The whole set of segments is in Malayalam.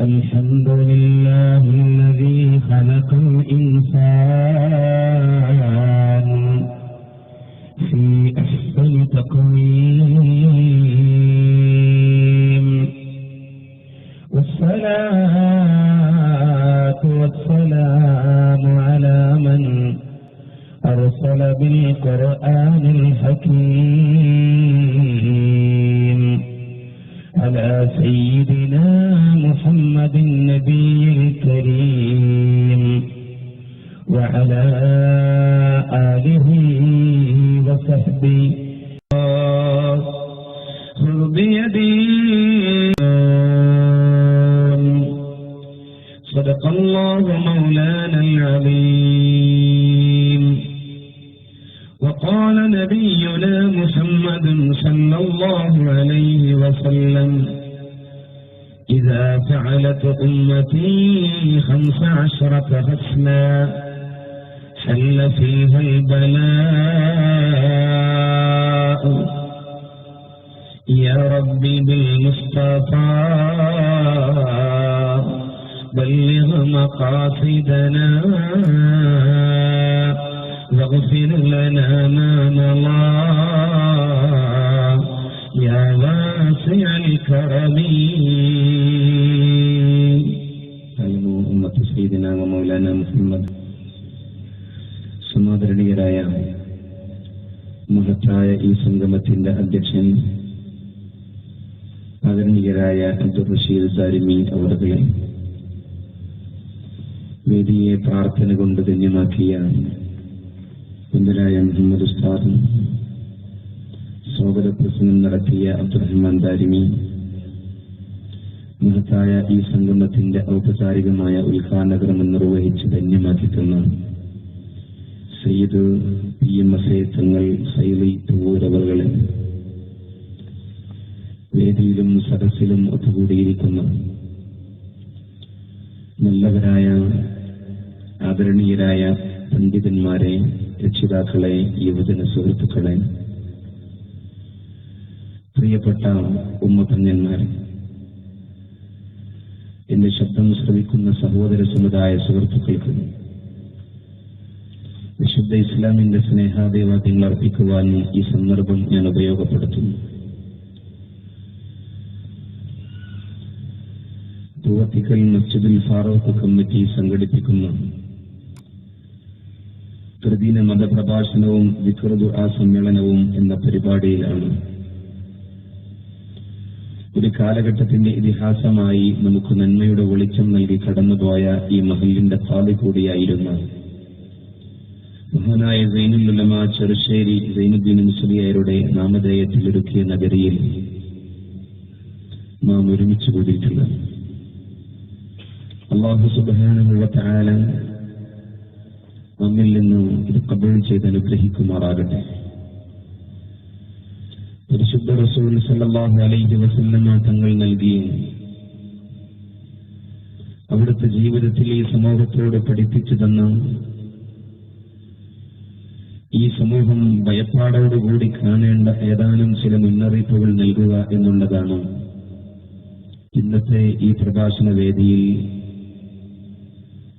الحمد لله الذي خلق الإنسان في أحسن تقويم، والصلاة والسلام على من أرسل بالقرآن الحكيم على سيدنا محمد النبي الكريم وعلى آله وصحبه. خذ بيدي صدق الله مولانا العظيم. وقال نبينا محمد صلى الله عليه وسلم: إذا فعلت أمتي 15 خصلا حل فيها البلاء، يا ربي بالمصطفى بلغ مقاصدنا واغفر لنا ما مضى يا واسع الكرم. أمة سيدنا ومولانا محمد. സമാദരണീയരായ മഹത്തായ ഈ സംഗമത്തിന്റെ അധ്യക്ഷൻ ആദരണീയരായ അബ്ദുൽ റഷീദ് ദാരിമി അവറുകളെ, വേദിയെ പ്രാർത്ഥന കൊണ്ട് ധന്യമാക്കിയ സുന്ദരായ മുഹമ്മദ് ഉസ്താദ്, സ്വാഗത പ്രസംഗം നടത്തിയ അബ്ദുറഹ്മാൻ ദാരിമി, മഹത്തായ ഈ സംഗമത്തിന്റെ ഔപചാരികമായ ഉദ്ഘാടനം നിർവഹിച്ച് ധന്യമാക്കിയിട്ടുള്ള സയ്യിദ് PMSA തങ്ങൾ സൈലി തൂരവറുകളെ, വേദിയിലും സദസ്സിലും ഒത്തുകൂടിയിരിക്കുന്ന നല്ലവരായ ആദരണീയരായ പണ്ഡിതന്മാരെ, രക്ഷിതാക്കളെ, യുവജന സുഹൃത്തുക്കളെ, പ്രിയപ്പെട്ട ഉമ്മപ്പഞ്ഞന്മാരെ, എന്റെ ശബ്ദം ശ്രവിക്കുന്ന സഹോദര സമുദായ സുഹൃത്തുക്കൾക്ക് വിശുദ്ധ ഇസ്ലാമിന്റെ സ്നേഹാഭിവാദ്യങ്ങൾ അർപ്പിക്കുവാൻ ഈ സന്ദർഭം ഞാൻ ഉപയോഗപ്പെടുത്തുന്നു. തൂവത്തിക്കൽ മസ്ജിദുൽ ഫാറൂഖ് കമ്മിറ്റി സംഘടിപ്പിക്കുന്ന ത്രിദിന മതപ്രഭാഷണവും ദിക്ർ ദുആ സമ്മേളനവും എന്ന പരിപാടിയിലാണ്. ഒരു കാലഘട്ടത്തിന്റെ ഇതിഹാസമായി നമുക്ക് നന്മയുടെ വെളിച്ചം നൽകി കടന്നുപോയ ഈ മഹല്ലിന്റെ ഖാദി കൂടിയായിരുന്ന മഹാനായ സൈനുൽ ഉലമ ചെറുശ്ശേരി സൈനുദ്ദീൻ മുസ്ലിയാരുടെ നാമധേയത്തിൽ ഒരുക്കിയ നഗരിയിൽ നാം ഒരുമിച്ച് കൂടിയിട്ടുള്ളത്. അല്ലാഹു സുബ്ഹാനഹു വ തആല നമ്മിൽ നിന്ന് ഇത് ഖബൂൽ ചെയ്ത് അനുഗ്രഹിക്കുമാറാകട്ടെ. പരിശുദ്ധ റസൂൽ സല്ലല്ലാഹു അലൈഹി വസല്ലമ തങ്ങൾ നൽകിയ അവിടുത്തെ ജീവിതത്തിൽ ഈ സമൂഹത്തോട് പഠിപ്പിച്ചു തന്ന ഈ സമൂഹം ഭയപ്പാടോടുകൂടി കാണേണ്ട ഏതാനും ചില മുന്നറിയിപ്പുകൾ നൽകുക എന്നുള്ളതാണ് ഇന്നത്തെ ഈ പ്രഭാഷണ വേദിയിൽ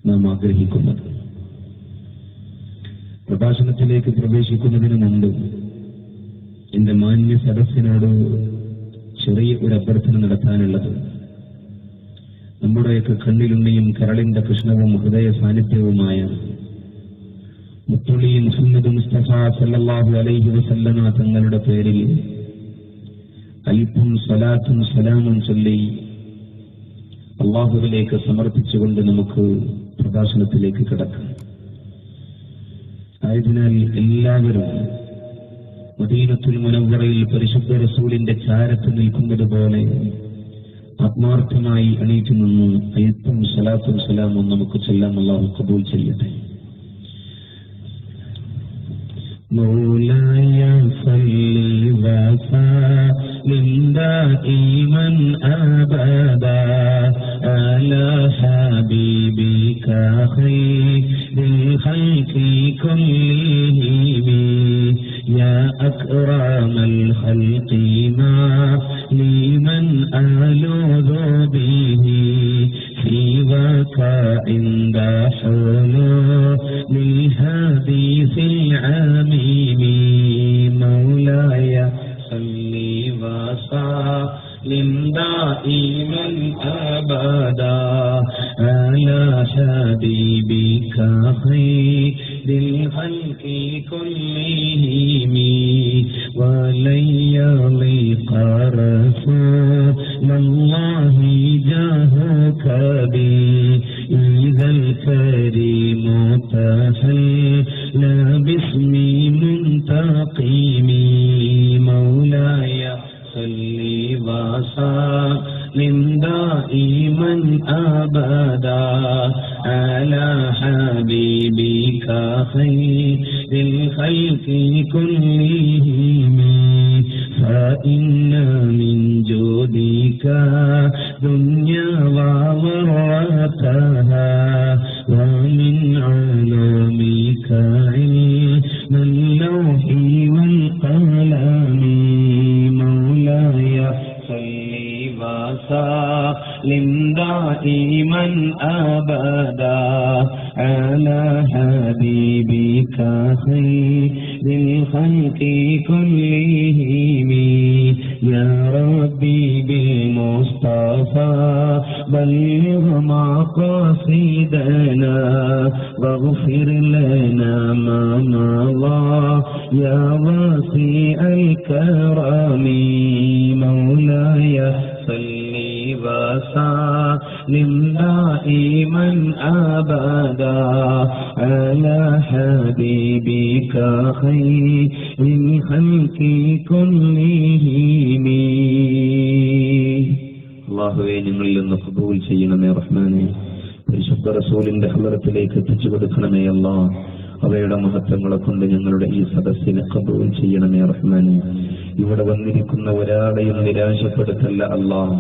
നാം ആഗ്രഹിക്കുന്നത്. പ്രഭാഷണത്തിലേക്ക് പ്രവേശിക്കുന്നതിന് മുമ്പ് എന്റെ മാന്യ സദസ്സിനോട് ചെറിയ ഒരു അഭ്യർത്ഥന നടത്താനുള്ളത്, നമ്മുടെയൊക്കെ കണ്ണിലുണ്ണിയും കരളിന്റെ കൃഷ്ണവും ഹൃദയ സാന്നിധ്യവുമായ മുത്തുള്ളി മുഹമ്മദ് മുസ്തഫ സല്ലല്ലാഹു അലൈഹി വസല്ലമ തങ്ങളുടെ പേരിൽ അല്പം സ്വലാത്തും സലാമും ചൊല്ലി അള്ളാഹുവിലേക്ക് സമർപ്പിച്ചുകൊണ്ട് നമുക്ക് പ്രഭാഷണത്തിലേക്ക് കിടക്കാം. ആയതിനാൽ എല്ലാവരും മദീനത്തുൽ മുനവ്വറയിൽ പരിശുദ്ധ റസൂലിന്റെ ചാരത്ത് നിൽക്കുന്നത് പോലെ ആത്മാർത്ഥമായി എണീറ്റ് നിന്ന് അല്പം സ്വലാത്തും സലാമും നമുക്ക് ചൊല്ലാം. അല്ലാഹു ഖബൂൽ ചെയ്യട്ടെ. مولاي صل وسلم دائما أبدا على حبيبك خير الخلق كلهم يا أكرم الخلق ما لمن ألوذ به عند حلول الحديث العميم مولاي صل وسلم دائما أبدا على حبيبك خير الخلق كلهم ولن يليق رسول الله جاهك بي إذا الكريم تحلى باسم منتقم مولاي صل وسلم دائما أبدا على حبيبك خير الخلق كلهم فإن من جودك دنيا وضرتها ومن علومك علم اللوح والقلم مولاي صل وسلم دائما أبدا على حبيبك خير الخلق كلهم يا ربي بالمصطفى بلغ مقاصدنا واغفر لنا ما مضى يا واسع الكرم مولاي صل وسلم دائما أبدا على حبيبك خير الخلق كلهم അല്ലാഹുവേ ഞങ്ങളിൽ നിന്ന് ഖബൂൽ ചെയ്യണമേ റഹ്മാനേ പരിശുദ്ധ റസൂലിന്റെ ഹളറത്തിലേക്ക് എത്തിച്ചു കൊടുക്കണമേ അല്ലാഹ് അവയുടെ മഹത്വങ്ങളെ കൊണ്ട് ഞങ്ങളുടെ ഈ സദസ്സിനെ ഖബൂൽ ചെയ്യണമേ റഹ്മാനേ ഇവിടെ വന്നിരിക്കുന്ന ഒരാളെയും നിരാശപ്പെടുത്തല്ല അല്ലാഹ്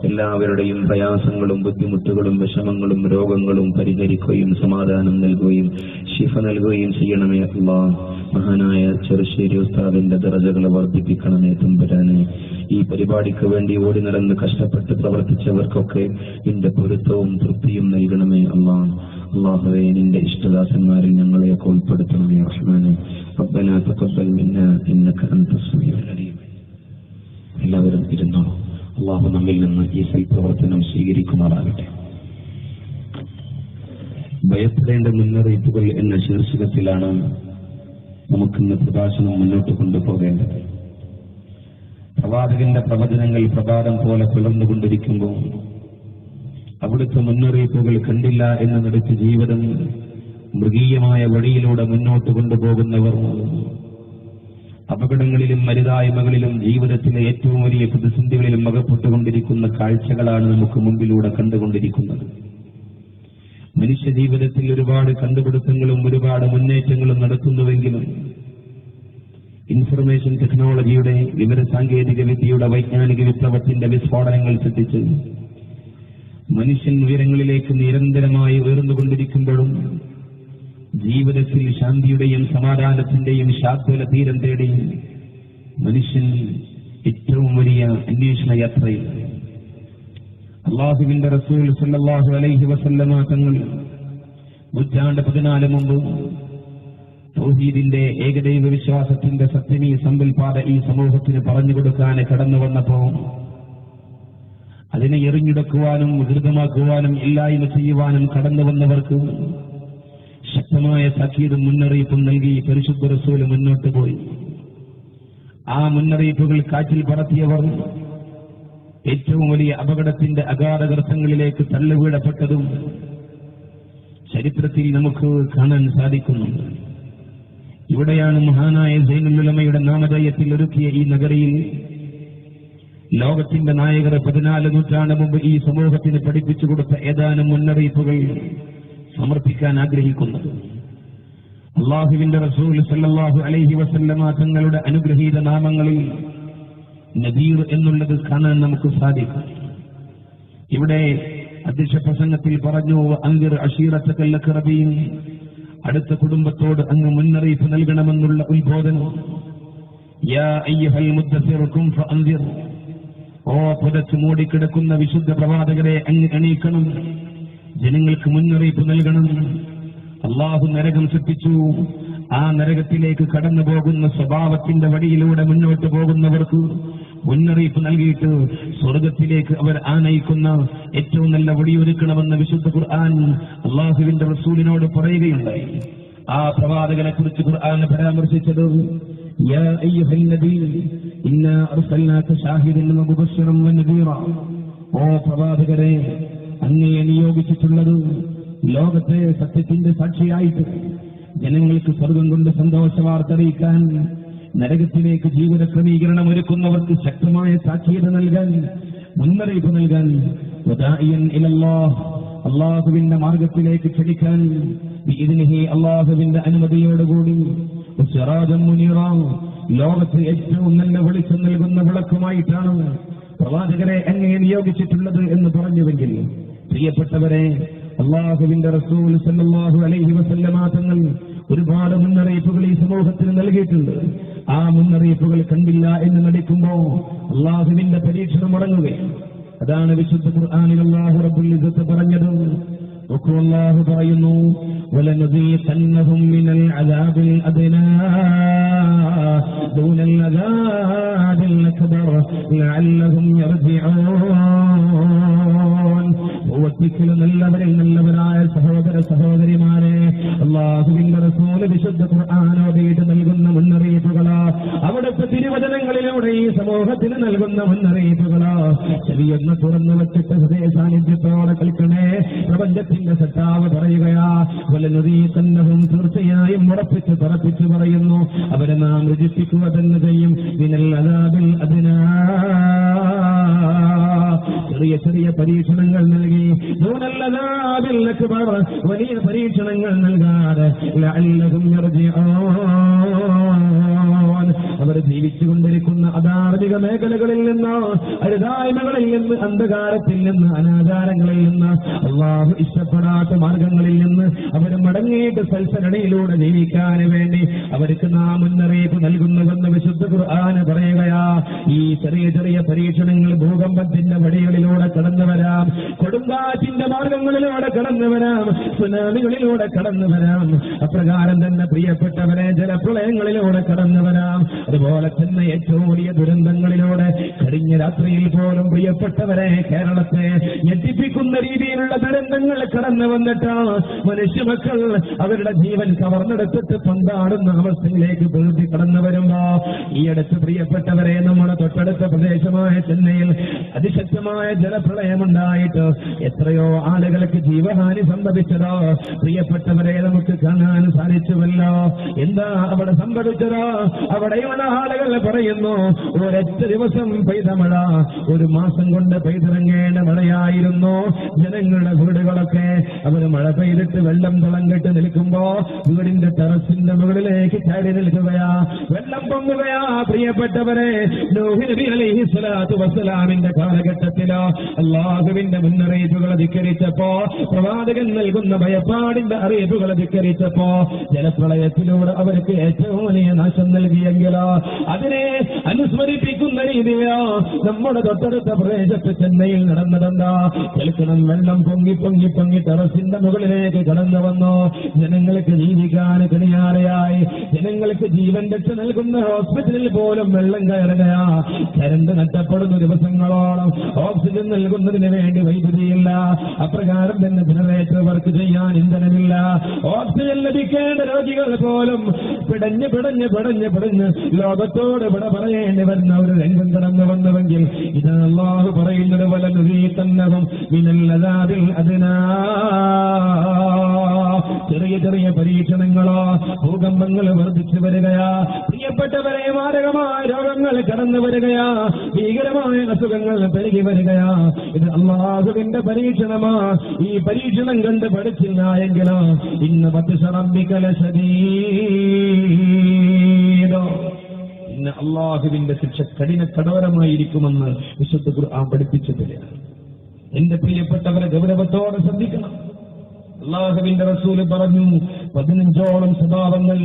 എല്ലാവരുടെയും പ്രയാസങ്ങളും ബുദ്ധിമുട്ടുകളും വിഷമങ്ങളും രോഗങ്ങളും പരിഹരിക്കുകയും സമാധാനം നൽകുകയും ശിഫ നൽകുകയും ചെയ്യണമേ അല്ലാഹ് മഹാനായ ചെറുശ്ശേരി ഉസ്താദിന്റെ ദറജകളെ വർദ്ധിപ്പിക്കണമേ തമ്പുരാനെ ഈ പരിപാടിക്ക് വേണ്ടി ഓടി നടന്ന് കഷ്ടപ്പെട്ട് പ്രവർത്തിച്ചവർക്കൊക്കെ നിന്റെ പൊരുത്തവും തൃപ്തിയും നൽകണമേ അല്ലാഹ് അല്ലാഹുവേ നിന്റെ ഇഷ്ടദാസന്മാരിൽ ഞങ്ങളെയൊക്കെ ഉൾപ്പെടുത്തണമേ റഹ്മാനെ റബ്ബനാ തഖബ്ബൽ മിന്നാ ഇന്നക അൻതസ് സമീഉൽ അലീം എല്ലാവരും ഇരുന്നോളൂ അല്ലാഹു നമ്മിൽ നിന്ന് ഈ സൽപ്രവർത്തനം സ്വീകരിക്കുമാറാകട്ടെ ഭയപ്പെടേണ്ട മുന്നറിയിപ്പുകൾ എന്ന ശീർഷകത്തിലാണ് നമുക്കിന്ന് പ്രഭാഷണം മുന്നോട്ട് കൊണ്ടുപോകേണ്ടത് പ്രവാചകന്റെ പ്രവചനങ്ങൾ പ്രഭാതം പോലെ പിളർന്നുകൊണ്ടിരിക്കുമ്പോൾ അവിടുത്തെ മുന്നറിയിപ്പുകൾ കണ്ടില്ല എന്ന് നടിച്ച് ജീവിതം മൃഗീയമായ വഴിയിലൂടെ മുന്നോട്ട് കൊണ്ടുപോകുന്നവർ അപകടങ്ങളിലും മരുതായ്മകളിലും ജീവിതത്തിലെ ഏറ്റവും വലിയ പ്രതിസന്ധികളിലും അകപ്പെട്ടുകൊണ്ടിരിക്കുന്ന കാഴ്ചകളാണ് നമുക്ക് മുമ്പിലൂടെ കണ്ടുകൊണ്ടിരിക്കുന്നത്. മനുഷ്യ ജീവിതത്തിൽ ഒരുപാട് കണ്ടുപിടുത്തങ്ങളും ഒരുപാട് മുന്നേറ്റങ്ങളും നടത്തുന്നുവെങ്കിലും ഇൻഫർമേഷൻ ടെക്നോളജിയുടെ വിവര സാങ്കേതിക വിദ്യയുടെ വൈജ്ഞാനിക വിപ്ലവത്തിന്റെ വിസ്ഫോടനങ്ങൾ സൃഷ്ടിച്ച് മനുഷ്യൻ ഉയരങ്ങളിലേക്ക് നിരന്തരമായി ഉയർന്നുകൊണ്ടിരിക്കുമ്പോഴും ജീവിതത്തിൽ ശാന്തിയുടെയും സമാധാനത്തിന്റെയും ശാശ്വത തീരം തേടി മനുഷ്യൻ ഏറ്റവും വലിയ അന്വേഷണ യാത്രയിൽ അല്ലാഹുവിന്റെ റസൂൽ സല്ലല്ലാഹു അലൈഹി വസല്ലമ തങ്ങൾ 14 മുമ്പ് തൗഹീദിന്റെ ഏകദൈവ വിശ്വാസത്തിന്റെ സത്യമീ സമ്പൽപാത ഈ സമൂഹത്തിന് പറഞ്ഞുകൊടുക്കാൻ കടന്നു വന്നപ്പോ അതിനെ എറിഞ്ഞെടുക്കുവാനും വികൃതമാക്കുവാനും ഇല്ലായ്മ ചെയ്യുവാനും കടന്നു വന്നവർക്ക് ശക്തമായ താക്കീതും മുന്നറിയിപ്പും നൽകി പരിശുദ്ധ റസൂൽ മുന്നോട്ട് പോയി. ആ മുന്നറിയിപ്പുകൾ കാറ്റിൽ പറത്തിയവർ ഏറ്റവും വലിയ അപകടത്തിന്റെ അഗാധഗർത്തങ്ങളിലേക്ക് തള്ളുവീഴപ്പെട്ടതും ചരിത്രത്തിൽ നമുക്ക് കാണാൻ സാധിക്കുന്നുണ്ട്. ഇവിടെയാണ് മഹാനായ സൈനുൽ ഉലമയുടെ നാമധേയത്തിൽ ഒരുക്കിയ ഈ നഗരിയിൽ ലോകത്തിന്റെ നായകർ 14 നൂറ്റാണ്ട് മുമ്പ് ഈ സമൂഹത്തിന് പഠിപ്പിച്ചു കൊടുത്ത ഏതാനും മുന്നറിയിപ്പുകൾ സമർപ്പിക്കാൻ ആഗ്രഹിക്കുന്നത്. അല്ലാഹുവിന്റെ റസൂൽ സല്ലല്ലാഹു അലൈഹി വസല്ലമ തങ്ങളുടെ അനുഗ്രഹീത നാമങ്ങളിൽ നദീർ എന്നുള്ളത് കാണാൻ നമുക്ക് സാധിക്കും. ഇവിടെ അധ്യക്ഷ പ്രസംഗത്തിൽ പറഞ്ഞു, അൻദിർ അശീറത്തകൽ അഖ്റബീൻ, അടുത്ത കുടുംബത്തോട് അങ്ങ് മുന്നറിയിപ്പ് നൽകണമെന്നുള്ള ഉത്ബോധനം. യാ അയ്യുഹൽ മുദ്ദസ്സിർ ഖും ഫഅൻദിർ, ഓ പുതച്ച് മൂടിക്കിടക്കുന്ന വിശുദ്ധ പ്രവാചകരെ അങ്ങ് എണീക്കണം. ജനങ്ങൾക്ക് മുന്നറിയിപ്പ് നൽകണം. അള്ളാഹു നരകം സൃഷ്ടിച്ചു. ആ നരകത്തിലേക്ക് കടന്നു പോകുന്ന സ്വഭാവത്തിന്റെ വഴിയിലൂടെ മുന്നോട്ട് പോകുന്നവർക്ക് മുന്നറിയിപ്പ് നൽകിയിട്ട് സ്വർഗത്തിലേക്ക് അവർ ആനയിക്കുന്ന ഏറ്റവും നല്ല വഴിയൊരുക്കണമെന്ന് വിശുദ്ധ ഖുർആൻ അള്ളാഹുവിന്റെ റസൂലിനോട് പറയുകയുണ്ടായി. ആ പ്രവാചകനെ കുറിച്ച് ഖുർആൻ പരാമർശിച്ചത് യാ അയ്യുഹൽ നബി ഇന്നാ അർസൽനാക ഷാഹിദൻ വമുബശ്ശിറൻ വനദീറ. ഓ പ്രവാചകരെ, അങ്ങയെ നിയോഗിച്ചിട്ടുള്ളത് ലോകത്തെ സത്യത്തിന്റെ സാക്ഷിയായിട്ട് ജനങ്ങൾക്ക് സ്വർഗം കൊണ്ട് സന്തോഷ വാർത്ത അറിയിക്കാൻ, നരകത്തിലേക്ക് ജീവിത ക്രമീകരണം ഒരുക്കുന്നവർക്ക് ശക്തമായ സാക്ഷ്യത നൽകാൻ, മുന്നറിയിപ്പ് നൽകാൻ, വദാഇയൻ ഇലല്ലാഹ്, അള്ളാഹുവിന്റെ മാർഗത്തിലേക്ക് ക്ഷണിക്കാൻ, ബിഇദ്നിഹി, അള്ളാഹുവിന്റെ അനുമതിയോടുകൂടി, സിറാജൻ മുനീറ, ലോകത്ത് ഏറ്റവും നല്ല വെളിച്ചം നൽകുന്ന വിളക്കുമായിട്ടാണ് പ്രവാചകരെ അങ്ങയെ നിയോഗിച്ചിട്ടുള്ളത് എന്ന് പറഞ്ഞുവെങ്കിൽ, പ്രിയപ്പെട്ടവരെ, അള്ളാഹുവിന്റെ റസൂൽ സല്ലല്ലാഹു അലൈഹി വസല്ലമ തങ്ങൾ ഒരുപാട് മുന്നറിയിപ്പുകൾ ഈ സമൂഹത്തിന് നൽകിയിട്ടുണ്ട്. ആ മുന്നറിയിപ്പുകൾ കണ്ടില്ല എന്ന് നടിക്കുമ്പോ അള്ളാഹുവിന്റെ പരീക്ഷണം മുടങ്ങുകയാണ്. അതാണ് വിശുദ്ധ ഖുർആനിൽ അല്ലാഹു റബ്ബുൽ ഇസ്സത്ത് പറഞ്ഞത്. അല്ലാഹു പറയുന്നു, വലനുദീഖന്നഹും മിനൽ അദാബിൽ അദ്നാ ദൂനൽ അദാബിൽ അക്ബർ ലഅല്ലഹും യർജിഊൻ. ഒത്തിക്കലും നല്ലവരിൽ നല്ലവരായ സഹോദര സഹോദരിമാരെ, അല്ലാഹുവിന്റെ റസൂല് വിശുദ്ധ ഖുർആനോട് നൽകുന്ന മുന്നറിയിപ്പുകളാ, അവിടുത്തെ തിരുവചനങ്ങളിലൂടെ ഈ സമൂഹത്തിന് നൽകുന്ന മുന്നറിയിപ്പുകളാ. ചെവിയൊന്ന് തുറന്നു വച്ചിട്ട് ഹൃദയ സാന്നിധ്യത്തോടെ കേൾക്കണേ. പ്രപഞ്ചത്തിന്റെ സത്താവ് പറയുകയാ, വലനുദീഖന്നഹും, തീർച്ചയായും ഉറപ്പിച്ച് തറപ്പിച്ച് പറയുന്നു, അവരെ നാം രുചിപ്പിക്കുക തന്നെ ചെയ്യും. മിനൽ അദാബിൽ അദ്നാ, ചെറിയ ചെറിയ പരീക്ഷണങ്ങൾ നൽകി, ദൂനൽ അദാബിൽ അക്ബർ, വലിയ പരീക്ഷണങ്ങൾ നൽകാതെ, ലഅല്ലഹും യർജിഊൻ, അവർ ജീവിച്ചുകൊണ്ടിരിക്കുന്ന അധാർമിക മേഖലകളിൽ നിന്ന്, അരുതായ്മകളിൽ നിന്ന്, അന്ധകാരത്തിൽ നിന്ന്, അനാചാരങ്ങളിൽ നിന്ന്, അള്ളാഹു ഇഷ്ടപ്പെടാത്ത മാർഗങ്ങളിൽ നിന്ന് അവർ മടങ്ങിയിട്ട് സൽസരണയിലൂടെ ജീവിക്കാൻ വേണ്ടി അവർക്ക് നാം മുന്നറിയിപ്പ് നൽകുന്നുവെന്ന് വിശുദ്ധ ഖുർആൻ പറയുകയാ. ഈ ചെറിയ ചെറിയ പരീക്ഷണങ്ങൾ ഭൂകമ്പത്തിന്റെ വഴികളിലൂടെ കടന്നു വരാം, കൊടുങ്കാറ്റിന്റെ മാർഗങ്ങളിലൂടെ കടന്നു വരാം, സുനാമികളിലൂടെ കടന്നു വരാം, അപ്രകാരം തന്നെ പ്രിയപ്പെട്ടവരെ ജലപ്രളയങ്ങളിലൂടെ കടന്നു വരാം. അതുപോലെ തന്നെ ഏറ്റവും വലിയ ദുരന്തങ്ങളിലൂടെ കഴിഞ്ഞ രാത്രിയിൽ പോലും പ്രിയപ്പെട്ടവരെ കേരളത്തെ ഞെട്ടിപ്പിക്കുന്ന രീതിയിലുള്ള ദുരന്തങ്ങൾ കടന്നു വന്നിട്ട് മനുഷ്യ മക്കൾ അവരുടെ ജീവൻ കവർന്നെടുത്തിട്ട് പന്താടുന്ന അവസ്ഥയിലേക്ക് പ്രകൃതി കടന്നു വരുമ്പോ, ഈ അടുത്ത് പ്രിയപ്പെട്ടവരെ നമ്മുടെ തൊട്ടടുത്ത പ്രദേശമായ ചെന്നൈയിൽ അതിശക്തമായ ജലപ്രളയമുണ്ടായിട്ട് എത്രയോ ആളുകൾക്ക് ജീവഹാനി സംഭവിച്ചതോ പ്രിയപ്പെട്ടവരെ നമുക്ക് കാണാൻ സാധിച്ചുവല്ലോ. എന്താ അവിടെ സംഭവിച്ചതോ? അവിടെയുള്ള ആളുകൾ പറയുന്നു, ഒരൊറ്റ ദിവസം പെയ്ത മഴ 1 മാസം കൊണ്ട് പെയ്തിറങ്ങേണ്ട മഴയായിരുന്നു. ജനങ്ങളുടെ വീടുകളൊക്കെ അവർ മഴ പെയ്തിട്ട് വെള്ളം തിളങ്ങിട്ട് നിൽക്കുമ്പോ വീടിന്റെ ടെറസിന്റെ മുകളിലേക്ക് ചാടി നിൽക്കുകയാ, വെള്ളം പൊങ്ങുകയാ. പ്രിയപ്പെട്ടവരെ, നൂഹ് നബി അലൈഹിസ്സലാത്തു വസ്സലാമിന്റെ കാലഘട്ടത്തിലോ അല്ലാഹുവിന്റെ മുന്നറിയിപ്പുകൾ ധിക്കരിച്ചപ്പോ, പ്രവാചകൻ നൽകുന്ന ഭയപ്പാടിന്റെ അറിയിപ്പുകൾ ധിക്കരിച്ചപ്പോ ജലപ്രളയത്തിലൂടെ അവർക്ക് ഏറ്റവും വലിയ നാശം നൽകിയെങ്കിലോ അതിനെ അനുസ്മരിപ്പിക്കുന്ന രീതിയിലോ നമ്മുടെ തൊട്ടടുത്ത പ്രദേശത്ത് ചെന്നൈയിൽ നടന്നതെന്താ കേൾക്കണം. വെള്ളം പൊങ്ങി പൊങ്ങി പൊങ്ങി ടെറസിന്റെ മുകളിലേക്ക് കടന്നു വന്നു. ജനങ്ങൾക്ക് ജീവിക്കാൻ കഴിയാതെയായി. ജനങ്ങൾക്ക് ജീവൻ രക്ഷ നൽകുന്ന ഹോസ്പിറ്റലിൽ പോലും വെള്ളം കയറുകയാ. കരണ്ട് നഷ്ടപ്പെടുന്ന ദിവസങ്ങളോളം ഓക്സിജൻ നൽകുന്നതിന് വേണ്ടി വൈദ്യുതിയില്ല. അപ്രകാരം തന്നെ ജനറേറ്റർ വർക്ക് ചെയ്യാൻ ഇന്ധനമില്ല. ഓക്സിജൻ ലഭിക്കേണ്ട രോഗികൾ പോലും പിടഞ്ഞ് പിടഞ്ഞ് പിടഞ്ഞ് പിടഞ്ഞ് ലോകത്തോട് വിട പറയേണ്ടി വരുന്ന ഒരു രംഗം കടന്നു വന്നുവെങ്കിൽ ഇത് അല്ലാഹു പറയുന്നത് വലനുദീഖന്നഹും മിനൽ അദാബിൽ അദ്നാ. ചെറിയ ചെറിയ പരീക്ഷണങ്ങളോ ഭൂകമ്പങ്ങൾ വർദ്ധിച്ചു വരികയാ. പ്രിയപ്പെട്ടവരെ, മാരകമായ രോഗങ്ങൾ കടന്നു വരികയാ. ഭീകരമായ അസുഖങ്ങൾ പെരുകി വരികയാ. ഇത് അല്ലാഹുവിന്റെ പരീക്ഷണമാ. ഈ പരീക്ഷണം കണ്ട് പഠിച്ചില്ല എങ്കിലോ ഇന്ന് ഇന്ന് അല്ലാഹുവിന്റെ ശിക്ഷ കഠിന കഠോരമായിരിക്കുമെന്ന് വിശുദ്ധ ഖുർആൻ പഠിപ്പിച്ചിട്ടില്ല. എന്റെ പ്രിയപ്പെട്ടവരെ, ഗൗരവത്തോടെ ശ്രദ്ധിക്കണം. അല്ലാഹുവിന്റെ റസൂല് പറഞ്ഞു, 15ഓളം സ്വഭാവങ്ങൾ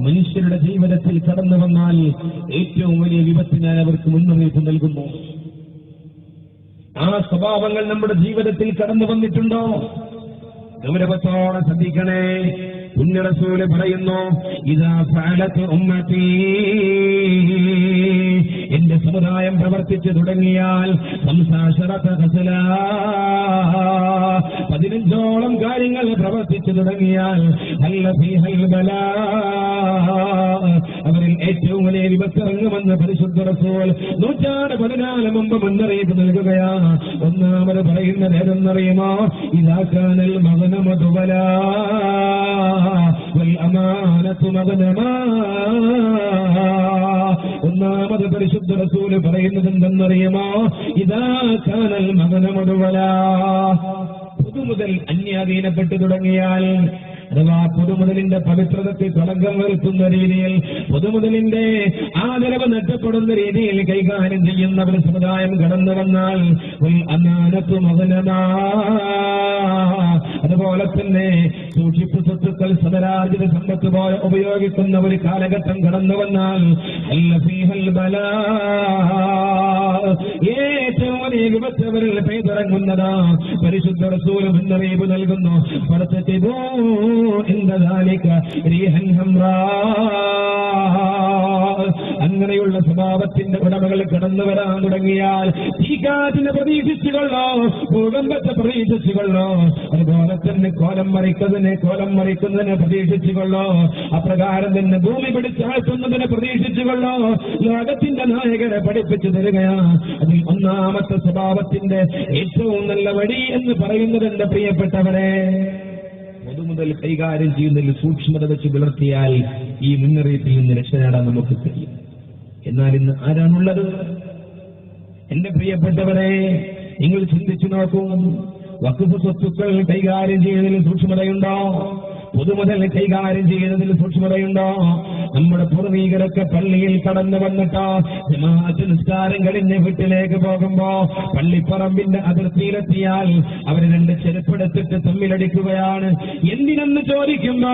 മനുഷ്യരുടെ ജീവിതത്തിൽ കടന്നു വന്നാൽ ഏറ്റവും വലിയ വിപത്തിനായി അവർക്ക് മുന്നറിയിപ്പ് നൽകുന്നു. ആ സ്വഭാവങ്ങൾ നമ്മുടെ ജീവിതത്തിൽ കടന്നു വന്നിട്ടുണ്ടോ? ഗൗരവത്തോടെ ശ്രദ്ധിക്കണേ. പുണ്യ റസൂല് പറയുന്നു, ഇദാ ഫഅലത് ഉമ്മത്തി, എന്റെ സമുദായം പ്രവർത്തിച്ചു തുടങ്ങിയാൽ 15 കാര്യങ്ങൾ പ്രവർത്തിച്ചു തുടങ്ങിയാൽ അവരിൽ ഏറ്റവും വലിയ വിപത്തിറങ്ങുമെന്ന് പരിശുദ്ധ റസൂൽ 114 മുമ്പ് മുന്നറിയിപ്പ് നൽകുകയാണ്. ഒന്നാമത് പറയുന്നത് ഏതെന്നറിയുമോ? ഇദാ കാനൽ മഗ്നമു ദുവലാ വൽ അമാനതു മഗ്നമാ. ഒന്നാമത് പരിശുദ്ധ റസൂല് പറയുന്നത് എന്തെന്നറിയുമോ? ഇദാ കാനൽ മഗ്നമു ദുവലാ, പൊതുമുതൽ അന്യാധീനപ്പെട്ടു തുടങ്ങിയാൽ, അഥവാ പൊതുമുതലിന്റെ പവിത്രതയ്ക്ക് കളങ്കം വരുത്തുന്ന രീതിയിൽ, പൊതുമുതലിന്റെ ആദരവ് നഷ്ടപ്പെടുന്ന രീതിയിൽ കൈകാര്യം ചെയ്യുന്നവർ സമുദായം കടന്നു വന്നാൽ അനാനത്തു മഗ്നമാ, അതുപോലെ തന്നെ സൂക്ഷിപ്പ് സ്വത്തുക്കൾ സദരാർജിത സമ്പത്ത് പോലെ ഉപയോഗിക്കുന്ന ഒരു കാലഘട്ടം കടന്നു വന്നാൽ ഏറ്റവും വലിയ വിപത്തവരിൽ പെയ്തിറങ്ങുന്നതാ. പരിശുദ്ധ റസൂല് മുന്നറിയിപ്പ് നൽകുന്നു, അങ്ങനെയുള്ള സ്വഭാവത്തിന്റെ ഉടമകൾ കടന്നു വരാൻ തുടങ്ങിയാൽ തീകാറ്റിനെ പ്രതീക്ഷിച്ചുകൊള്ളോ, ഭൂകമ്പത്തെ പ്രതീക്ഷിച്ചുകൊള്ളോ, അതുപോലെ തന്നെ കോലം മറിക്കുന്നതിനെ പ്രതീക്ഷിച്ചുകൊള്ളോ, അപ്രകാരം തന്നെ ഭൂമി പിടിച്ചാഴ്ത്തുന്നതിനെ പ്രതീക്ഷിച്ചുകൊള്ളോ ലോകത്തിന്റെ നായകരെ പഠിപ്പിച്ചു തരികയാണ്. അതിൽ ഒന്നാമത്തെ സ്വഭാവത്തിന്റെ ഏറ്റവും നല്ല വഴി എന്ന് പറയുന്നത് എന്റെ പ്രിയപ്പെട്ടവരെ, പൊതുമുതൽ കൈകാര്യം ചെയ്യുന്നതിൽ സൂക്ഷ്മത വെച്ച് പുലർത്തിയാൽ ഈ മുന്നറിയിപ്പിൽ നിന്ന് രക്ഷ നേടാൻ നമുക്ക് കഴിയും. എന്നാൽ ഇന്ന് ആരാണുള്ളത്? എന്റെ പ്രിയപ്പെട്ടവരെ, നിങ്ങൾ ചിന്തിച്ചു നോക്കൂ. വഖഫ് സ്വത്തുക്കൾ കൈകാര്യം ചെയ്യുന്നതിൽ സൂക്ഷ്മതയുണ്ടോ? പൊതുമുതൽ കൈകാര്യം ചെയ്യുന്നതിൽ സൂക്ഷ്മതയുണ്ടോ? നമ്മുടെ പൂർവീകരൊക്കെ പള്ളിയിൽ കടന്നു വന്നിട്ടോ ജമാഅത്ത് നിസ്കാരം കഴിഞ്ഞ് വീട്ടിലേക്ക് പോകുമ്പോ പള്ളിപ്പറമ്പിന്റെ അതിർത്തിയിലെത്തിയാൽ അവർ 2 ചെരുപ്പെടുത്തിട്ട് തമ്മിലടിക്കുകയാണ്. എന്തിനെന്ന് ചോദിക്കുമ്പോ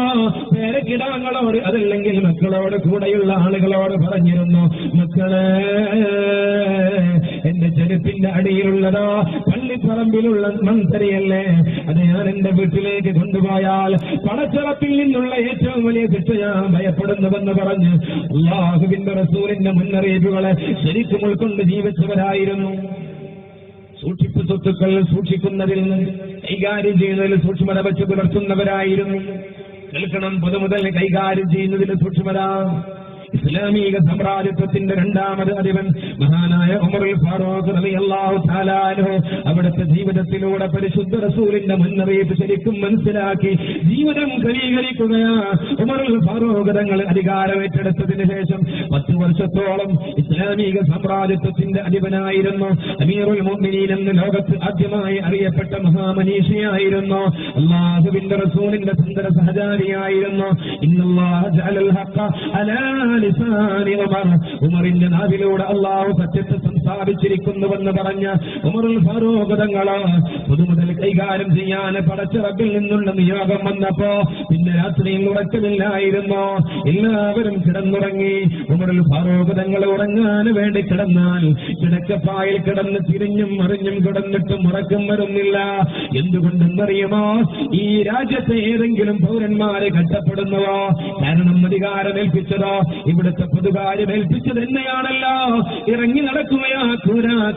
പേരക്കിടാങ്ങളോട്, അതല്ലെങ്കിൽ മക്കളോട്, കൂടെയുള്ള ആളുകളോട് പറഞ്ഞിരുന്നു, മക്കളെ, എന്റെ ചെരുപ്പിന്റെ അടിയിലുള്ളതോ പള്ളിപ്പറമ്പിലുള്ള മൺതരിയല്ലേ, അത് ഞാൻ എന്റെ വീട്ടിലേക്ക് കൊണ്ടുപോയാൽ പടച്ചറപ്പിൽ നിന്നുള്ള ഏറ്റവും വലിയ ശിക്ഷ ഞാൻ ഭയപ്പെടുന്നുവെന്ന് പറഞ്ഞ് അല്ലാഹുവിന്റെ റസൂലിന്റെ മുന്നറിയിപ്പുകളെ ശരിക്കും ഉൾക്കൊണ്ട് ജീവിച്ചവരായിരുന്നു. സൂക്ഷിപ്പ് സ്വത്തുക്കൾ സൂക്ഷിക്കുന്നതിൽ, കൈകാര്യം ചെയ്യുന്നതിൽ സൂക്ഷ്മത വെച്ച് പുലർത്തുന്നവരായിരുന്നു. കേൾക്കണം, പൊതുമുതൽ കൈകാര്യം ചെയ്യുന്നതിൽ സൂക്ഷ്മത. ഇസ്ലാമിക സാമ്രാജ്യത്വത്തിന്റെ 2ാമത് അധിപൻ മഹാനായ ഉമറുൽ ഫാറൂഖ് റളിയല്ലാഹു തആല അൻഹു അവിടുത്തെ ജീവിതത്തിലൂടെ പരിശുദ്ധ റസൂലിന്റെ മുന്നറിയിപ്പ് ശരിക്കും മനസ്സിലാക്കി ജീവിതം ക്രമീകരിക്കുകയാണ്. ഉമറുൽ ഫാറൂഖ് തങ്ങൾ അധികാരം ഏറ്റെടുത്തതിന് ശേഷം 10 വർഷത്തോളം ഇസ്ലാമിക സാമ്രാജ്യത്വത്തിന്റെ അധിപനായിരുന്നു. അമീറുൽ മുഅ്മിനീൻ എന്ന് ലോകത്ത് ആദ്യമായി അറിയപ്പെട്ട മഹാമനീഷിയായിരുന്നു. അല്ലാഹുവിന്റെ റസൂലിന്റെ സുന്ദര സഹചാരിയായിരുന്നു. ഇന്നല്ലാഹ ജഅലൽ ഹഖ അലാ ഉമറിന്റെ നാവിലൂടെ അള്ളാഹു സത്യത്തെ സംസാരിച്ചിരിക്കുന്നുവെന്ന് പറഞ്ഞ ഉമറുൽ ഫാറൂഖ് തങ്ങള് പൊതുമുതൽ കൈകാര്യം ചെയ്യാൻ പടച്ച റബ്ബിൽ നിന്നുള്ള നിയോഗം വന്നപ്പോ പിന്നെ രാത്രിയിൽ ഉറക്കമില്ലായിരുന്നു. എല്ലാവരും കിടന്നുറങ്ങി. ഉമറുൽ ഫാറൂഖ് തങ്ങൾ ഉറങ്ങാൻ വേണ്ടി കിടന്നാൽ കിടക്കപ്പായിൽ കിടന്ന് തിരിഞ്ഞും മറിഞ്ഞും കിടന്നിട്ടും ഉറക്കം വരുന്നില്ല. എന്തുകൊണ്ടെന്നറിയുമോ? ഈ രാജ്യത്തെ ഏതെങ്കിലും പൗരന്മാരെ ഘട്ടപ്പെടുന്നുവോ? കാരണം അധികാരമേൽപ്പിച്ചതോ ഇവിടുത്തെ പൊതുകാര്യം ഏൽപ്പിച്ചത് തന്നെയാണല്ലോ. ഇറങ്ങി നടക്കുകയാ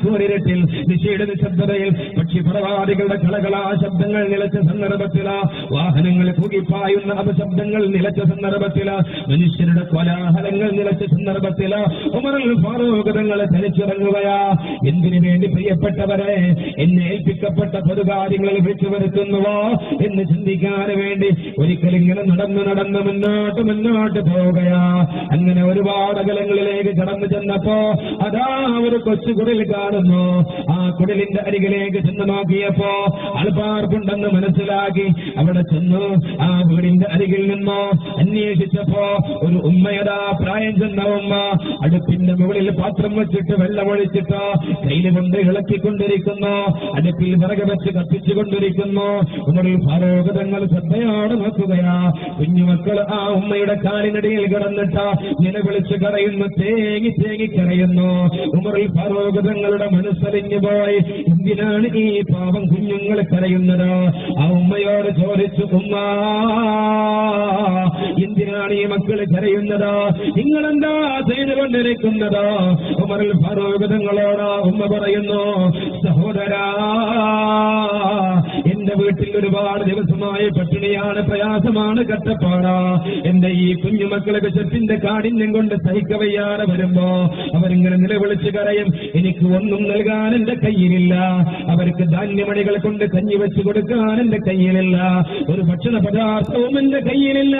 കൂരിരട്ടിൽ, നിശയുടെ നിശബ്ദതയിൽ പക്ഷിപ്രവാദികളുടെ കളകളാ ശബ്ദങ്ങൾ നിലച്ച സന്ദർഭത്തില്, വാഹനങ്ങൾ കൂകിപ്പായുന്ന അപശബ്ദങ്ങൾ നിലച്ച സന്ദർഭത്തില്, മനുഷ്യരുടെ കോലാഹലങ്ങൾ നിലച്ച സന്ദർഭത്തില് ഉമറുൽ ഫാറൂഖ് തങ്ങൾ തനിച്ചിറങ്ങുകയാ. എന്തിനു വേണ്ടി പ്രിയപ്പെട്ടവരെ? എന്നെ ഏൽപ്പിക്കപ്പെട്ട പൊതുകാര്യങ്ങളിൽ വിളിച്ചു വരുത്തുന്നുവോ എന്ന് ചിന്തിക്കാൻ വേണ്ടി ഒരിക്കലിങ്ങനെ നടന്ന് മുന്നോട്ട് പോവുകയാ. അങ്ങനെ ഒരുപാട് അകലങ്ങളിലേക്ക് കടന്നു ചെന്നപ്പോ അതാ ഒരു കൊച്ചു കുടിൽ കാണുന്നു. ആ കുടിലിന്റെ അരികിലേക്ക് ചെന്ന് നോക്കിയപ്പോ ആൾപ്പാർപ്പുണ്ടെന്ന് മനസ്സിലാക്കി അവിടെ ചെന്നു. ആ വീടിന്റെ അരികിൽ നിന്നോ അന്വേഷിച്ചപ്പോ ഒരു ഉമ്മയതാ, പ്രായം ചെന്ന ഉമ്മ, അടുപ്പിന്റെ മുകളിൽ പാത്രം വെച്ചിട്ട് വെള്ളമൊഴിച്ചിട്ടോ കയ്യിൽ കൊണ്ട് ഇളക്കിക്കൊണ്ടിരിക്കുന്നു. അടുപ്പിൽ വിറക് വെച്ച് കത്തിച്ചുകൊണ്ടിരിക്കുന്നു. ഉമറുൽ ഫാറൂഖ് തങ്ങൾ ശ്രദ്ധയോടെ നോക്കുകയാ. കുഞ്ഞുമക്കൾ ആ ഉമ്മയുടെ കാലിനടിയിൽ കിടന്നിട്ട് നിലവിളിച്ച് കരയുന്നു, തേങ്ങി കരയുന്നു. ഉമറുൽ ഫാറൂഖ് തങ്ങളുടെ മനസ്സലിഞ്ഞു പോയി. എന്തിനാണ് ഈ പാവം കുഞ്ഞുങ്ങൾ കരയുന്നത്? ആ ഉമ്മയോട് ചോദിച്ചു, ഉമ്മ എന്തിനാണ് ഈ മക്കൾ കരയുന്നത്? നിങ്ങളെന്താ ചെയ്തുകൊണ്ടിരിക്കുന്നത്? ഉമറുൽ ഫാറൂഖ് തങ്ങളോട് ഉമ്മ പറയുന്നു, സഹോദരാ, എന്റെ വീട്ടിൽ ഒരുപാട് ദിവസമായി പട്ടിണിയാണ്, പ്രയാസമാണ്, കഷ്ടപ്പാടാ. എന്റെ ഈ കുഞ്ഞുമക്കളെ വിശപ്പിന്റെ കാഠിന്യം കൊണ്ട് സഹിക്കവയ്യാതെ വരുമ്പോ അവരിങ്ങനെ നിലവിളിച്ച് കരയും. എനിക്ക് ഒന്നും നൽകാൻ എന്റെ കയ്യിലില്ല, അവർക്ക് ധാന്യമണികൾ കൊണ്ട് കഞ്ഞി വെച്ച് കൊടുക്കാൻ എന്റെ കയ്യിലില്ല, ഒരു ഭക്ഷണ പദാർത്ഥവും എന്റെ കയ്യിലില്ല.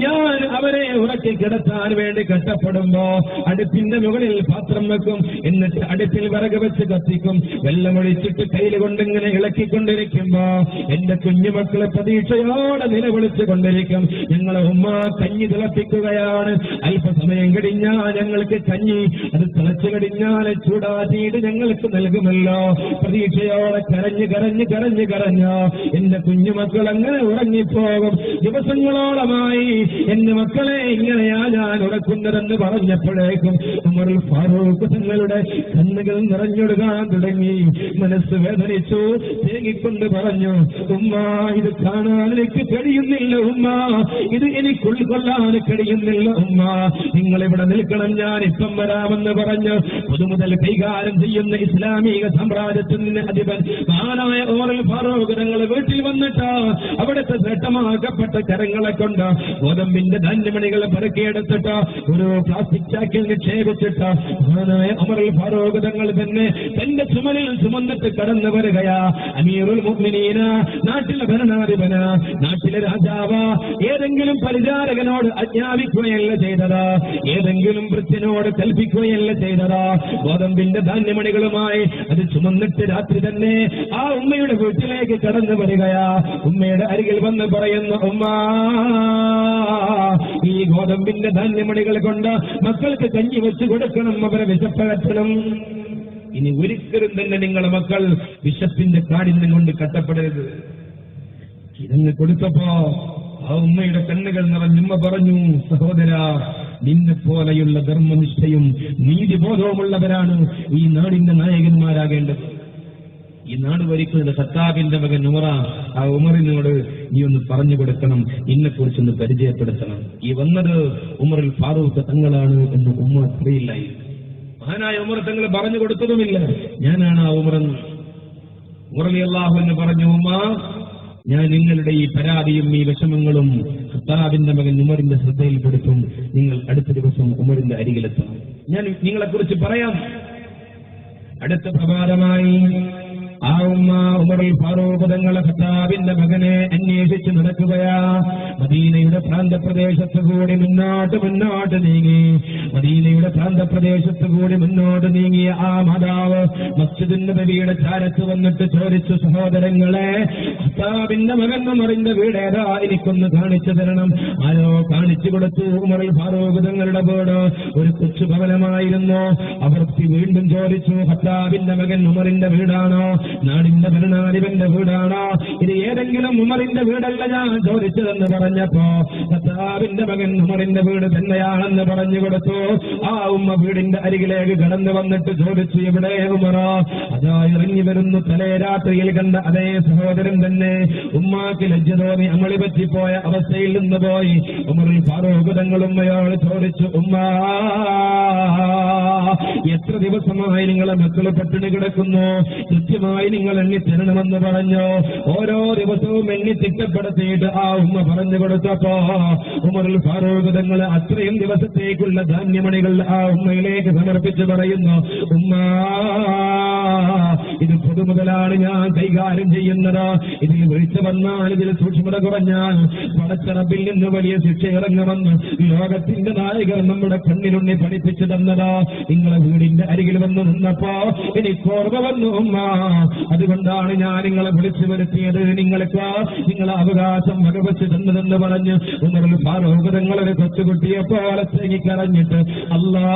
ഞാൻ അവരെ ഉറക്കി കിടത്താൻ വേണ്ടി കഷ്ടപ്പെടുമ്പോ അടുപ്പിന്റെ മുകളിൽ പാത്രം വെക്കും, എന്നിട്ട് അടുപ്പിൽ വിറക് വെച്ച് കത്തിക്കും, വെള്ളമൊഴിച്ചിട്ട് കയ്യിൽ കൊണ്ടിങ്ങനെ ഇളക്കിക്കൊണ്ടിരിക്കുമ്പോ എന്റെ കുഞ്ഞുമക്കളെ പ്രതീക്ഷയോടെ നിലവിളിച്ചു കൊണ്ടിരിക്കും, ഞങ്ങളെ ഉമ്മ കഞ്ഞി തിളപ്പിക്കുകയാണ്, അല്പസമയം കഴിഞ്ഞാൽ ഞങ്ങൾക്ക് കഞ്ഞി അത് തിളച്ചു കഴിഞ്ഞാൽ ചൂടാറ്റിയിട്ട് ഞങ്ങൾക്ക് നൽകുമല്ലോ. പ്രതീക്ഷയോടെ കരഞ്ഞ് കരഞ്ഞ് കരഞ്ഞ് കരഞ്ഞോ എന്റെ കുഞ്ഞുമക്കൾ അങ്ങനെ ഉറങ്ങിപ്പോകും. ദിവസങ്ങളോളമായി എന്റെ മക്കളെ ഇങ്ങനെയാ ഞാൻ ഉറക്കുന്നതെന്ന് പറഞ്ഞപ്പോഴേക്കും ഉമറുൽ ഫാറൂഖ് തങ്ങളുടെ കണ്ണുകൾ നിറഞ്ഞൊടുക്കാൻ തുടങ്ങി. മനസ്സ് വേദനിച്ചു, തേങ്ങിക്കൊണ്ട് പറഞ്ഞു, ഉമ്മ ഇത് കാണാൻ എനിക്ക് കഴിയുന്നില്ല ഉമ്മ, ഇത് എനിക്ക് ഉൾക്കൊള്ളാൻ കഴിയുന്നില്ല ഉമ്മ, നിങ്ങളിവിടെ നിൽക്കണം, ഞാൻ ഇപ്പം വരാമെന്ന് പറഞ്ഞ് പൊതുമുതൽ കൈകാര്യം ചെയ്യുന്ന ഇസ്ലാമിക സാമ്രാജ്യത്തിന്റെ അധിപൻ മഹാനായ ഉമറുൽ ഫാറൂഖ് തങ്ങൾ വീട്ടിൽ വന്നിട്ട് അവിടുത്തെ ശ്രേഷ്ഠമാക്കപ്പെട്ട കരങ്ങളെ കൊണ്ട് ഗോതമ്പിന്റെ ധാന്യമണികളെ പെറുക്കിയെടുത്തിട്ട് ഒരു പ്ലാസ്റ്റിക് ചാക്കിൽ നിക്ഷേപിച്ചിട്ട് മഹാനായ ഉമറുൽ ഫാറൂഖ് തങ്ങൾ തന്നെ തന്റെ ചുമലിൽ ചുമന്നിട്ട് കടന്നു വരികയാ. അമീറുൽ മുഅ്മിനീന, നാട്ടിലെ ഭരണാധിപന്, നാട്ടിലെ രാജാവ് ഏതെങ്കിലും പരിചാരകനോട് ആജ്ഞാപിക്കുകയല്ല ചെയ്തത്, ഏതെങ്കിലും വൃത്തിനോട് കൽപ്പിക്കുകയല്ല ചെയ്തത്. ഗോതമ്പിന്റെ ധാന്യമണികളുമായി അത് ചുമന്നിട്ട് രാത്രി തന്നെ ആ ഉമ്മയുടെ വീട്ടിലേക്ക് കടന്നു വരികയാ. ഉമ്മയുടെ അരികിൽ വന്ന് പറയുന്നു, ഉമ്മ ഈ ഗോതമ്പിന്റെ ധാന്യമണികൾ കൊണ്ട് മക്കൾക്ക് കഞ്ഞി വെച്ച് കൊടുക്കണം, അവരെ വിശപ്പകറ്റണം. ഇനി ഒരിക്കലും തന്നെ നിങ്ങളെ മക്കൾ വിശപ്പിന്റെ കാഠിന്യം കൊണ്ട് കഷ്ടപ്പെടരുത്. ഇതങ്ങ് കൊടുത്തപ്പോ ആ ഉമ്മയുടെ കണ്ണുകൾ നിറഞ്ഞുമ്മ പറഞ്ഞു, സഹോദരാ, നിന്നെ പോലെയുള്ള ധർമ്മനിഷ്ഠയും നീതിബോധവുമുള്ളവരാണ് ഈ നാടിന്റെ നായകന്മാരാകേണ്ടത്. ഈ നാട് ഭരിക്കുന്നത് ഖത്താബിന്റെ മകൻ ഉമറ. ആ ഉമറിനോട് നീ ഒന്ന് പറഞ്ഞു കൊടുക്കണം, നിന്നെക്കുറിച്ചൊന്ന് പരിചയപ്പെടുത്തണം. ഈ വന്നത് ഉമറുൽ ഫാറൂഖ് തങ്ങളാണ് എന്ന് ഉമ്മ അറിയില്ലായിരുന്നു. മഹാനായ ഉമർ തങ്ങൾ പറഞ്ഞു കൊടുത്തതുമില്ല, ഞാനാണ് ആ ഉമറെന്ന്. ഉമർ റളിയല്ലാഹു അൻഹു പറഞ്ഞു, ഉമ്മ, ഞാൻ നിങ്ങളുടെ ഈ പരാതിയും ഈ വിഷമങ്ങളും ഖത്താബിന്റെ മകൻ ഉമറിന്റെ ശ്രദ്ധയിൽപ്പെടുത്തും. നിങ്ങൾ അടുത്ത ദിവസം ഉമറിന്റെ അരികിലെത്തണം, ഞാൻ നിങ്ങളെക്കുറിച്ച് പറയാം. അടുത്ത പ്രഭാതമായി ആ ഉമ്മ ഉമറുൽ ഫാറൂഖ് തങ്ങളെ ഖത്താബിന്റെ മകനെ അന്വേഷിച്ച് നടക്കുകയാ. മദീനയുടെ പ്രാന്തപ്രദേശത്ത് കൂടി മുന്നോട്ട് നീങ്ങി. മദീനയുടെ പ്രാന്തപ്രദേശത്ത് കൂടി മുന്നോട്ട് നീങ്ങിയ ആ മാതാവ് മസ്ജിദുൻ നബവിയുടെ ചാരത്ത് വന്നിട്ട് ചോദിച്ചു, സഹോദരങ്ങളെ, ഖത്താബിന്റെ മകൻ ഉമറിന്റെ വീട് ഏതാ, എനിക്കൊന്ന് കാണിച്ചു തരണം. ആരോ കാണിച്ചു കൊടുത്തു. ഉമറുൽ ഫാറൂഖ് തങ്ങളുടെ വീട് ഒരു കൊച്ചു ഭവനമായിരുന്നു. അവർ വീണ്ടും ചോദിച്ചു, ഖത്താബിന്റെ മകൻ ഉമറിന്റെ വീടാണോ, നാടിന്റെ ഭരണാധിപന്റെ വീടാണോ, ഇത് ഏതെങ്കിലും ഉമറിന്റെ വീടല്ല ഞാൻ ചോദിച്ചതെന്ന് പറഞ്ഞപ്പോ ഖത്താബിന്റെ മകൻ ഉമറിന്റെ വീട് തന്നെയാണെന്ന് പറഞ്ഞു കൊടുത്തു. ആ ഉമ്മ വീടിന്റെ അരികിലേക്ക് കടന്നു വന്നിട്ട് ചോദിച്ചു, എവിടെ ഉമറ? അതാ ഇറങ്ങി വരുന്നു തലേ രാത്രിയിൽ കണ്ട അതേ സഹോദരൻ തന്നെ. ഉമ്മാക്ക് ലജ്ജ തോന്നി അമളി പറ്റിപ്പോയ അവസ്ഥയിൽ നിന്ന് പോയി ഉമറുൽ ഫാറൂഖ് തങ്ങൾ ഉമ്മയോട് ചോദിച്ചു, ഉമ്മ, എത്ര ദിവസമായി നിങ്ങളെ മക്കള് പട്ടിണി കിടക്കുന്നു? കൃത്യമായി നിങ്ങൾ എണ്ണി തരണമെന്ന് പറഞ്ഞു. ഓരോ ദിവസവും എണ്ണി തിട്ടപ്പെടുത്തിയിട്ട് ആ ഉമ്മ പറഞ്ഞു കൊടുത്തപ്പോ ഉമറുൽ ഫാറൂഖ് തങ്ങൾ അത്രയും ദിവസത്തേക്കുള്ള ധാന്യമണികൾ ആ ഉമ്മയിലേക്ക് സമർപ്പിച്ച് പറയുന്നു, ഉമ്മ, ഇത് പൊതുമുതലാണ് ഞാൻ കൈകാര്യം ചെയ്യുന്നത്. ഇതിൽ വീഴ്ച വന്നാൽ, ഇതിൽ സൂക്ഷ്മത കുറഞ്ഞാൽ പടച്ച റബ്ബിൽ നിന്ന് വലിയ ശിക്ഷ ഇറങ്ങുമെന്ന് ലോകത്തിന്റെ നായകർ നമ്മുടെ കണ്ണിലുണ്ണി പഠിപ്പിച്ചു തന്നതാ. നിങ്ങളെ വീടിന്റെ അരികിൽ വന്ന് നിന്നപ്പോ എനിക്ക് ഓർമ്മ വന്നു ഉമ്മ, അതുകൊണ്ടാണ് ഞാൻ നിങ്ങളെ വിളിച്ചു വരുത്തിയത്. നിങ്ങൾക്ക് നിങ്ങളെ അവകാശം വകവെച്ച് തന്നതെന്ന് പറഞ്ഞ് ഉമറുൽ ഫാറൂഖ് തങ്ങളൊരു കൊച്ചുകുട്ടിയെ പോലെ തേങ്ങിക്കരഞ്ഞിട്ട് അല്ലാ,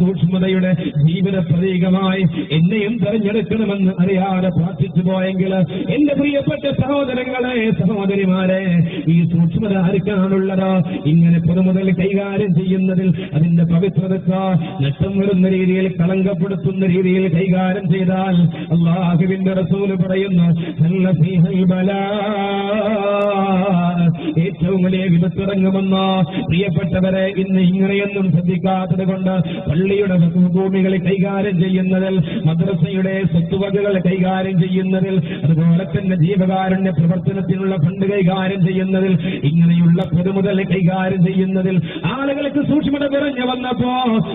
സൂക്ഷ്മതയുടെ ജീവിത പ്രതീകമായി എന്നെ എന്നെയും തെരഞ്ഞെടുക്കണമെന്ന് അറിയാതെ പ്രാർത്ഥിച്ചു പോയെങ്കിൽ എന്റെ പ്രിയപ്പെട്ട സഹോദരങ്ങളെ, സഹോദരിമാരെ, ഈ സൂക്ഷ്മത ആർക്കാണുള്ളത്? ഇങ്ങനെ പൊതുമുതൽ കൈകാര്യം ചെയ്യുന്നതിൽ അതിന്റെ പവിത്രതയ്ക്ക് നഷ്ടം വരുന്ന രീതിയിൽ, കളങ്കപ്പെടുത്തുന്ന രീതിയിൽ കൈകാര്യം ചെയ്താൽ അല്ലാഹുവിന്റെ റസൂൽ പറയുന്നു, ഏറ്റവും വലിയ വിപത്തിറങ്ങുമെന്ന്. പ്രിയപ്പെട്ടവരെ, ഇന്ന് ഇങ്ങനെയൊന്നും ശ്രദ്ധിക്കാത്തത് കൊണ്ട് പള്ളിയുടെ ഭൂമികൾ കൈകാര്യം ചെയ്യുന്നതിൽ, മദ്രസയുടെ സ്വത്തുവകകൾ കൈകാര്യം ചെയ്യുന്നതിൽ, അതുപോലെ തന്നെ ജീവകാരുണ്യ പ്രവർത്തനത്തിനുള്ള ഫണ്ട് കൈകാര്യം ചെയ്യുന്നതിൽ, ഇങ്ങനെയുള്ള പൊതുമുതൽ കൈകാര്യം ചെയ്യുന്നതിൽ ആളുകൾക്ക് സൂക്ഷ്മത കുറഞ്ഞു വന്നപ്പോ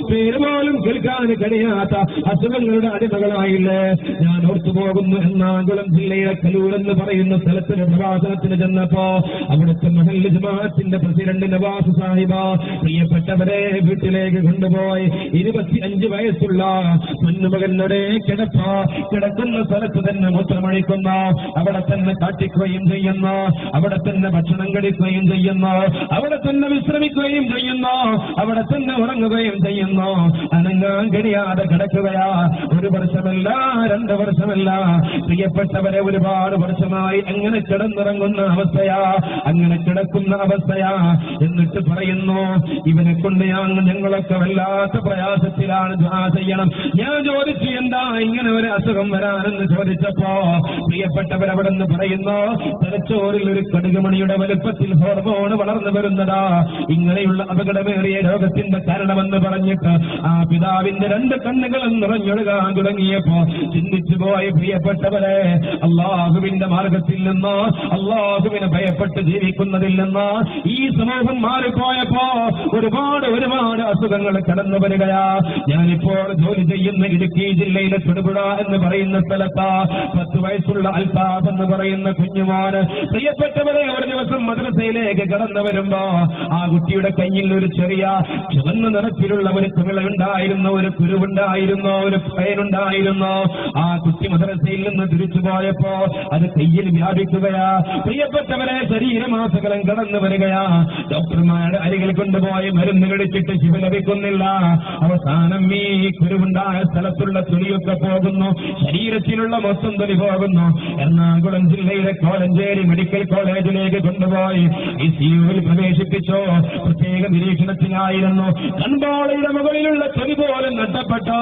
പേര് പോലും കേൾക്കാൻ കഴിയാത്ത അസുഖങ്ങളുടെ അടിമകളായില്ലേ? ഞാൻ ഓർത്തുപോകുന്നു, എറണാകുളം ജില്ലയിലെ കലൂർ എന്ന് പറയുന്ന സ്ഥലത്തിന് പ്രവാസനത്തിന് ചെന്നപ്പോ അവിടുത്തെ മഹല്ല് ജമാഅത്തിന്റെ പ്രസിഡന്റ് നവാസ് സാഹിബ പ്രിയപ്പെട്ടവരെ വീട്ടിലേക്ക് കൊണ്ടുപോയി 25 വയസ്സുള്ള പൊന്നുമകനുടെ കിടക്കുന്ന സ്ഥലത്ത് തന്നെ മൂത്രമൊഴിക്കുന്ന, അവിടെ തന്നെ കാട്ടിക്കുകയും ചെയ്യുന്ന, അവിടെ തന്നെ ഭക്ഷണം കഴിക്കുകയും ചെയ്യുന്നു, അവിടെ തന്നെ വിശ്രമിക്കുകയും ചെയ്യുന്നു, അവിടെ തന്നെ ഉറങ്ങുകയും ചെയ്യുന്നു. അനങ്ങാൻ കഴിയാതെ കിടക്കുകയാ. 1 വർഷമല്ല, 2 വർഷമല്ല, പ്രിയപ്പെട്ടവരെ, ഒരുപാട് വർഷമായി അങ്ങനെ കിടന്നിറങ്ങുന്ന അവസ്ഥയാ, അങ്ങനെ കിടക്കുന്ന അവസ്ഥയാ. എന്നിട്ട് പറയുന്നു, ഇവനെ കൊണ്ട് ഞങ്ങളൊക്കെ വല്ലാത്ത പ്രയാസത്തിലാണ്, ദുആ ചെയ്യണം. ഞാൻ ചോദിച്ചു, എന്താ ഇങ്ങനെ ഒരു അസുഖം വരാനെന്ന് ചോദിച്ചപ്പോ പ്രിയപ്പെട്ടവരവിടെ നിന്ന് പറയുന്നു, തലച്ചോറിൽ ഒരു കടുകുമണിയുടെ വലുപ്പത്തിൽ ഹോർമോൺ വളർന്നു വരുന്നതാ ഇങ്ങനെയുള്ള അപകടമേറിയ രോഗത്തിന്റെ കാരണമെന്ന് പറഞ്ഞിട്ട് ആ പിതാവിന്റെ 2 കണ്ണുകളും നിറഞ്ഞൊഴുകാൻ തുടങ്ങിയപ്പോ ചിന്തിച്ചു പോയി. പ്രിയപ്പെട്ടവരെ, അല്ലാഹുവിന്റെ മാർഗത്തിൽ നിന്ന്, അല്ലാഹുവിനെ ഭയപ്പെട്ട് ജീവിക്കുന്നതിൽ നിന്ന് ഈ സമൂഹം മാറിപ്പോയപ്പോ ഒരുപാട് അസുഖങ്ങൾ കടന്നു വരികയാ. ഞാനിപ്പോൾ ജോലി ചെയ്യുന്ന ഇടുക്കി ജില്ലയിലെ തൊടുപുഴ എന്ന് പറയുന്ന സ്ഥലത്ത് 10 വയസ്സുള്ള അൽതാഫ് എന്ന് പറയുന്ന കുഞ്ഞുമോന്, പ്രിയപ്പെട്ടവരെ, ഒരു ദിവസം മദ്രസയിലേക്ക് കടന്നു വരുമ്പോ ആ കുട്ടിയുടെ കയ്യിൽ ഒരു ചെറിയ ചുവന്ന നിറത്തിലുള്ള ഒരു കുമിളയുണ്ടായിരുന്നു, ഒരു കുരുവുണ്ടായിരുന്നു, ഒരു പയനുണ്ടായിരുന്നു. ആ കുട്ടി മദ്രസയിൽ നിന്ന് തിരിച്ചു പോയപ്പോ അത് കയ്യിൽ വ്യാപിക്കുകയാ. പ്രിയപ്പെട്ടവരെ, ശരീരമാസകലം കടന്നു വരികയാ. ഡോക്ടർമാരുടെ അരികിൽ കൊണ്ടുപോയി മരുന്ന് കഴിച്ചിട്ട് ശിവ ലഭിക്കുന്നില്ല. അവസാനം ഈ കുരുവുണ്ടായ സ്ഥലത്തുള്ള തൊലിയൊക്കെ പോകുന്നു, ശരീരത്തിലുള്ള മൊത്തം തൊലി പോകുന്നു. എറണാകുളം ജില്ലയിലെ കോലഞ്ചേരി മെഡിക്കൽ കോളേജിലേക്ക് കൊണ്ടുപോയി ICUവിൽ പ്രവേശിപ്പിച്ചു. പ്രത്യേക നിരീക്ഷണത്തിനായിരുന്നു. കൺവാളയുടെ മുകളിലുള്ള തൊലി പോലെ നഷ്ടപ്പെട്ട്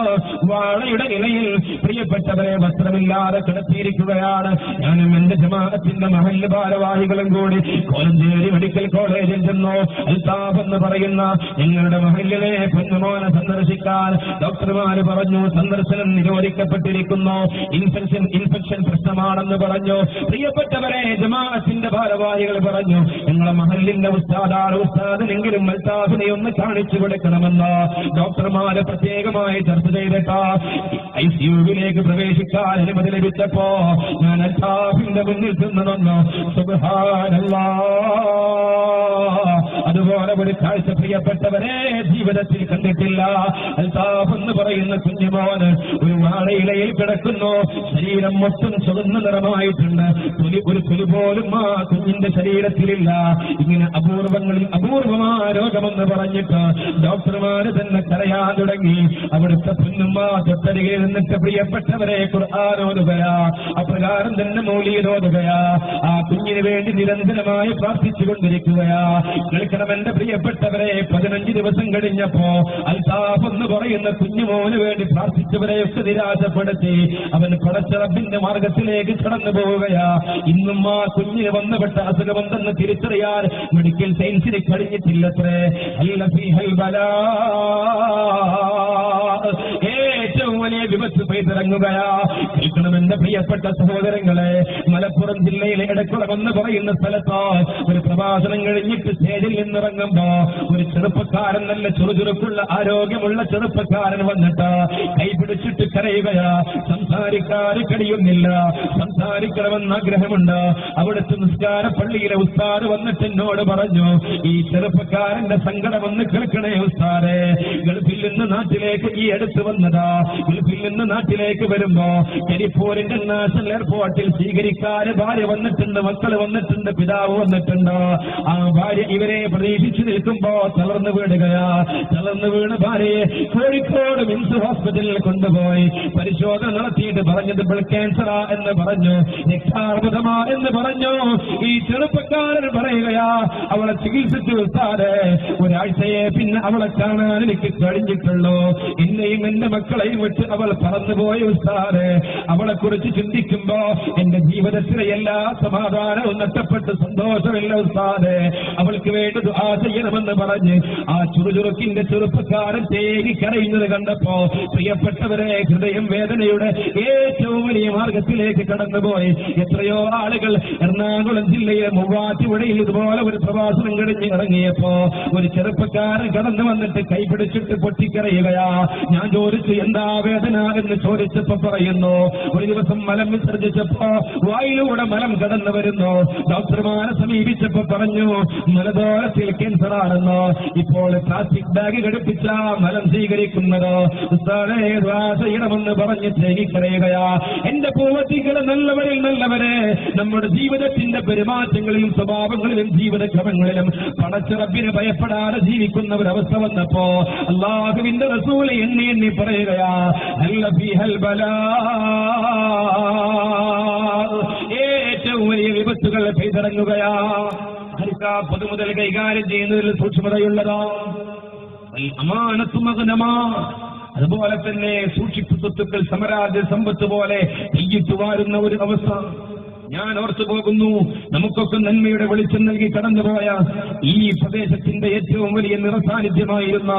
വാളയുടെ ഇലയിൽ പ്രിയപ്പെട്ടവരെ വസ്ത്രമില്ലാതെ കിടത്തിയിരിക്കുകയാണ്. ഞാനും എന്റെ ജമാഅത്തിന്റെ മഹല്ല് ഭാരവാഹികളും കൂടി കോലഞ്ചേരി മെഡിക്കൽ കോളേജിൽ ചെന്നു. അൽതാഫ് എന്ന് പറയുന്ന ഞങ്ങളുടെ മഹല്ലിലെ പൊന്നുമോനെ സന്ദർശിക്കാൻ ഡോക്ടർമാര് പറഞ്ഞു, സന്ദർശനം നിരോധിക്കപ്പെട്ടിരിക്കുന്നു, ഇൻഫെക്ഷൻ പ്രശ്നമാണെന്ന് പറഞ്ഞു. പ്രിയപ്പെട്ടവരെ, ജമാഅത്തിന്റെ ഭാരവാഹികൾ പറഞ്ഞു, ഞങ്ങളെ മഹല്ലിന്റെ ഉസ്താദാണ്, ഉസ്താദിനെങ്കിലും അൽതാഫിനെ ഒന്ന് കാണിച്ചു കൊടുക്കണമെന്ന് ഡോക്ടർമാര് പ്രത്യേകമായി ചർച്ച ചെയ്തിട്ട് ICUവിലേക്ക് പ്രവേശിക്കാൻ അനുമതി ലഭിച്ചപ്പോ ഞാൻ അൽതാഫിന്റെ മുന്നിൽ ചെന്നു. സുബ്ഹാനല്ലാഹ്, അതുപോലെ ഒരു കാഴ്ച പ്രിയപ്പെട്ടവരെ ജീവിതത്തിൽ കണ്ടിട്ടില്ല. അൽതാഫ് എന്ന് പറയുന്ന കുഞ്ഞുമോന് ഒരു വാഴയിലയിൽ കിടക്കുന്നു. ശരീരം മൊത്തം ചുവന്ന നിറമായിട്ടുണ്ട്. ഒരു തൊലി പോലും ആ കുഞ്ഞിന്റെ ശരീരത്തിലില്ല. ഇങ്ങനെ അപൂർവങ്ങളിൽ അപൂർവമായ രോഗമെന്ന് പറഞ്ഞിട്ട് ഡോക്ടർമാര് തന്നെ കരയാൻ തുടങ്ങി. അവിടുത്തെ പൊന്നുമ്മ തൊട്ടരികെ നിന്നിട്ട് പ്രിയപ്പെട്ടവരെ ഖുർആൻ ഓതുകയാ, അപ്രകാരം തന്നെ മൗലീദ് ഓതുകയാ, ആ കുഞ്ഞിന് വേണ്ടി നിരന്തരമായി പ്രാർത്ഥിച്ചുകൊണ്ടിരിക്കുകയാ. കേൾക്കണമെന്റെ പ്രിയപ്പെട്ടവരെ, 15 ദിവസം കഴിഞ്ഞപ്പോ അൽതാഫ് എന്ന് പറയുന്ന കുഞ്ഞുമോന് വേണ്ടി പ്രാർത്ഥിച്ചവരെയൊക്കെ നിരാശപ്പെടുത്തി അവൻ പടച്ച റബ്ബിന്റെ മാർഗത്തിലേക്ക് കടന്നു പോവുകയാ. ഇന്നും ആ കുഞ്ഞിന് വന്നപ്പെട്ട അസുഖമെന്തെന്ന് തിരിച്ചറിയാൻ മെഡിക്കൽ സയൻസിന് കഴിഞ്ഞിട്ടില്ലത്രേ. ഏറ്റവും വലിയ വിപത്ത് പെയ്തിറങ്ങുകയാ. കേൾക്കണമെന്റെ പ്രിയപ്പെട്ട സഹോദരങ്ങളെ, മലപ്പുറം ജില്ലയിലെ എടക്കുളം എന്ന് പറയുന്ന സ്ഥലത്ത് ഒരു പ്രഭാഷണം കഴിഞ്ഞിട്ട് സ്റ്റേജിൽ നിന്നിറങ്ങുമ്പോ ഒരു ചെറുപ്പക്കാരൻ, നല്ല ചുറുചുറുക്കുള്ള ആരോഗ്യമുള്ള ചെറുപ്പക്കാരൻ വന്നിട്ട് കൈപിടിച്ചിട്ട് കരയുകയാ. സംസാരിക്കാൻ കഴിയുന്നില്ല, സംസാരിക്കണമെന്ന് ആഗ്രഹമുണ്ട്. അവിടുത്തെ നിസ്കാര പള്ളിയിലെ ഉസ്താദ് വന്നിട്ട് എന്നോട് പറഞ്ഞു, ഈ ചെറുപ്പക്കാരന്റെ സങ്കടമൊന്ന് കേൾക്കണേ ഉസ്താദേ. ഗൾഫിൽ നിന്ന് നാട്ടിലേക്ക് ഈ അടുത്ത് വന്നതാ. ഗൾഫിൽ നിന്ന് നാട്ടിലേക്ക് വരുമ്പോ ടെലിഫോൺ സിംഗപ്പൂർ ഇന്റർനാഷണൽ എയർപോർട്ടിൽ സ്വീകരിക്കാൻ ഭാര്യ വന്നിട്ടുണ്ട്, മക്കൾ വന്നിട്ടുണ്ട്, പിതാവ് വന്നിട്ടുണ്ട്. ആ ഭാര്യ ഇവരെ പ്രതീക്ഷിച്ചു നിൽക്കുമ്പോ തളർന്നു വീടുകയാ. തളർന്നു വീണ് ഭാര്യയെ കോഴിക്കോട് മിംസ് ഹോസ്പിറ്റലിൽ കൊണ്ടുപോയി പരിശോധന നടത്തിയിട്ട് പറഞ്ഞത് ബ്ലഡ് ക്യാൻസറാ എന്ന് പറഞ്ഞു, രക്താർബുദമാ എന്ന് പറഞ്ഞു. ഈ ചെറുപ്പക്കാരൻ പറയുകയാ, അവളെ ചികിത്സിച്ചു ഉസ്താദേ, ഒരാഴ്ചയെ പിന്നെ അവളെ കാണാൻ എനിക്ക് കഴിഞ്ഞിട്ടുള്ളൂ. എന്നെയും എന്റെ മക്കളെയും വിട്ട് അവൾ പറന്നുപോയി ഉസ്താദേ. അവളെ കുറിച്ച് ചിന്തിക്കുമ്പോ എന്റെ ജീവിതത്തിലെ എല്ലാ സമാധാനവും നഷ്ടപ്പെട്ട് സന്തോഷമില്ല ഉസ്താദേ. അവൾക്ക് വേണ്ടി ദുആ ചെയ്യണമെന്ന് പറഞ്ഞ് ആ ചുറുചുറുക്കിന്റെ ചെറുപ്പക്കാരൻ തേങ്ങി കരയുന്നത് കണ്ടപ്പോ പ്രിയപ്പെട്ടവരെ, ഹൃദയം വേദനയുടെ ഏറ്റവും വലിയ മാർഗത്തിലേക്ക് കടന്നുപോയി. എത്രയോ ആളുകൾ എറണാകുളം ജില്ലയിലെ മൂവാറ്റുപുഴയിൽ ഇതുപോലെ ഒരു പ്രവാസനം കഴിഞ്ഞ് ഇറങ്ങിയപ്പോ ഒരു ചെറുപ്പക്കാരൻ കടന്നു വന്നിട്ട് കൈപിടിച്ചിട്ട് പൊട്ടിക്കരയുകയാ. ഞാൻ ചോദിച്ചു എന്താ വേദന എന്ന് ചോദിച്ചപ്പോ പറയുന്നു, ഒരു ദിവസം മലം വിസർജിച്ചപ്പോ വായിലൂടെ മലം കടന്നു വരുന്നു. ഡോക്ടർമാരെ സമീപിച്ചപ്പോ പറഞ്ഞു മലദോരത്തിൽ ക്യാൻസർ ആണെന്നോ. ഇപ്പോൾ പ്ലാസ്റ്റിക് ബാഗ് ഘടിപ്പിച്ച മലം സ്വീകരിക്കുന്നത് ചെയ്യണമെന്ന് പറഞ്ഞ് തേങ്ങിക്കരയുകയാ. എന്റെ പൂവത്തികളെ, നല്ലവരിൽ നല്ലവരെ, നമ്മുടെ ജീവിതത്തിന്റെ പെരുമാറ്റങ്ങളിലും സ്വഭാവങ്ങളിലും ജീവിതക്രമങ്ങളിലും പടച്ച റബ്ബിനെ ഭയപ്പെടാതെ ജീവിക്കുന്ന ഒരവസ്ഥ വന്നപ്പോ അല്ലാഹുവിന്റെ റസൂല് എണ്ണി എണ്ണി പറയുകയാ, ഏറ്റവും വലിയ വിപത്തുകൾ പെയ്തിറങ്ങുകയാ. പൊതുമുതൽ കൈകാര്യം ചെയ്യുന്നതിൽ സൂക്ഷ്മതയുള്ളതാ. അമാനത്തുമകനമാ, അതുപോലെ തന്നെ സൂക്ഷിപ്പ് സ്വത്തുക്കൾ സമരാജ്യ സമ്പത്ത് പോലെ പെയ്യിട്ടു വാരുന്ന ഒരു അവസ്ഥ. ഞാൻ ഓർത്തു പോകുന്നു, നമുക്കൊക്കെ നന്മയുടെ വെളിച്ചം നൽകി കടന്നുപോയ ഈ പ്രദേശത്തിന്റെ ഏറ്റവും വലിയ നിറസാന്നിധ്യമായിരുന്ന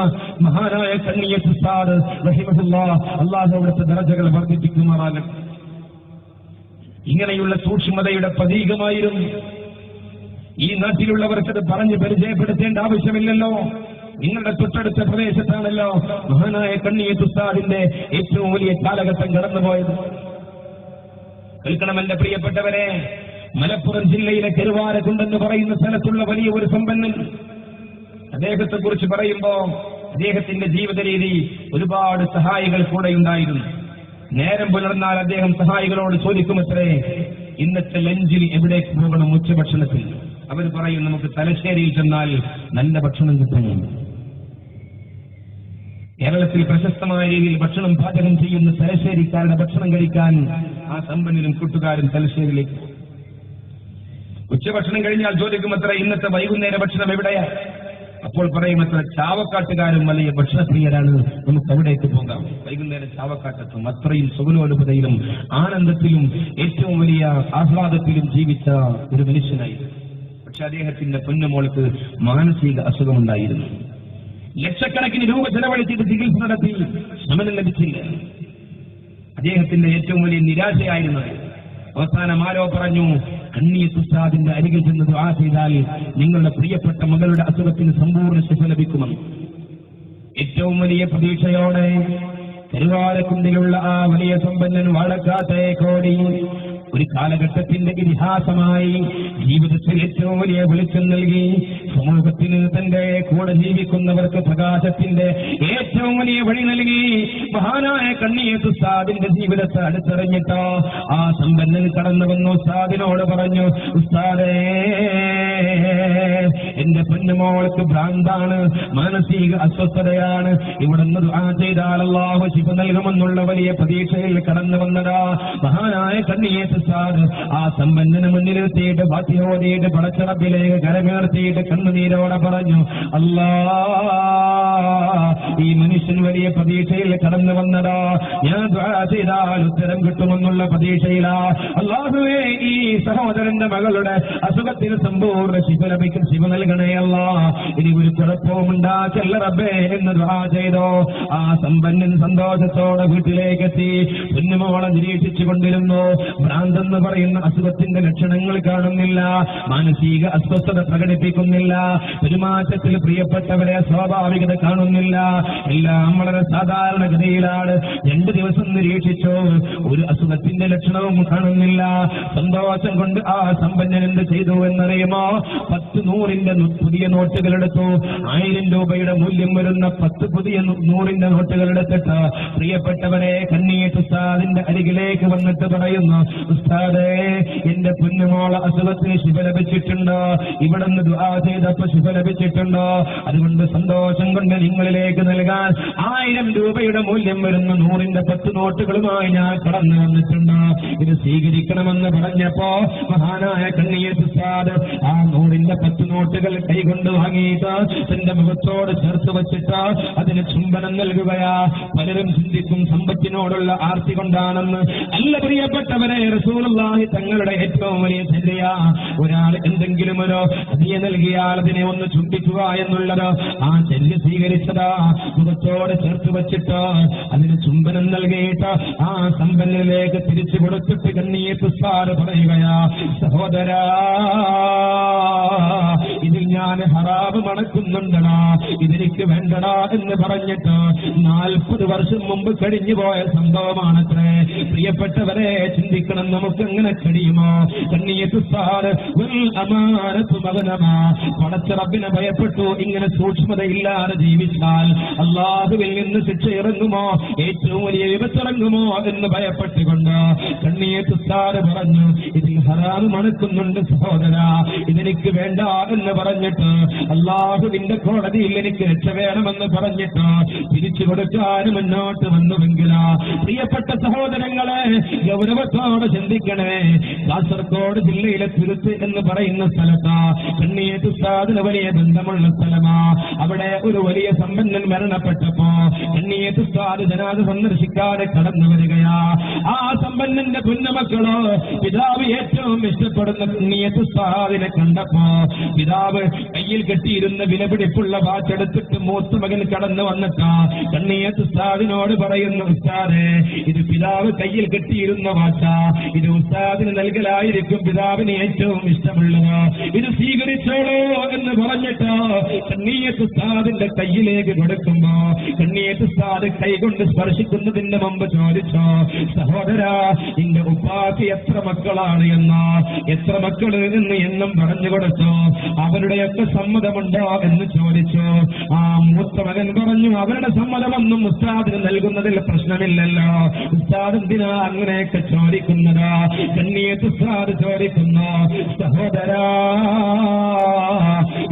മഹാനായ കണ്ണിയത്ത് ഉസ്താദ് റഹിമഹുല്ലാഹ്, അല്ലാഹു അവിടുത്തെ ദറജകൾ വർദ്ധിപ്പിക്കുമാറാകട്ടെ. ഇങ്ങനെയുള്ള സൂക്ഷ്മതയുടെ പ്രതീകമായിരുന്നു. ഈ നാട്ടിലുള്ളവർക്കത് പറഞ്ഞ് പരിചയപ്പെടുത്തേണ്ട ആവശ്യമില്ലല്ലോ. നിങ്ങളുടെ തൊട്ടടുത്ത പ്രദേശത്താണല്ലോ മഹാനായ കണ്ണിയത്ത് ഉസ്താദിന്റെ ഏറ്റവും വലിയ കാലഘട്ടം കടന്നുപോയത്. കേൾക്കണം എന്റെ പ്രിയപ്പെട്ടവരെ, മലപ്പുറം ജില്ലയിലെ കരുവാരക്കുണ്ടെന്ന് പറയുന്ന സ്ഥലത്തുള്ള വലിയ ഒരു സമ്പന്നൻ, അദ്ദേഹത്തെ കുറിച്ച് പറയുമ്പോ അദ്ദേഹത്തിന്റെ ജീവിത രീതി ഒരുപാട് സഹായികൾ കൂടെ ഉണ്ടായിരുന്നു. നേരം പുലർന്നാൽ അദ്ദേഹം സഹായികളോട് ചോദിക്കുമത്രേ, ഇന്നത്തെ ലഞ്ചിൽ എവിടേക്ക് പോകണം ഉച്ചഭക്ഷണത്തിൽ? അവർ പറയും, നമുക്ക് തലശ്ശേരിയിൽ ചെന്നാൽ നല്ല ഭക്ഷണം കിട്ടും. കേരളത്തിൽ പ്രശസ്തമായ രീതിയിൽ ഭക്ഷണം പാചകം ചെയ്യുന്ന തലശ്ശേരിക്കാരുടെ ഭക്ഷണം കഴിക്കാൻ ആ സമ്പന്നനും കൂട്ടുകാരും തലശ്ശേരിയിലേക്ക് പോകും. ഉച്ചഭക്ഷണം കഴിഞ്ഞാൽ ചോദിക്കുമത്ര, ഇന്നത്തെ വൈകുന്നേര ഭക്ഷണം എവിടെയാ? അപ്പോൾ പറയുമത്ര, ചാവക്കാട്ടുകാരും വലിയ ഭക്ഷണപ്രിയരാണ്, നമുക്ക് അവിടേക്ക് പോകാം. വൈകുന്നേരം ചാവക്കാട്ടെത്തും. അത്രയും സുഖലോലുപതയിലും ആനന്ദത്തിലും ഏറ്റവും വലിയ ആഹ്ലാദത്തിലും ജീവിച്ച ഒരു മനുഷ്യനായി. പക്ഷെ അദ്ദേഹത്തിന്റെ പൊന്നുമോൾക്ക് മാനസിക അസുഖമുണ്ടായിരുന്നു. ലക്ഷക്കണക്കിന് രൂപ ചെലവഴിച്ചിട്ട് ചികിത്സ നടത്തി, ശമനം ലഭിച്ചില്ല. അദ്ദേഹത്തിന്റെ ഏറ്റവും വലിയ നിരാശയായിരുന്നു. അവസാനം ആരോ പറഞ്ഞു, കണ്ണിയത്ത് ഉസ്താദിന്റെ അരികിൽ ചെന്ന് ദുആ ചെയ്താൽ നിങ്ങളുടെ പ്രിയപ്പെട്ട മകളുടെ അസുഖത്തിന് സമ്പൂർണ്ണ ശിഫ ലഭിക്കുമെന്ന്. ഏറ്റവും വലിയ പ്രതീക്ഷയോടെ കരുവാരക്കുണ്ടിലുള്ള ആ വലിയ സമ്പന്നൻ വാഴക്കാട്ടെ കോടി ഒരു കാലഘട്ടത്തിന്റെ ഇതിഹാസമായി ജീവിതത്തിൽ ഏറ്റവും വലിയ വെളിച്ചം നൽകി സമൂഹത്തിന് തന്റെ കൂടെ ജീവിക്കുന്നവർക്ക് പ്രകാശത്തിന്റെ ഏറ്റവും വലിയ വഴി നൽകി മഹാനായ കണ്ണിയത്ത് ഉസ്താദിന്റെ ജീവിതത്തെ അടുത്തറിഞ്ഞിട്ടോ ആ സമ്പന്നൻ കടന്നു വന്നു ഉസ്താദിനോട് പറഞ്ഞു, ഉസ്താദേ, എന്റെ പൊന്നുമോൾക്ക് ഭ്രാന്താണ്, മാനസിക അസ്വസ്ഥതയാണ്, ഇവിടുന്ന് ദുആ ചെയ്താൽ അല്ലാഹു ശിഫ നൽകുമെന്നുള്ള വലിയ പ്രതീക്ഷയിൽ കടന്നു വന്നതാ മഹാനായ കണ്ണിയത്ത് ഉസ്താദ്. ആ സമ്പന്നന് മുന്നിലെത്തിയിട്ട് ഫാത്തിഹ ഓതിയിട്ട് പടച്ച റബ്ബിലേക്ക് കരമേർത്തിയിട്ട് കണ്ണുനീരോടെ പറഞ്ഞു, അല്ലാ, ഈ മനുഷ്യൻ വലിയ പ്രതീക്ഷയിൽ കടന്നു വന്നതാ, ഞാൻ ദുആ ചെയ്താൽ ഉത്തരം കിട്ടുമെന്നുള്ള പ്രതീക്ഷയിലാ. അല്ലാഹുവേ, ഈ സഹോദരന്റെ മകളുടെ അസുഖത്തിന് സമ്പൂർണ്ണ ശിഫ ലഭിക്കും, ശിഫ നൽകണേ അല്ലാ, ഇനി ഒരു കുഴപ്പവും ഉണ്ടാക്കല്ല റബ്ബേ എന്ന് ദുആ ചെയ്തോ. ആ സമ്പന്നൻ സന്തോഷത്തോടെ വീട്ടിലേക്ക് എത്തി. കുഞ്ഞുമോളെ നിരീക്ഷിച്ചു കൊണ്ടിരുന്നു. ഭ്രാന്തെന്ന് പറയുന്ന അസുഖത്തിന്റെ ലക്ഷണങ്ങൾ കാണുന്നില്ല, മാനസിക അസ്വസ്ഥത പ്രകടിപ്പിക്കുന്നില്ല, പെരുമാറ്റത്തിൽ പ്രിയപ്പെട്ടവരെ സ്വാഭാവികത കാണുന്നില്ല, എല്ലാം വളരെ സാധാരണഗതിയിലാണ്. 2 ദിവസം നിരീക്ഷിച്ചു, ഒരു അസുഖത്തിന്റെ ലക്ഷണവും കാണുന്നില്ല. സന്തോഷം കൊണ്ട് ആ സമ്പന്നൻ എന്ത് ചെയ്തു എന്നറിയുമോ? 10 100 പുതിയ നോട്ടുകൾ എടുത്തു. 1000 രൂപയുടെ മൂല്യം വരുന്ന 10 പുതിയ 100 നോട്ടുകൾ എടുത്തിട്ട് പ്രിയപ്പെട്ടവരെ കണ്ണീട്ട് ഉസ്താദിന്റെ അരികിലേക്ക് വന്നിട്ട് പറയുന്നു, ഉസ്താദേ, എന്റെ പൊന്നുമോളെ അസുഖത്തിന് ശിഫ ലഭിച്ചിട്ടുണ്ടോ? ഇവിടുന്ന് ദുആ ചെയ്തപ്പോ ശിഫ ലഭിച്ചിട്ടുണ്ടോ? അതുകൊണ്ട് സന്തോഷം കൊണ്ട് നിങ്ങളിലേക്ക് നൽകാൻ 1000 രൂപയുടെ മൂല്യം വരുന്ന 100 10 നോട്ടുകളുമായി ഞാൻ കടന്നു വന്നിട്ടുണ്ട്. ഇത് സ്വീകരിക്കണമെന്ന് പറഞ്ഞപ്പോ മഹാനായ കണ്ണീട്ട് ഉസ്താദ് ആ 100 10 നോട്ടുകൾ കൈകൊണ്ട് വാങ്ങിയിട്ട് തന്റെ മുഖത്തോട് ചേർത്ത് വെച്ചിട്ട് അതിന് ചുംബനം നൽകുകയാ. പലരും ചിന്തിക്കും സമ്പത്തിനോടുള്ള ആർത്തി കൊണ്ടാണെന്ന്. അല്ല പ്രിയപ്പെട്ടവരെ, റസൂലുള്ളാഹി തങ്ങളുടെ ഏറ്റവും വലിയ ചര്യയാ ഒരാൾ എന്തെങ്കിലും ഒരു ഹദിയ നൽകിയാൽ അതിനെ ഒന്ന് ചുംബിക്കുക എന്നുള്ളത്. ആ ചര്യ സ്വീകരിച്ചതാ. മുഖത്തോട് ചേർത്ത് വെച്ചിട്ട് അതിന് ചുംബനം നൽകിയിട്ട് ആ സമ്പന്നനിലേക്ക് തിരിച്ചു കൊടുത്തിട്ട് കണ്ണീട്ട് ഉസ്താദ് പറയുകയാ, സഹോദരാ, ഇതിൽ ഞാൻ ഹറാമ് മണക്കുന്നുണ്ടടാ, ഇതെനിക്ക് വേണ്ടടാ എന്ന് പറഞ്ഞിട്ട് 40 വർഷം മുമ്പ് കഴിഞ്ഞു പോയ സംഭവമാണത്രേ. പ്രിയപ്പെട്ടവരെ, ചിന്തിക്കണം, നമുക്ക് എങ്ങനെ കഴിയുമോ? കണ്ണീട്ട് ഉസ്താദ് അമാനത്തു മഗ്നമാ, പടച്ച റബ്ബിനെ ഭയപ്പെട്ടു ഇങ്ങനെ സൂക്ഷ്മതയില്ലാതെ ജീവിച്ചാൽ അല്ലാഹുവിൽ നിന്ന് ശിക്ഷ ഇറങ്ങുമോ, ഏറ്റവും വലിയ വിപത്തിറങ്ങുമോ എന്ന് ഭയപ്പെട്ടുകൊണ്ട് കണ്ണീട്ട് ഉസ്താദ് പറഞ്ഞു, ഇതിൽ ഹറാമ് മണക്കുന്നുണ്ട് സഹോദരാ, ഇതെനിക്ക് വേണ്ട എന്ന് പറഞ്ഞിട്ട് അല്ലാഹുവിന്റെ കോടതിയിൽ എനിക്ക് രക്ഷ വേണമെന്ന് പറഞ്ഞിട്ട് തിരിച്ചു കൊടുക്കാൻ മുന്നോട്ട് വന്നുവെങ്കിലാ. പ്രിയപ്പെട്ട സഹോദരങ്ങളെ, ഗൗരവത്തോടെ ചിന്തിക്കണേ. കാസർഗോഡ് ജില്ലയിലെ തുരുത്ത് എന്ന് പറയുന്ന സ്ഥലത്താ കണ്ണീട്ട് ഉസ്താദിന് വലിയ ബന്ധമുള്ള സ്ഥലമാ. അവിടെ ഒരു വലിയ സമ്പന്നൻ മരണപ്പെട്ടപ്പോ കണ്ണീട്ട് ഉസ്താദ് ജനാസ സന്ദർശിക്കാതെ കടന്നു വരികയാ. ആ സമ്പന്നന്റെ പുന്നമക്കളോ പിതാവ് ഏറ്റവും ഇഷ്ടപ്പെടുന്ന കണ്ണീട്ട് ഉസ്താദിനെ കണ്ടപ്പോ പിതാവ് കയ്യിൽ കെട്ടിയിരുന്ന വിലപിടിപ്പുള്ള വാച്ചെടുത്തിട്ട് മൂത്ത മകൻ കടന്നു വന്നിട്ട് കണ്ണീട്ട് ഉസ്താദിനോട് പറയുന്നു, ഉസ്താദേ, ഇത് പിതാവ് കയ്യിൽ കെട്ടിയിരുന്ന വാച്ച, ഇത് ഉസ്താദിന് നൽകലായിരിക്കും പിതാവിന് ഏറ്റവും ഇഷ്ടമുള്ളത്, ഇത് സ്വീകരിച്ചോളൂ എന്ന് പറഞ്ഞിട്ട് കണ്ണീട്ട് ഉസ്താദിന്റെ കയ്യിലേക്ക് കൊടുക്കുമ്പോ കണ്ണീട്ട് ഉസ്താദ് കൈകൊണ്ട് സ്പർശിക്കുന്നതിന് മുമ്പ് ചോദിച്ചോ, സഹോദരാ, എന്റെ ഉപ്പാക്ക് എത്ര മക്കളാണ് എന്നോ, എത്ര മക്കള് എന്ന് എന്നും പറഞ്ഞു കൊടുത്തു. അവരുടെയൊക്കെ സമ്മതമുണ്ടോ എന്ന് ചോദിച്ചു. ആ മൂത്ത മകൻ പറഞ്ഞു, അവരുടെ സമ്മതമൊന്നും ഉസ്താദിന് നൽകുന്നതിൽ പ്രശ്നമില്ലല്ലോ, ഉസ്താദ് എന്തിനാ അങ്ങനെയൊക്കെ ചോദിക്കുന്നത്? കണ്ണീട്ട് ഉസ്താദ് ചോദിക്കുന്നു, സഹോദരാ,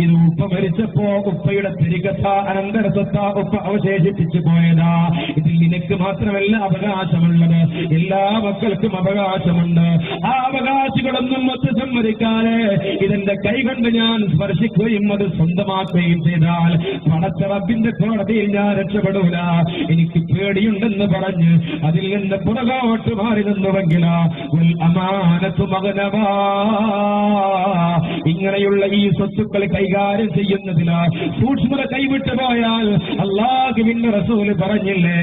ഇത് ഉപ്പ മരിച്ചപ്പോ ഉപ്പയുടെ തിരികത്ത അനന്തര സ്വത്ത ഉപ്പ അവശേഷിപ്പിച്ചു പോയതാ. ഇതിൽ നിനക്ക് മാത്രമല്ല അവകാശമുള്ളത്, എല്ലാ മക്കൾക്കും അവകാശമുണ്ട്. ആ അവകാശികളൊന്നും ഒത്തു സമ്മതിക്കാതെ ഇതെന്റെ കൈകൊണ്ട് ഞാൻ സ്പർശിക്കുകയും അത് സ്വന്തമാക്കുകയും ചെയ്താൽ പടച്ച റബ്ബിന്റെ കോടതിയിൽ ഞാൻ രക്ഷപ്പെടൂല, എനിക്ക് പേടിയുണ്ടെന്ന് പറഞ്ഞ് അതിൽ നിന്ന് പുറകോട്ട് മാറി നിന്നുവെങ്കിലോ അമാനത്തു മഗ്നമാ, ഇങ്ങനെയുള്ള ഈ സ്വത്തുക്കൾ കൈകാര്യം ചെയ്യുന്നതിന് സൂക്ഷ്മത കൈവിട്ടു പോയാൽ അല്ലാഹുവിന്റെ റസൂല് പറഞ്ഞില്ലേ,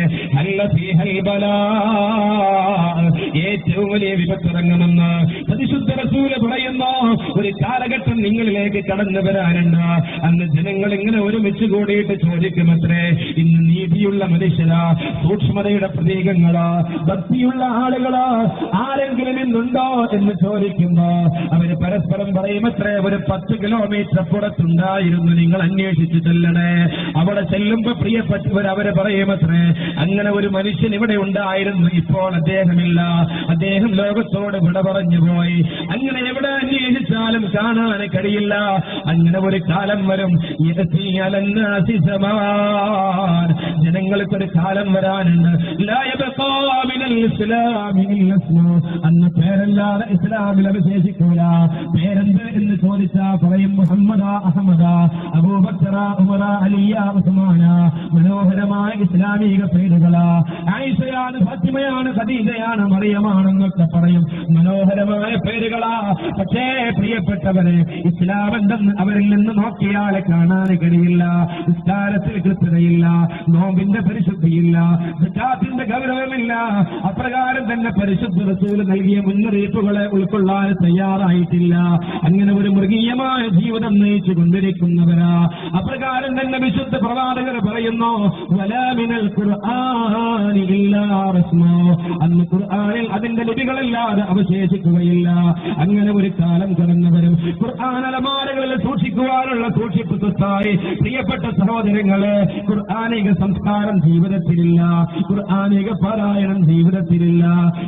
ഏറ്റവും വലിയ വിപത്തിറങ്ങുമെന്ന് പരിശുദ്ധ റസൂല് പറയുന്നു. ഒരു കാലഘട്ടം നിങ്ങളിലേക്ക് കടന്നു വരാനുണ്ട്. അന്ന് ജനങ്ങൾ ഇങ്ങനെ ഒരുമിച്ച് കൂടിയിട്ട് ചോദിക്കുമത്രേ, ഇന്ന് നീതിയുള്ള മനുഷ്യരാ, സൂക്ഷ്മതയുടെ പ്രതീകങ്ങളാ, ഭക്തിയുള്ള ആളുകളാ ആരെങ്കിലും ഇന്നുണ്ടോ എന്ന് ചോദിക്കുമ്പോ അവര് പരസ്പരം പറയുമത്രേ, ഒരു 10 കിലോമീറ്റർ പുറത്തുണ്ടായിരുന്നു, നിങ്ങൾ അന്വേഷിച്ചു ചെല്ലണേ. അവിടെ ചെല്ലുമ്പോ പ്രിയപ്പെട്ടവർ അവര് പറയുമത്രേ, അങ്ങനെ ഒരു മനുഷ്യൻ ഇവിടെ ഉണ്ടായിരുന്നു, ഇപ്പോൾ അദ്ദേഹമില്ല, അദ്ദേഹം ലോകത്തോട് വിട പറഞ്ഞു പോയി. അങ്ങനെ എവിടെ അന്വേഷിച്ചാലും കാണാൻ കഴിയില്ല. അങ്ങനെ ഒരു കാലം വരും, ജനങ്ങൾക്കൊരു കാലം വരാനുണ്ട്, അന്ന് പേരല്ലാതെ ഇസ്ലാമിൽ അവശേഷിക്കൂല. പേരെന്ത് എന്ന് ചോദിച്ചാ പറയും മുഹമ്മദാ, അഹമ്മദാ, അബൂബക്കറ, ഉമറ, അലിയ, ഉസ്മാന. മനോഹരമായ ഇസ്ലാമിക പേരുകളാ. ആയിഷയാണ്, ഫാത്തിമയാണ്, ഖദീജയാണ്, മറിയമാണെന്നൊക്കെ പറയും. മനോഹരമായ പേരുകളാ. പക്ഷേ പ്രിയപ്പെട്ടവരെ, ഇസ്ലാം എന്തെന്ന് അവരിൽ നിന്ന് നോക്കിയാൽ കാണാൻ കഴിയില്ല. നിസ്കാരത്തിൽ കൃത്യതയില്ല, നോമ്പിന്റെ പരിശുദ്ധിയില്ല, സക്കാത്തിന്റെ ഗൗരവമില്ല. അപ്രകാരം തന്നെ പരിശുദ്ധ റസൂൽ നൽകിയ മുന്നറിയിപ്പ് മുന്നറിയിപ്പുകളെ ഉൾക്കൊള്ളാൻ തയ്യാറായിട്ടില്ല. അങ്ങനെ ഒരു മൃഗീയമായ ജീവിതം നയിച്ചു കൊണ്ടിരിക്കുന്നവരാ. അപ്രകാരം തന്നെ വിശുദ്ധ പ്രവാചകർ പറയുന്നു, വലാ മിനൽ ഖുർആനി ഇല്ലാ റസ്മോ, അന്ന് ഖുർആനിൽ അതിന്റെ ലിപികളല്ലാതെ അവശേഷിക്കുകയില്ല. അങ്ങനെ ഒരു കാലം കടന്നു വരും. ഖുർആൻ അലമാരകളിൽ സൂക്ഷിക്കുവാനുള്ള സൂക്ഷിപ്പ് സ്വത്തായി പ്രിയപ്പെട്ട സഹോദരങ്ങളെ, ഖുർആനിക സംസ്കാരം ജീവിതത്തിലില്ല, ഖുർആനിക പാരായണം ജീവിതത്തിലില്ല,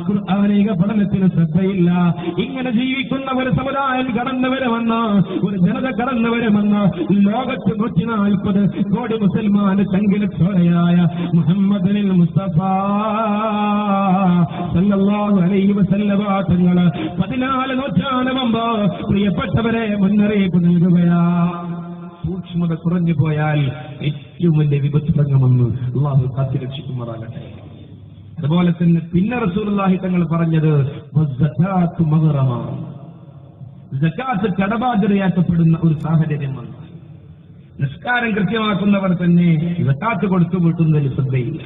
ഖുർആനിക പഠനത്തിന് ശ്രദ്ധയില്ല. ഇങ്ങനെ ജീവിക്കുന്ന ഒരു സമുദായം കടന്നു വരുമെന്ന്, ഒരു ജനത കടന്നു വരുമെന്ന് ലോകത്ത് 140 കോടി മുസൽമാന്റെ ചങ്കിലച്ചോരയായ മുഹമ്മദ് മുസ്തഫ സല്ലല്ലാഹു അലൈഹി വസല്ലമ തങ്ങൾ 14 നൂറ്റാണ്ട് മുമ്പ് പ്രിയപ്പെട്ടവരെ മുന്നറിയിപ്പ് നൽകുകയാ. സൂക്ഷ്മത കുറഞ്ഞു പോയാൽ ഏറ്റവും വലിയ വിപത്ത് സംഗമെന്ന് അള്ളാഹു കാത്തിരക്ഷിക്കുമാറാകട്ടെ. അതുപോലെ തന്നെ പിന്നെ റസൂലുള്ളാഹി തങ്ങൾ പറഞ്ഞത് വസ്സകാത്തു മഗ്റമ, സകാത്ത് കടബാധ്യതയാക്കപ്പെടുന്ന ഒരു സാഹചര്യം വന്നു. നിസ്കാരം കൃത്യമാക്കുന്നവർ തന്നെ സകാത്ത് കൊടുത്തു വീട്ടുന്നതിൽ ശ്രദ്ധയില്ല.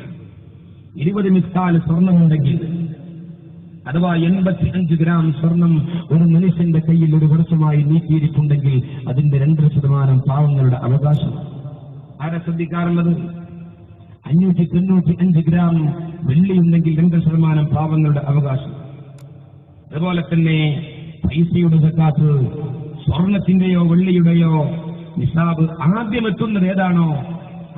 20 മിസ്കാൽ സ്വർണമുണ്ടെങ്കിൽ, അഥവാ 85 ഗ്രാം സ്വർണം ഒരു മനുഷ്യന്റെ കയ്യിൽ ഒരു വർഷമായി നീക്കിയിരിക്കുണ്ടെങ്കിൽ അതിന്റെ 2% പാവങ്ങളുടെ അവകാശം. ആരെ ശ്രദ്ധിക്കാറുള്ളത്? 595 ഗ്രാം വെള്ളിയുണ്ടെങ്കിൽ 2% പാവങ്ങളുടെ അവകാശം. അതുപോലെ തന്നെ പൈസയുടെ സക്കാത്ത്, സ്വർണത്തിന്റെയോ വെള്ളിയുടെയോ നിസാബ് ആദ്യം എത്തുന്നത് ഏതാണോ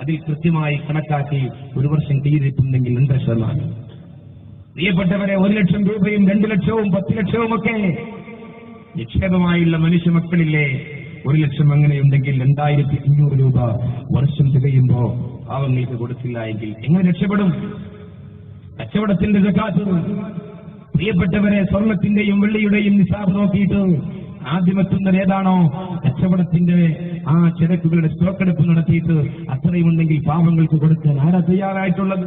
അതിൽ കൃത്യമായി കണക്കാക്കി ഒരു വർഷം കയ്യിലിട്ടുണ്ടെങ്കിൽ 2%. പ്രിയപ്പെട്ടവരെ, 1 ലക്ഷം രൂപയും 2 ലക്ഷവും 10 ലക്ഷവും ഒക്കെ നിക്ഷേപമായുള്ള മനുഷ്യ മക്കളില്ലേ? 1 ലക്ഷം അങ്ങനെയുണ്ടെങ്കിൽ 2500 രൂപ വർഷം തികയുമ്പോ പാവങ്ങൾക്ക് കൊടുത്തില്ല എങ്കിൽ എങ്ങനെ രക്ഷപ്പെടും? കച്ചവടത്തിന്റെ സക്കാത്ത്. പ്രിയപ്പെട്ടവരെ, സ്വർണത്തിന്റെയും വെള്ളിയുടെയും നിസാബ് നോക്കിയിട്ട് ആദ്യമെത്തുന്നത് ഏതാണോ കച്ചവടത്തിന്റെ ആ ചരക്കുകളുടെ സ്റ്റോക്കെടുപ്പ് നടത്തിയിട്ട് അത്രയുമുണ്ടെങ്കിൽ പാവങ്ങൾക്ക് കൊടുക്കാൻ ആരാ തയ്യാറായിട്ടുള്ളത്?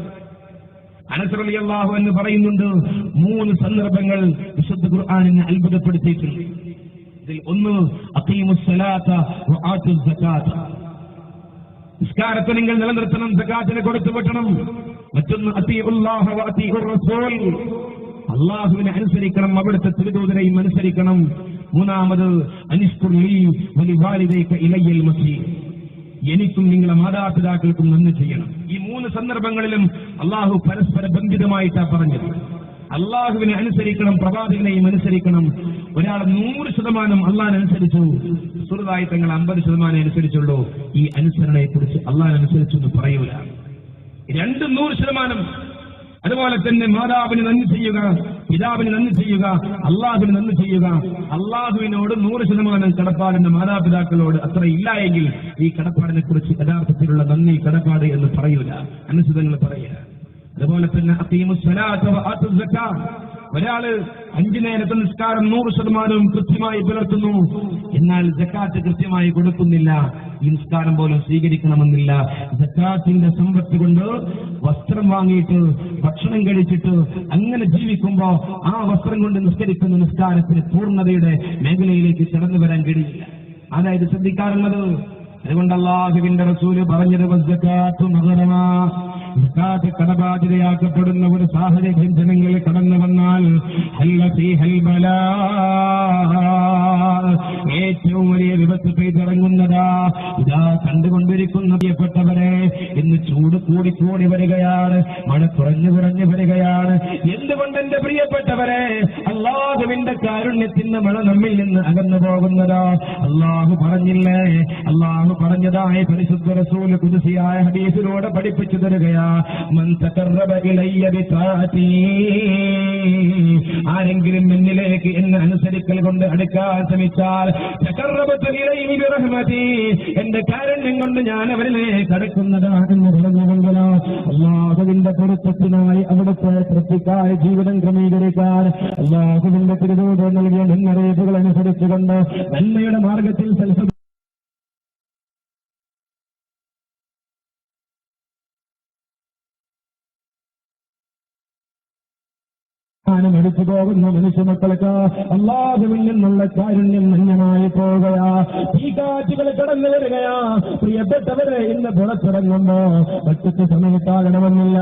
അനസ് റളിയല്ലാഹു അൻഹു പറയുന്നുണ്ട്, 3 സന്ദർഭങ്ങൾ വിശുദ്ധ ഖുർആനിനെ അത്ഭുതപ്പെടുത്തിയിട്ടുണ്ട്. ഇതിൽ ഒന്ന് അഖീമുസ് സലാത്ത വആതുസ് സകാത്ത, നിസ്കാരത്തെ നിങ്ങൾ നിലനിർത്തണം, സകാത്തിനെ കൊടുത്തു വിട്ടണം. മറ്റൊന്ന് അത്തീഉല്ലാഹ വഅതീഉർ റസൂൽ, അല്ലാഹുവിനെ അനുസരിക്കണം, അവിടുത്തെ തിരുദൂതരെയും അനുസരിക്കണം. മൂന്നാമത് അനിഷ്കുർ ലീ വലിവാലിദൈക ഇലയ്യൽ മസീർ, എനിക്കും നിങ്ങളെ മാതാപിതാക്കൾക്കും നന്ദി ചെയ്യണം. ഈ 3 സന്ദർഭങ്ങളിലും അള്ളാഹു പരസ്പര ബന്ധിതമായിട്ടാണ് പറഞ്ഞത്. അള്ളാഹുവിനെ അനുസരിക്കണം, പ്രവാചകനെയും അനുസരിക്കണം. ഒരാൾ 100% അള്ളാഹിനെ അനുസരിച്ചു, സുഹൃത്തായി തങ്ങൾ 50% അനുസരിച്ചുള്ളൂ. ഈ അനുസരണയെക്കുറിച്ച് അള്ളാഹിനെ അനുസരിച്ചു എന്ന് പറയൂല. 100%. അതുപോലെ തന്നെ മാതാവിന് നന്ദി ചെയ്യുക, പിതാവിന് നന്ദി ചെയ്യുക, അള്ളാഹുവിന് നന്ദി ചെയ്യുക. അള്ളാഹുവിനോട് 100% കടപ്പാടിന്റെ മാതാപിതാക്കളോട് അത്ര ഇല്ല എങ്കിൽ ഈ കടപ്പാടിനെ കുറിച്ച് യഥാർത്ഥത്തിലുള്ള നന്ദി കടപ്പാട് എന്ന് പറയൂല, അനുസൃതങ്ങൾ പറയുക. അതുപോലെ തന്നെ അഖീമുസ് സലാത്ത വആതുസ് സകാത്ത്, ഒരാള് 5 നേരത്തെ നിസ്കാരം 100% കൃത്യമായി പുലർത്തുന്നു, എന്നാൽ സക്കാത്ത് കൃത്യമായി കൊടുക്കുന്നില്ല, ഈ നിസ്കാരം പോലും സ്വീകരിക്കണമെന്നില്ല. സക്കാത്തിന്റെ സമ്പത്ത് കൊണ്ട് വസ്ത്രം വാങ്ങിയിട്ട് ഭക്ഷണം കഴിച്ചിട്ട് അങ്ങനെ ജീവിക്കുമ്പോ ആ വസ്ത്രം കൊണ്ട് നിസ്കരിക്കുന്ന നിസ്കാരത്തിന് പൂർണ്ണതയുടെ മേഖലയിലേക്ക് കടന്നു വരാൻ കഴിയില്ല. അതായത് ശ്രദ്ധിക്കാറുള്ളത്. അതുകൊണ്ട് അല്ലാഹുവിന്റെ റസൂല് പറഞ്ഞത് വസ്സകാത്തു മഗ്റമ, സക്കാത്ത് കടബാധ്യതയാക്കപ്പെടുന്ന ഒരു സാഹചര്യം ജനങ്ങളിൽ കടന്നു വന്നാൽ ഏറ്റവും വലിയ വിപത്ത് പെയ്തിറങ്ങുന്നതാ. ഇതാ കണ്ടുകൊണ്ടിരിക്കുന്ന പ്രിയപ്പെട്ടവരെ, ഇന്ന് ചൂട് കൂടി വരികയാണ്, മഴ കുറഞ്ഞു വരികയാണ്. എന്തുകൊണ്ട് എന്റെ പ്രിയപ്പെട്ടവരെ അല്ലാഹുവിന്റെ കാരുണ്യത്തിന്റെ മഴ നമ്മിൽ നിന്ന് അകന്നു പോകുന്നതാ? അല്ലാഹു പറഞ്ഞില്ലേ? അല്ലാഹു പറഞ്ഞതായി പരിശുദ്ധ റസൂൽ ഖുദ്സിയായ ഹദീസിലൂടെ പഠിപ്പിച്ചു തരികയാ. മൻ തഖറബ ഇലയ്യ ബിതാഅതി, ആരെങ്കിലും എന്നിലേക്ക് എന്നെ അനുസരിക്കൽ കൊണ്ട് അടുക്കാൻ ശ്രമിച്ചാൽ തഖറബതു ഇലൈഹി ബിറഹ്മതി, എന്റെ കാരുണ്യം കൊണ്ട് ഞാൻ അവരിലേക്ക് അടുക്കുന്നതാണെന്ന് പറഞ്ഞുകൊണ്ടല്ലോ അല്ലാഹുവിന്റെ പൊരുത്തത്തിനായി അവിടുത്തെ തൃപ്തിക്കായി ജീവിതം ക്രമീകരിക്കാൻ അല്ലാഹുവിന്റെ തിരുദൂതർ നൽകിയ മുന്നറിയിപ്പുകൾ അനുസരിച്ചുകൊണ്ട് നന്മയുടെ മാർഗത്തിൽ ചെയ്യാനും എടുത്തു പോകുന്ന മനുഷ്യ മക്കൾക്ക് അല്ലാഹുവിൽ നിന്നുള്ള കാരുണ്യം മഞ്ഞമായി പോവുകയാ. ഈ കാറ്റുകൾ കടന്നു വരികയാ. പ്രിയപ്പെട്ടവരെ, ഇന്ന് പുറത്തിറങ്ങുമ്പോ ഒറ്റ സമയത്താകണമെന്നില്ല.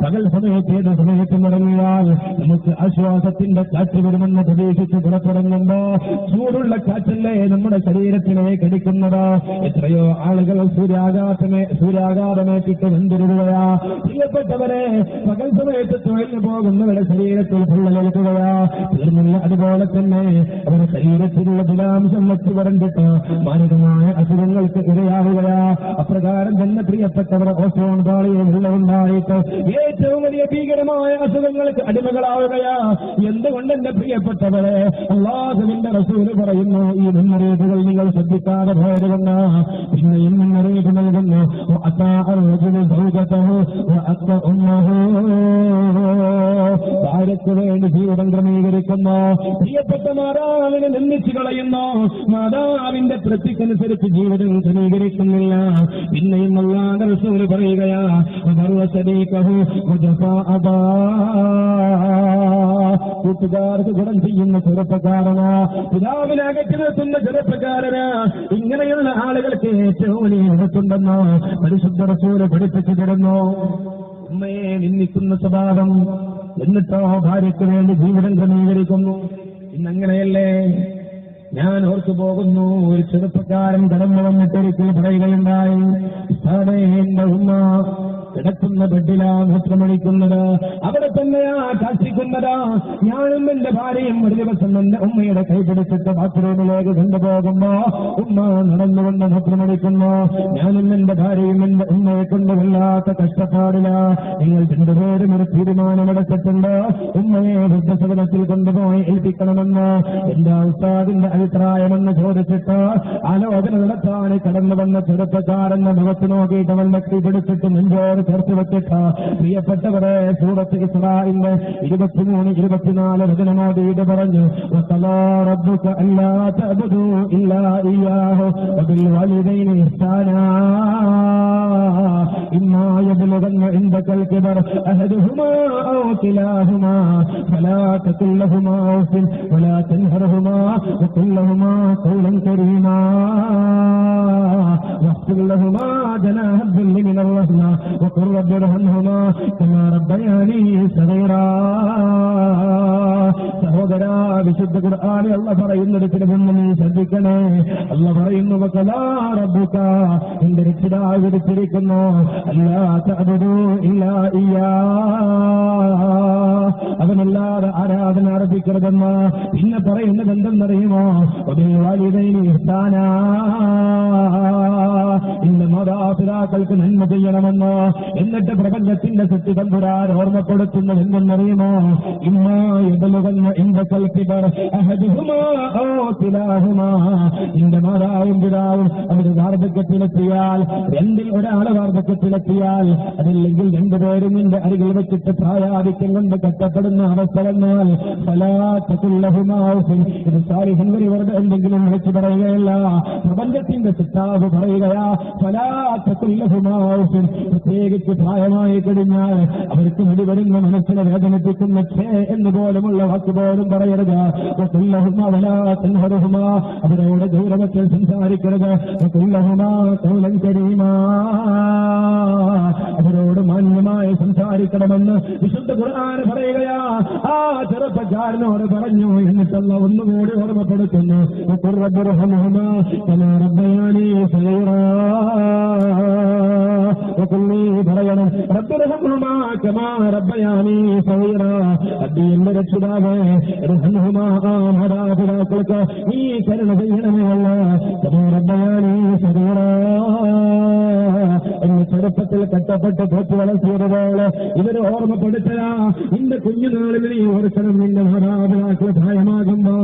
പകൽ സമയത്ത് ഏത് സമയത്തും ഇറങ്ങിയാൽ നമുക്ക് ആശ്വാസത്തിന്റെ കാറ്റ് വരുമെന്ന് പ്രതീക്ഷിച്ച് പുറത്തിറങ്ങുമ്പോ ചൂടുള്ള കാറ്റല്ലേ നമ്മുടെ ശരീരത്തിനെ കടിക്കുന്നത്. എത്രയോ ആളുകൾ സൂര്യാഘാതമേറ്റിട്ട് വെന്തിരുകയാ. പ്രിയപ്പെട്ടവരെ, പകൽ സമയത്ത് തൊഴിലിന് പോകുന്നവരുടെ ശരീരത്തിൽ പൊള്ളലേൽക്കുകയാ. തീർന്നില്ല, അതുപോലെ തന്നെ അവരുടെ ശരീരത്തിലുള്ള ജലാംശം വെച്ച് വരണ്ടിട്ട് മാരകമായ അസുഖങ്ങൾക്ക് ഇരയാവുകയാ. അപ്രകാരം തന്നെ പ്രിയപ്പെട്ടവർ ഓസോൺ പാളിയിൽ വെള്ളമുണ്ടായിട്ട് ഏറ്റവും വലിയ ഭീകരമായ അസുഖങ്ങൾക്ക് അടിമകളാവുകയാ. എന്തുകൊണ്ട് എന്റെ പ്രിയപ്പെട്ടവരെ, അല്ലാഹുവിന്റെ റസൂല് പറയുന്നു, ഈ മുന്നറിയിപ്പുകൾ നിങ്ങൾ ശ്രദ്ധിക്കാതെ പോയതുകൊണ്ട് പിന്നെയും മുന്നറിയിപ്പ് നൽകുന്നു. ഭാര്യയ്ക്ക് വേണ്ടി ജീവിതം ക്രമീകരിക്കുന്നു. പ്രിയപ്പെട്ട മാതാവിനെ നിന്ദിച്ചു കളയുന്നു. മാതാവിന്റെ തൃപ്തിക്കനുസരിച്ച് ജീവിതം ക്രമീകരിക്കുന്നില്ല. പിന്നെയും അല്ലാഹുവിന്റെ റസൂല് പറയുകയാ, കൂട്ടുകാർക്ക് ഗുണം ചെയ്യുന്ന ചെറുപ്പക്കാരനാ, പിതാവിനെ അകറ്റി നിർത്തുന്ന ചെറുപ്പക്കാരനാ. ഇങ്ങനെയുള്ള ആളുകൾക്ക് ഏറ്റവും വലിയ ഇടത്തുണ്ടെന്ന് പരിശുദ്ധ റസൂല് പഠിപ്പിച്ചു തരുന്നു. ഉമ്മയെ നിന്ദിക്കുന്ന സ്വഭാവം, എന്നിട്ടോ ഭാര്യയ്ക്ക് വേണ്ടി ജീവിതം ക്രമീകരിക്കുന്നു. ഇന്നങ്ങനെയല്ലേ? ഞാൻ ഓർത്തു പോകുന്നു, ഒരു ചെറുപ്പക്കാരൻ കടന്നു വന്നിട്ടൊരിക്കൽ പറയുകയുണ്ടായി, എന്റെ ഉമ്മ കിടക്കുന്ന ബെഡിലാ മൂത്രമൊഴിക്കുന്നത്, അവിടെ തന്നെയാ കാശിക്കുന്നത്. ഞാനും എന്റെ ഭാര്യയും ഒരു ദിവസം എന്റെ ഉമ്മയുടെ കൈപിടിച്ചിട്ട് ബാത്റൂമിലേക്ക് കൊണ്ടുപോകുമ്പോ ഉമ്മ നടന്നുകൊണ്ട് മൂത്രമൊഴിക്കുന്നു. ഞാനും എന്റെ ഭാര്യയും എന്റെ ഉമ്മയെ കൊണ്ട് വല്ലാത്ത കഷ്ടപ്പാടില്ല. നിങ്ങൾ രണ്ടുപേരും ഒരു തീരുമാനമെടുത്തിട്ടുണ്ട്, ഉമ്മയെ വൃദ്ധസദനത്തിൽ കൊണ്ടുപോയി ഏൽപ്പിക്കണമെന്ന്. എന്റെ ഉസ്താദിന്റെ അഭിപ്രായമെന്ന് ചോദിച്ചിട്ട് ആലോചന നടത്താൻ കടന്നു വന്ന ചെറുപ്പക്കാരന്റെ മുഖത്ത് നോക്കിയിട്ട് അവന്റെ കൈപിടിച്ചിട്ട് നെഞ്ചോട് ചേർത്ത് വെച്ചിട്ട്, പ്രിയപ്പെട്ടവരെ, സൂറത്ത് ഇസ്രാഇന്റെ 23-24 വചനമോദിയിട്ട് പറഞ്ഞു, റബ്ബുക അല്ലാ തഅബുദൂ ഇല്ലാ ഇയ്യാഹു വബിൽ വാലിദൈനി ഇഹ്സാനാ ഇമ്മാ യബ്ലുഗന്ന ഇൻദകൽ കിബർ അഹദുഹുമാ ഔ കിലാഹുമാ ഫലാ തഖുൽ ലഹുമാ ഉഫിൻ വലാ തൻഹർഹുമാ വഖുൽ ലഹുമാ ഖൗലൻ കരീമാ واغفر لهما جناح الذل من الرحمة وقل رب ارحمهما كما ربياني صغيرا. സഹോദര, വിശുദ്ധ ഖുർആനിൽ അല്ലാഹു പറയുന്നിടത്തിന് മുന്നേ നീ ശ്രദ്ധിക്കണേ. അല്ലാഹു പറയുന്നു, വഖലാ റബ്ബുക, നിന്റെ രക്ഷിതാവ് വിളിച്ചിരിക്കുന്നു, അല്ലാ തഅബുദൂ ഇല്ലാ ഇയ്യാ, അവനല്ലാതെ ആരാധന അർപ്പിക്കരുതെന്ന്. പിന്നെ പറയുന്നത് എന്തെന്നറിയുമോ? വബിൽ വാലിദൈനി ഇഹ്സാനാ, ഇന്ന് മാതാപിതാക്കൾക്ക് നന്മ ചെയ്യണമെന്ന്. എന്നിട്ട് പ്രപഞ്ചത്തിന്റെ സൃഷ്ടി തമ്പുരാൻ ഓർമ്മപ്പെടുത്തുന്നത് എന്തെന്നറിയുമോ? ഇമ്മാ യബ്ലുഗന്ന ഇൻദകൽ കിബർ അഹദുഹുമാ ഔ കിലാഹുമാ, നിന്റെ മാതാവും പിതാവും അവർ വാർദ്ധക്യത്തിലെത്തിയാൽ, രണ്ടിൽ ഒരാൾ വാർദ്ധക്യത്തിലെത്തിയാൽ, അതല്ലെങ്കിൽ രണ്ടുപേരും നിന്റെ അരികിൽ വെച്ചിട്ട് പ്രായാധിക്യം കൊണ്ട് കഷ്ടപ്പെടുന്ന അവസ്ഥ വന്നാൽ, ഫലാ തഖുൽ ലഹുമാ ഉഫിൻ, ഇത് സാലിഹൻ വരിവരുടെ എന്തെങ്കിലും വിളിച്ചു പറയുകയല്ല, പ്രപഞ്ചത്തിന്റെ സിത്താവ് പറയുകയാ, ഫലാ തഖുൽ ലഹുമാ ഉഫിൻ, പ്രത്യേകിച്ച് പ്രായമായി കഴിഞ്ഞാൽ അവർക്ക് മുടി വരുന്ന മനസ്സിനെ വേദനിപ്പിക്കുന്ന ഛേ എന്ന് പോലുമുള്ള വാക്ക് പോലും പറയരുത്. വഖുൽ ലഹുമാ വലാ തൻഹറുഹുമാ, അവരോട് ഗൗരവത്തിൽ സംസാരിക്കരുത്. വഖുൽ ലഹുമാ ഖൗലൻ കരീമാ, അവരോട് മാന്യമായി സംസാരിക്കണമെന്ന് വിശുദ്ധ ഖുർആൻ പറയുകയാ. ആ ചെറുപ്പക്കാരനോട് പറഞ്ഞു. എന്നിട്ടല്ല ഒന്നുകൂടി ഓർമ്മപ്പെടുത്തുന്നു, വഖുൽ റബ്ബി ഇർഹംഹുമാ കമാ റബ്ബയാനി സഗീറാ, വഖുൽ നീ പറയണം, റബ്ബി ഇർഹംഹുമാ കമാ റബ്ബയാനി സഗീറാ, അബ്ബി എന്റെ രക്ഷിതാവേ, ഇർഹംഹുമാ, മാതാപിതാക്കൾക്ക് നീ കരുണ ചെയ്യണമേ അല്ല, കമാ റബ്ബയാനി സഗീറാ, എന്ന് ചെറുപ്പത്തിൽ കഷ്ടപ്പെട്ട് പോറ്റി വളർത്തിയതുപോലെ ഇവര് ഓർമ്മപ്പെടുത്തലാ. നിന്റെ കുഞ്ഞുനാളിൽ നീ ഓർക്കണം, നിന്റെ മാതാപിതാക്കൾ പ്രായമാകുമ്പോ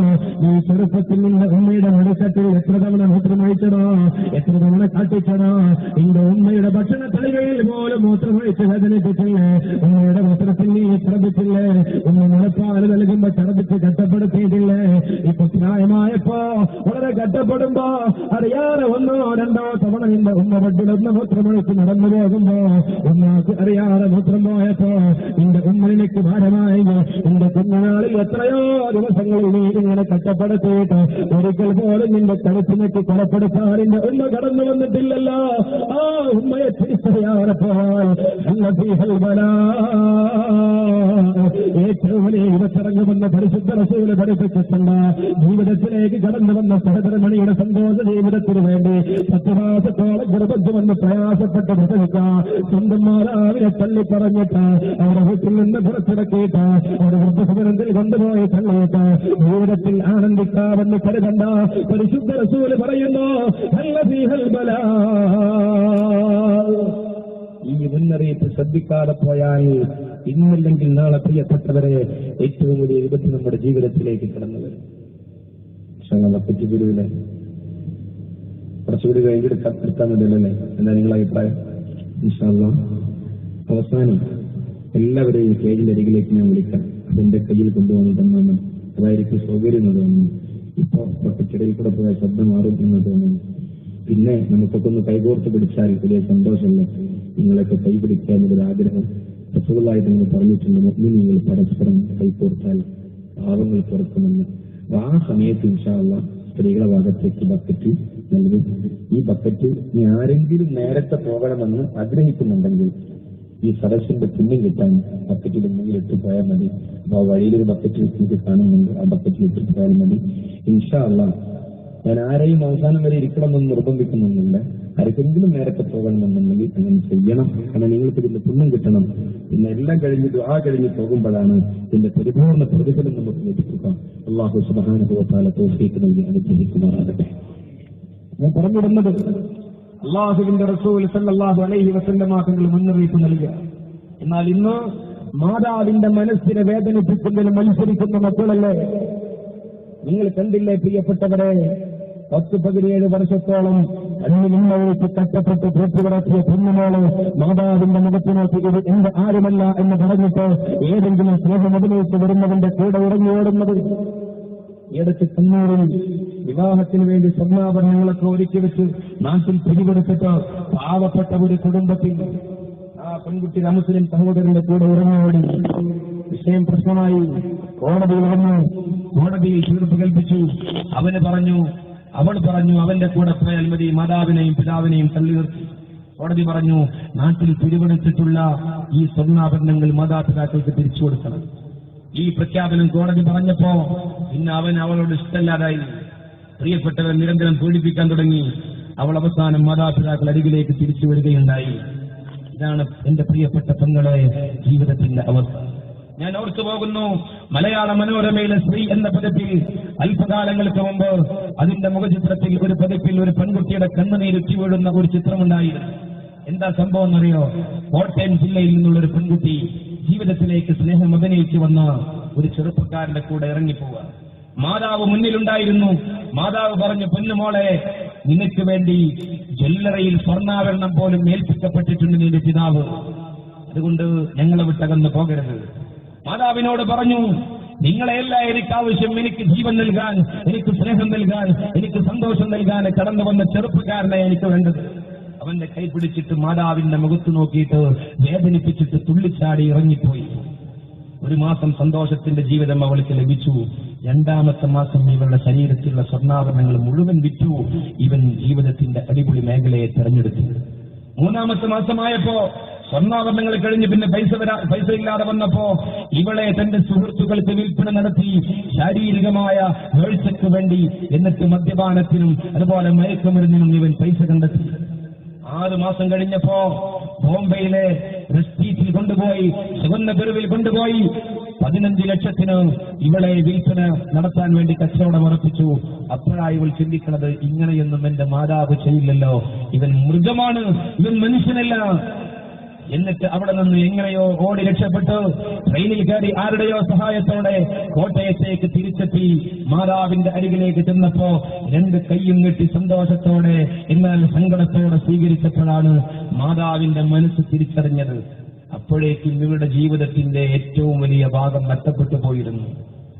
നീ ചെറുപ്പത്തിൽ നിന്റെ ഉമ്മയുടെ മടുക്കത്തിൽ എത്ര തവണ മൂത്രമൊഴിച്ചതോ, എത്ര തവണ കാട്ടിച്ചതോ, നിന്റെ ഉമ്മയുടെ ഭക്ഷണ തളികയിൽ പോലും മൂത്രമൊഴിച്ച് വേദനിപ്പിച്ചില്ലേ, ഉമ്മയുടെ വസ്ത്രത്തിൽ നീ ശ്രദ്ധിച്ചില്ലേ, ഉമ്മ മുളപ്പാല് നൽകുമ്പോ ഛർദ്ദിച്ച് കഷ്ടപ്പെടുത്തിയിട്ടില്ലേ. ഇപ്പൊ പ്രായമായപ്പോ വളരെ കഷ്ടപ്പെടുമ്പോ അറിയാതെ ഒന്നോ രണ്ടോ തവണ നിന്റെ ഉമ്മ ബെഡിലൊന്ന് മൂത്രമൊഴിച്ച് നടന്നു പോകുമ്പോ ഉമ്മക്ക് അറിയാതെ മൂത്രം പോയപ്പോ നിന്റെ ഉമ്മ എനിക്ക് ഭാരമായി, നിന്റെ നാളിൽ എത്രയോ ദിവസങ്ങളിൽ നീ ഇങ്ങനെ കഷ്ടപ്പെടുത്തിയിട്ട് ഒരിക്കൽ പോലും നിന്റെ കഴുത്തിനൊക്കെ കൊലപ്പെടുത്താൻ നിന്റെ ഉമ്മ കടന്നു വന്നിട്ടില്ലല്ലോ. ആ ഉമ്മയെ തിരിച്ചറിയാറപ്പോൾ ഏറ്റവും വലിയ ഇവത്തിറങ്ങുമെന്ന് പരിശുദ്ധ റസൂല് പഠിപ്പിച്ചിട്ടുണ്ട്. ജീവിതത്തിലേക്ക് കടന്നു വന്ന സഹോദരമണിയുടെ സന്തോഷ ജീവിതത്തിന് വേണ്ടി 10 മാസത്തോളം ഗർഭജമെന്ന് പ്രയാസപ്പെട്ട് പ്രസവിക്കാം. സ്വന്തം മാതാവിനെ തള്ളിപ്പറഞ്ഞിട്ട് അവരുടെ വീട്ടിൽ നിന്ന് പുറത്തിറക്കിയിട്ട് അവരുടെ വൃദ്ധസദനത്തിൽ കൊണ്ടുപോയി തള്ളിയിട്ട് ജീവിതത്തിൽ ആനന്ദിക്കാമെന്ന് കരുതണ്ട. പരിശുദ്ധ റസൂല് പറയുന്നു, ഈ മുന്നറിയിപ്പ് ശ്രദ്ധിക്കാതെ പോയാൽ ഇന്നില്ലെങ്കിൽ നാളെ പ്രിയപ്പെട്ടവരെ ഏറ്റവും വലിയ വിപത്ത് നമ്മുടെ ജീവിതത്തിലേക്ക് കടന്നു വരും. പറ്റി ഗുരുവിനെ കുറച്ചുകൂടി കഴിഞ്ഞെടുക്കാൻ മതിയല്ലേ? എന്താ നിങ്ങളുടെ അഭിപ്രായം? ഇൻഷാ അല്ലാഹ് അവസാനം എല്ലാവരെയും സ്റ്റേജിന്റെ അരികിലേക്ക് ഞാൻ വിളിക്കാം. അതെന്റെ കയ്യിൽ കൊണ്ടുവന്ന് തന്നു. അതായിരിക്കും സൗകര്യം എന്ന് തോന്നുന്നു. ഇപ്പോ തൊട്ടിടയിൽ കൂടെ പോയ ശബ്ദം മാറും എന്ന് തോന്നുന്നു. പിന്നെ നമുക്കൊക്കെ ഒന്ന് കൈകോർത്ത് പിടിച്ചാൽ വലിയ സന്തോഷമല്ലേ? നിങ്ങളൊക്കെ കൈപിടിക്കുക എന്നൊരു ആഗ്രഹം റസൂലുള്ളാഹി നിങ്ങൾ പറഞ്ഞിട്ടുണ്ട്. നിങ്ങൾ പരസ്പരം കൈകോർത്താൽ പാവങ്ങൾ തുറക്കുമെന്ന്. ആ സമയത്ത് ഇൻഷാ അല്ലാഹ് സ്ത്രീകളുടെ ഭാഗത്തേക്ക് ബക്കറ്റ് നൽകും. ഈ ബക്കറ്റ് ഇനി ആരെങ്കിലും നേരത്തെ പോകണമെന്ന് ആഗ്രഹിക്കുന്നുണ്ടെങ്കിൽ ഈ സദസ്സിന്റെ പുണ്യം കിട്ടാൻ ബക്കറ്റിൽ എന്തെങ്കിലും ഇട്ടുപോയാൽ മതി. അപ്പൊ ആ വഴിയിലൊരു ബക്കറ്റ് എനിക്ക് കാണുന്നുണ്ട്, ആ ബക്കറ്റിൽ ഇട്ടുപോയാൽ മതി. ഇൻഷാ അല്ലാഹ് ഞാൻ ആരെയും അവസാനം വരെ ഇരിക്കണമെന്ന് നിർബന്ധിക്കുന്നില്ല. ആർക്കെങ്കിലും നേരത്തെ പോകണമെന്നുണ്ടെങ്കിൽ അങ്ങനെ ചെയ്യണം. കാരണം നിങ്ങൾക്ക് ഇതിന്റെ പുണ്യം കിട്ടണം. പിന്നെ എല്ലാം കഴിഞ്ഞ് ദുആ കഴിഞ്ഞ് പോകുമ്പോഴാണ് ഇതിന്റെ പരിപൂർണ്ണ പ്രതിഫലം നമുക്ക് ലഭിക്കുക. അല്ലാഹു സുബ്ഹാനഹു വ തആല തൗഫീഖ് നൽകി അനുഗ്രഹിക്കുമാറാകട്ടെ. ഞാൻ പറഞ്ഞിടുന്നത് അല്ലാഹുവിന്റെ റസൂൽ സല്ലല്ലാഹു അലൈഹി വസല്ലമ തങ്ങൾ മുന്നറിയിപ്പ് നൽകുക. എന്നാൽ ഇന്ന് മാതാവിന്റെ മനസ്സിനെ വേദനിപ്പിക്കുന്നതിന് മത്സരിക്കുന്ന മക്കളല്ലേ? നിങ്ങൾ കണ്ടില്ലേ പ്രിയപ്പെട്ടവരെ, 10-17 വർഷത്തോളം അന്യനിന്നവർക്ക് കഷ്ടപ്പെട്ട് പൂർത്തിവിടത്തിയ കുഞ്ഞുമോള് മാതാവിന്റെ മുഖത്ത് നോക്കി ഇത് എന്ത് ആരുമല്ല എന്ന് പറഞ്ഞിട്ട് ഏതെങ്കിലും സ്നേഹം അഭിനയിച്ച് വരുന്നവന്റെ കൂടെ ഇറങ്ങിയോടുന്നത്. ഏടത്ത് കണ്ണൂരിൽ വിവാഹത്തിന് വേണ്ടി സ്വർണ്ണാഭരണങ്ങളൊക്കെ ഒരുക്കി വെച്ച് നാട്ടിൽ പിടികൊടുത്തിട്ട് പാവപ്പെട്ട ഒരു കുടുംബത്തിൽ ആ പെൺകുട്ടി മുസ്ലിം സഹോദരന്റെ കൂടെ ഇറങ്ങിയോടി. വിഷയം പ്രശ്നമായി. കോടതിയിൽ വന്നു. കോടതിയിൽ തീർപ്പ് കൽപ്പിച്ചു. അവൾ പറഞ്ഞു അവന്റെ കൂടെ പോയാൽ മതി, മാതാവിനെയും പിതാവിനെയും തള്ളി നിർത്തി. കോടതി പറഞ്ഞു നാട്ടിൽ പിടിപെടുത്തിട്ടുള്ള ഈ സ്വർണ്ണാഭരണങ്ങൾ മാതാപിതാക്കൾക്ക് തിരിച്ചു കൊടുക്കണം. ഈ പ്രഖ്യാപനം കോടതി പറഞ്ഞപ്പോ പിന്നെ അവളോട് ഇഷ്ടമില്ലാതായി. പ്രിയപ്പെട്ടവർ നിരന്തരം പീഡിപ്പിക്കാൻ തുടങ്ങി. അവൾ അവസാനം മാതാപിതാക്കൾ അരികിലേക്ക് തിരിച്ചു വരികയുണ്ടായി. ഇതാണ് എന്റെ പ്രിയപ്പെട്ട പെങ്ങളെ ജീവിതത്തിന്റെ അവസ്ഥ. ഞാൻ ഓർത്തു പോകുന്നു, മലയാള മനോരമയിലെ സ്ത്രീ എന്ന പതിപ്പിൽ അല്പകാലങ്ങൾക്ക് മുമ്പ് അതിന്റെ മുഖചിത്രത്തിൽ ഒരു പതിപ്പിൽ ഒരു പെൺകുട്ടിയുടെ കണ്ണുനീരുറ്റി വീഴുന്ന ഒരു ചിത്രമുണ്ടായിരുന്നു. എന്താ സംഭവം എന്നറിയോ? കോട്ടയം ജില്ലയിൽ നിന്നുള്ള ഒരു പെൺകുട്ടി ജീവിതത്തിലേക്ക് സ്നേഹം അഭിനയിച്ചു വന്ന ഒരു ചെറുപ്പക്കാരന്റെ കൂടെ ഇറങ്ങിപ്പോവുക. മാതാവ് മുന്നിലുണ്ടായിരുന്നു. മാതാവ് പറഞ്ഞു, പൊന്നുമോളെ, നിനക്ക് വേണ്ടി ജ്വല്ലറിയിൽ സ്വർണ്ണാഭരണം പോലും ഏൽപ്പിക്കപ്പെട്ടിട്ടുണ്ട് നിന്റെ പിതാവ്. അതുകൊണ്ട് ഞങ്ങളെ വിട്ടകന്ന് പോകരുത്. മാതാവിനോട് പറഞ്ഞു, നിങ്ങളെയല്ല എനിക്ക് ആവശ്യം, എനിക്ക് ജീവൻ നൽകാൻ, എനിക്ക് സ്നേഹം നൽകാൻ, എനിക്ക് സന്തോഷം നൽകാൻ കടന്നു വന്ന ചെറുപ്പക്കാരനെ എനിക്ക് വേണ്ടത്. അവന്റെ കൈ പിടിച്ചിട്ട് മാതാവിന്റെ മുഖത്ത് നോക്കിയിട്ട് വേദനിപ്പിച്ചിട്ട് തുള്ളിച്ചാടി ഇറങ്ങിപ്പോയി. 1 മാസം സന്തോഷത്തിന്റെ ജീവിതം അവൾക്ക് ലഭിച്ചു. 2ാമത്തെ മാസം ഇവളുടെ ശരീരത്തിലുള്ള സ്വർണ്ണാഭരണങ്ങൾ മുഴുവൻ വിറ്റു. ഇവൻ ജീവിതത്തിന്റെ അടിപൊളി മേഖലയെ തെരഞ്ഞെടുത്തു. 3ാമത്തെ മാസമായപ്പോ സ്വർണ്ണാഭരണങ്ങൾ കഴിഞ്ഞ് പിന്നെ പൈസ ഇല്ലാതെ വന്നപ്പോ ഇവളെ തന്റെ സുഹൃത്തുക്കൾക്ക് വിൽപ്പന നടത്തി ശാരീരികമായ വേഴ്ചയ്ക്ക് വേണ്ടി, എന്നിട്ട് മദ്യപാനത്തിനും അതുപോലെ മയക്കുമരുന്നിനും ഇവൻ പൈസ കണ്ടെത്തി. 6 മാസം കഴിഞ്ഞപ്പോ ബോംബെയിലെ റെസ്റ്റീറ്റിൽ കൊണ്ടുപോയി, ചുവന്ന തെരുവിൽ കൊണ്ടുപോയി 15 ലക്ഷത്തിന് ഇവളെ വിൽപ്പന നടത്താൻ വേണ്ടി കച്ചവടം ഉറപ്പിച്ചു. അപ്പോഴാണ് ഇവൾ ചിന്തിക്കുന്നത്, ഇങ്ങനെയൊന്നും എന്റെ മാതാവ് ചെയ്യില്ലല്ലോ, ഇവൻ മൃഗമാണ്, ഇവൻ മനുഷ്യനല്ല. എന്നിട്ട് അവിടെ നിന്ന് എങ്ങനെയോ ഓടി രക്ഷപ്പെട്ട് ട്രെയിനിൽ കയറി ആരുടെയോ സഹായത്തോടെ കോട്ടയത്തേക്ക് തിരിച്ചെത്തി. മാതാവിന്റെ അരികിലേക്ക് ചെന്നപ്പോ 2 കൈയും കെട്ടി സന്തോഷത്തോടെ എന്നാൽ സങ്കടത്തോടെ സ്വീകരിച്ചപ്പോഴാണ് മാതാവിന്റെ മനസ്സ് തിരിച്ചറിഞ്ഞത്. അപ്പോഴേക്കും ഇവരുടെ ജീവിതത്തിന്റെ ഏറ്റവും വലിയ ഭാഗം നഷ്ടപ്പെട്ടു പോയിരുന്നു.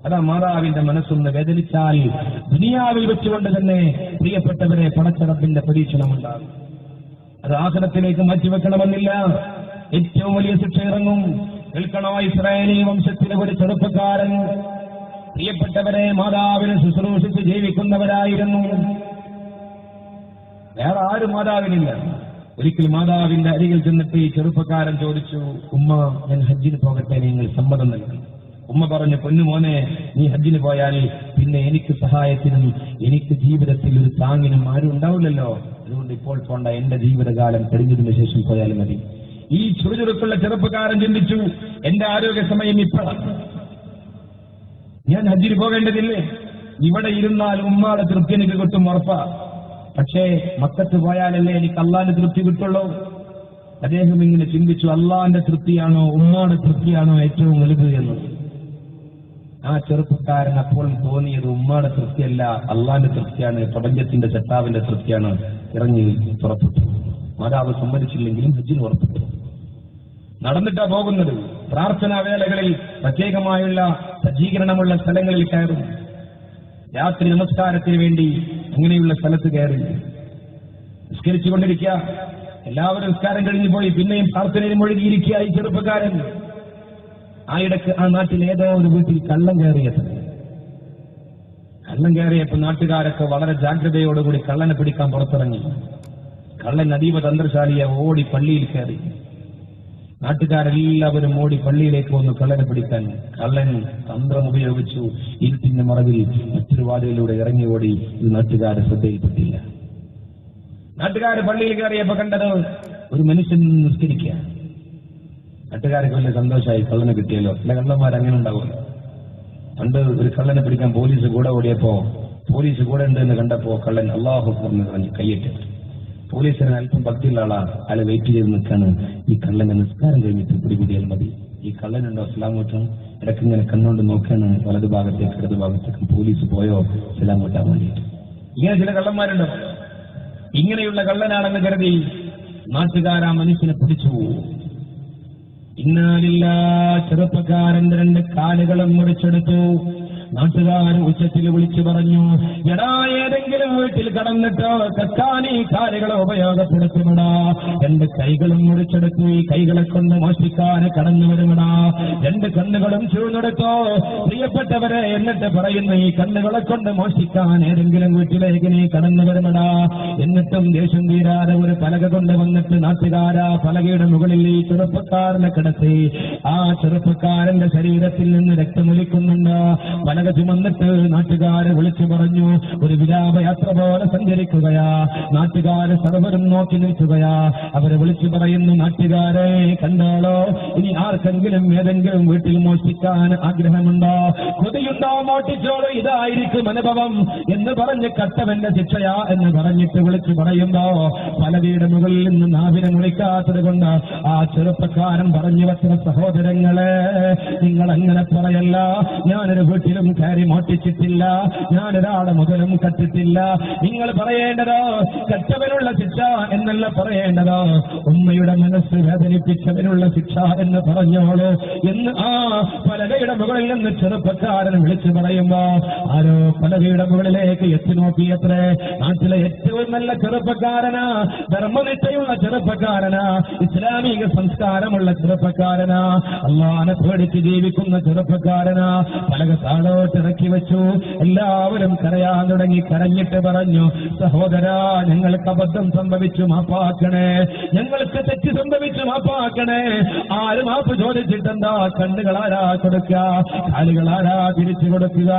അതാ മാതാവിന്റെ മനസ്സൊന്ന് വേദനിച്ചാൽ ദുനിയാവിൽ വെച്ചുകൊണ്ട് തന്നെ പ്രിയപ്പെട്ടവരെ പടച്ചറപ്പിന്റെ പരീക്ഷണമുണ്ടാകും. അത് ആഖിറത്തിലേക്ക് മാറ്റിവെക്കണമെന്നില്ല. ഏറ്റവും വലിയ ശിക്ഷ ഇറങ്ങും. നിൽക്കണോ ഇസ്രായേലി വംശത്തിലെ ഒരു ചെറുപ്പക്കാരൻ. പ്രിയപ്പെട്ടവരെ, മാതാവിനെ ശുശ്രൂഷിച്ച് ജീവിക്കുന്നവരായിരുന്നു. വേറെ ആരും മാതാവിനില്ല. ഒരിക്കൽ മാതാവിന്റെ അരികിൽ ചെന്നിട്ട് ഈ ചെറുപ്പക്കാരൻ ചോദിച്ചു, ഉമ്മ, ഞാൻ ഹജ്ജിന് പോകട്ടെ, നിങ്ങൾ സമ്മതം നൽകണം. ഉമ്മ പറഞ്ഞു, പൊന്നുമോനെ, നീ ഹജ്ജിന് പോയാൽ പിന്നെ എനിക്ക് സഹായത്തിനും എനിക്ക് ജീവിതത്തിൽ ഒരു താങ്ങിനും ആരും ഉണ്ടാവില്ലല്ലോ. അതുകൊണ്ട് ഇപ്പോൾ പോണ്ട, എന്റെ ജീവിതകാലം കഴിഞ്ഞതിന് ശേഷം പോയാലും മതി. ഈ ചുറുചുറുക്കുള്ള ചെറുപ്പക്കാരൻ ചിന്തിച്ചു, എന്റെ ആരോഗ്യ സമയം ഇപ്പോഴാണ്, ഞാൻ ഹജ്ജിന് പോകേണ്ടതില്ലേ? ഇവിടെ ഇരുന്നാൽ ഉമ്മാടെ തൃപ്തി എനിക്ക് കിട്ടും, ഉറപ്പാ. പക്ഷേ മക്കത്ത് പോയാലല്ലേ എനിക്ക് അള്ളാന്റെ തൃപ്തി കിട്ടുള്ളൂ. അദ്ദേഹം ഇങ്ങനെ ചിന്തിച്ചു, അള്ളാന്റെ തൃപ്തിയാണോ ഉമ്മാടെ തൃപ്തിയാണോ ഏറ്റവും വലുത് എന്ന്. ആ ചെറുപ്പക്കാരൻ അപ്പോൾ തോന്നിയത് ഉമ്മാടെ തൃപ്തിയല്ല, അള്ളാന്റെ തൃപ്തിയാണ്, പ്രപഞ്ചത്തിന്റെ ചട്ടാവിന്റെ തൃപ്തിയാണ്. ഇറങ്ങി പുറപ്പെട്ടു. മാതാവ് സമ്മതിച്ചില്ലെങ്കിലും ഹജ്ജിന് പുറപ്പെട്ടു. നടന്നിട്ടാ പോകുന്നത്. പ്രാർത്ഥനാ വേളകളിൽ പ്രത്യേകമായുള്ള സജ്ജീകരണമുള്ള സ്ഥലങ്ങളിൽ കയറും. രാത്രി നമസ്കാരത്തിന് വേണ്ടി അങ്ങനെയുള്ള സ്ഥലത്ത് കയറി നിസ്കരിച്ചുകൊണ്ടിരിക്കുക. എല്ലാവരും നിസ്കാരം കഴിഞ്ഞു പോയി. പിന്നെയും പ്രാർത്ഥനയിൽ മുഴുകിയിരിക്കുക ഈ ചെറുപ്പക്കാരൻ. ആ ഇടക്ക് ആ നാട്ടിൽ ഏതോ ഒരു വീട്ടിൽ കള്ളം കയറിയപ്പോൾ നാട്ടുകാരൊക്കെ വളരെ ജാഗ്രതയോടുകൂടി കള്ളനെ പിടിക്കാൻ പുറത്തിറങ്ങി. കള്ളൻ അതീവ തന്ത്രശാലിയെ ഓടി പള്ളിയിൽ കയറി. നാട്ടുകാരെല്ലാവരും ഓടി പള്ളിയിലേക്ക് വന്നു കള്ളനെ പിടിക്കാൻ. കള്ളൻ തന്ത്രം ഉപയോഗിച്ചു ഇരുട്ടിന്റെ മറവിൽ മറ്റൊരു വാതിലിലൂടെ ഇറങ്ങി ഓടി. ഇത് നാട്ടുകാരെ ശ്രദ്ധയിൽപ്പെട്ടില്ല. നാട്ടുകാർ പള്ളിയിൽ കയറിയപ്പോ കണ്ടത് ഒരു മനുഷ്യൻ നിസ്കരിക്കുക. നാട്ടുകാർക്ക് വലിയ സന്തോഷമായി, കള്ളനെ കിട്ടിയല്ലോ. ചില കള്ളന്മാർ അങ്ങനെ ഉണ്ടാവുമല്ലോ. പണ്ട് ഒരു കള്ളനെ പിടിക്കാൻ പോലീസ് കൂടെ ഓടിയപ്പോ, പോലീസ് കൂടെ ഉണ്ട് എന്ന് കണ്ടപ്പോ കള്ളൻ അല്ലാഹു അക്ബർ എന്ന് പറഞ്ഞ് കൈയ്യറ്റ്. പോലീസിന് അല്പം ഭക്തിയുള്ള ആളാണ്, അയാളെ വെയിറ്റ് ചെയ്ത് നിൽക്കാണ്. ഈ കള്ളനെ നിസ്കാരം കഴിഞ്ഞിട്ട് പിടികൂടിയാൽ മതി. ഈ കള്ളനുണ്ടോ സലാമോട്ടം ഇടയ്ക്ക് ഇങ്ങനെ കണ്ണുകൊണ്ട് നോക്കാണ് വലതു ഭാഗത്തേക്ക് ഇടതു ഭാഗത്തേക്കും. പോലീസ് പോയോ സലാമോട്ടാൻ വേണ്ടിയിട്ട്. ഇങ്ങനെ ചില കള്ളന്മാരുണ്ടോ? ഇങ്ങനെയുള്ള കള്ളനാണെന്ന് കരുതി നാട്ടുകാർ ആ മനുഷ്യനെ പിടിച്ചു. ഇന്നാലില്ല, ചെറുപ്പക്കാരന്റെ 2 കാലുകളും മുറിച്ചെടുത്തു. നാട്ടുകാർ ഉച്ചത്തിൽ വിളിച്ചു പറഞ്ഞു, എടാ, ഏതെങ്കിലും വീട്ടിൽ കടന്നിട്ടോ കക്കാൻ ഈ കാലുകളെ ഉപയോഗപ്പെടുത്തുമടാ. 2 കൈകളും മുറിച്ചെടുത്തു. ഈ കൈകളെ കൊണ്ട് മോഷ്ടിക്കാൻ കടന്നു വരുമടാ. 2 കണ്ണുകളും ചൂന്നെടുത്തോ. പ്രിയപ്പെട്ടവരെ, എന്നിട്ട് പറയുന്നു, ഈ കണ്ണുകളെ കൊണ്ട് മോഷ്ടിക്കാൻ ഏതെങ്കിലും വീട്ടിലേക്ക് നീ കടന്നു വരുമടാ. എന്നിട്ടും ദേഷ്യം തീരാതെ ഒരു പലക കൊണ്ട് വന്നിട്ട് നാട്ടുകാരാ പലകയുടെ മുകളിൽ ഈ ചെറുപ്പക്കാരനെ കിടത്തി. ആ ചെറുപ്പക്കാരന്റെ ശരീരത്തിൽ നിന്ന് രക്തമൊലിക്കുന്നുണ്ട്. പലക ചുമന്നിട്ട് നാട്ടുകാരെ വിളിച്ചു പറഞ്ഞു. ഒരു വിലാപയാത്ര പോലെ സഞ്ചരിക്കുകയാ. നാട്ടുകാര് സർവരും നോക്കി നിൽക്കുകയാ. അവരെ വിളിച്ചു പറയുന്നു, നാട്ടുകാരെ കണ്ടോളോ, ഇനി ആർക്കെങ്കിലും ഏതെങ്കിലും വീട്ടിൽ മോഷ്ടിക്കാൻ ആഗ്രഹമുണ്ടോ, കൊതിയുണ്ടോ, മോഷ്ടിച്ചോളൂ, ഇതായിരിക്കും അനുഭവം എന്ന് പറഞ്ഞ് കട്ടവന്റെ ശിക്ഷയാ എന്ന് പറഞ്ഞിട്ട് വിളിച്ചു പറയുമ്പോ പലകയുടെ മുകളിൽ നിന്ന് നാവിനെ മുറിക്കാത്തത് കൊണ്ട് ആ ചെറുപ്പക്കാരൻ പറഞ്ഞു വെച്ച സഹോദരങ്ങളെ, നിങ്ങൾ അങ്ങനെ പറയല്ല. ഞാനൊരു വീട്ടിലും കയറി മോഷ്ടിച്ചിട്ടില്ല, ഞാനൊരാളെ മുതലും കട്ടിട്ടില്ല. നിങ്ങൾ പറയേണ്ടതോ കട്ടവനുള്ള ശിക്ഷ എന്നല്ല പറയേണ്ടതോ ഉമ്മയുടെ മനസ്സ് വേദനിപ്പിച്ചവനുള്ള ശിക്ഷ എന്ന് പറഞ്ഞോളൂ എന്ന് ആ പലകയുടെ മുകളിൽ നിന്ന് ചെറുപ്പക്കാരൻ വിളിച്ചു പറയുമ്പോ ആരോ പലകയുടെ മുകളിലേക്ക് എത്തി നോക്കിയത്രേ. നാട്ടിലെ ഏറ്റവും നല്ല ചെറുപ്പക്കാരനാ, ധർമ്മനിഷ്ഠയുള്ള ചെറുപ്പക്കാരനാ, ഇസ്ലാമിക സംസ്കാരമുള്ള ചെറുപ്പക്കാരനാ, അള്ളാനെ പേടിച്ച് ജീവിക്കുന്ന ചെറുപ്പക്കാരനാ. പലക താഴോട്ടിറക്കി വെച്ചു. എല്ലാവരും കരയാൻ തുടങ്ങി. കരഞ്ഞിട്ട് പറഞ്ഞു, സഹോദരാ, ഞങ്ങൾക്ക് അബദ്ധം സംഭവിച്ചു, മാപ്പാക്കണേ. ഞങ്ങൾക്ക് തെറ്റ് സംഭവിച്ചു, മാപ്പാക്കണേ. ആര് മാപ്പ് ചോദിച്ചിട്ടെന്താ? കണ്ണുകളാരാ കൊടുക്കുക, കാലുകളാരാ തിരിച്ചു കൊടുക്കുക,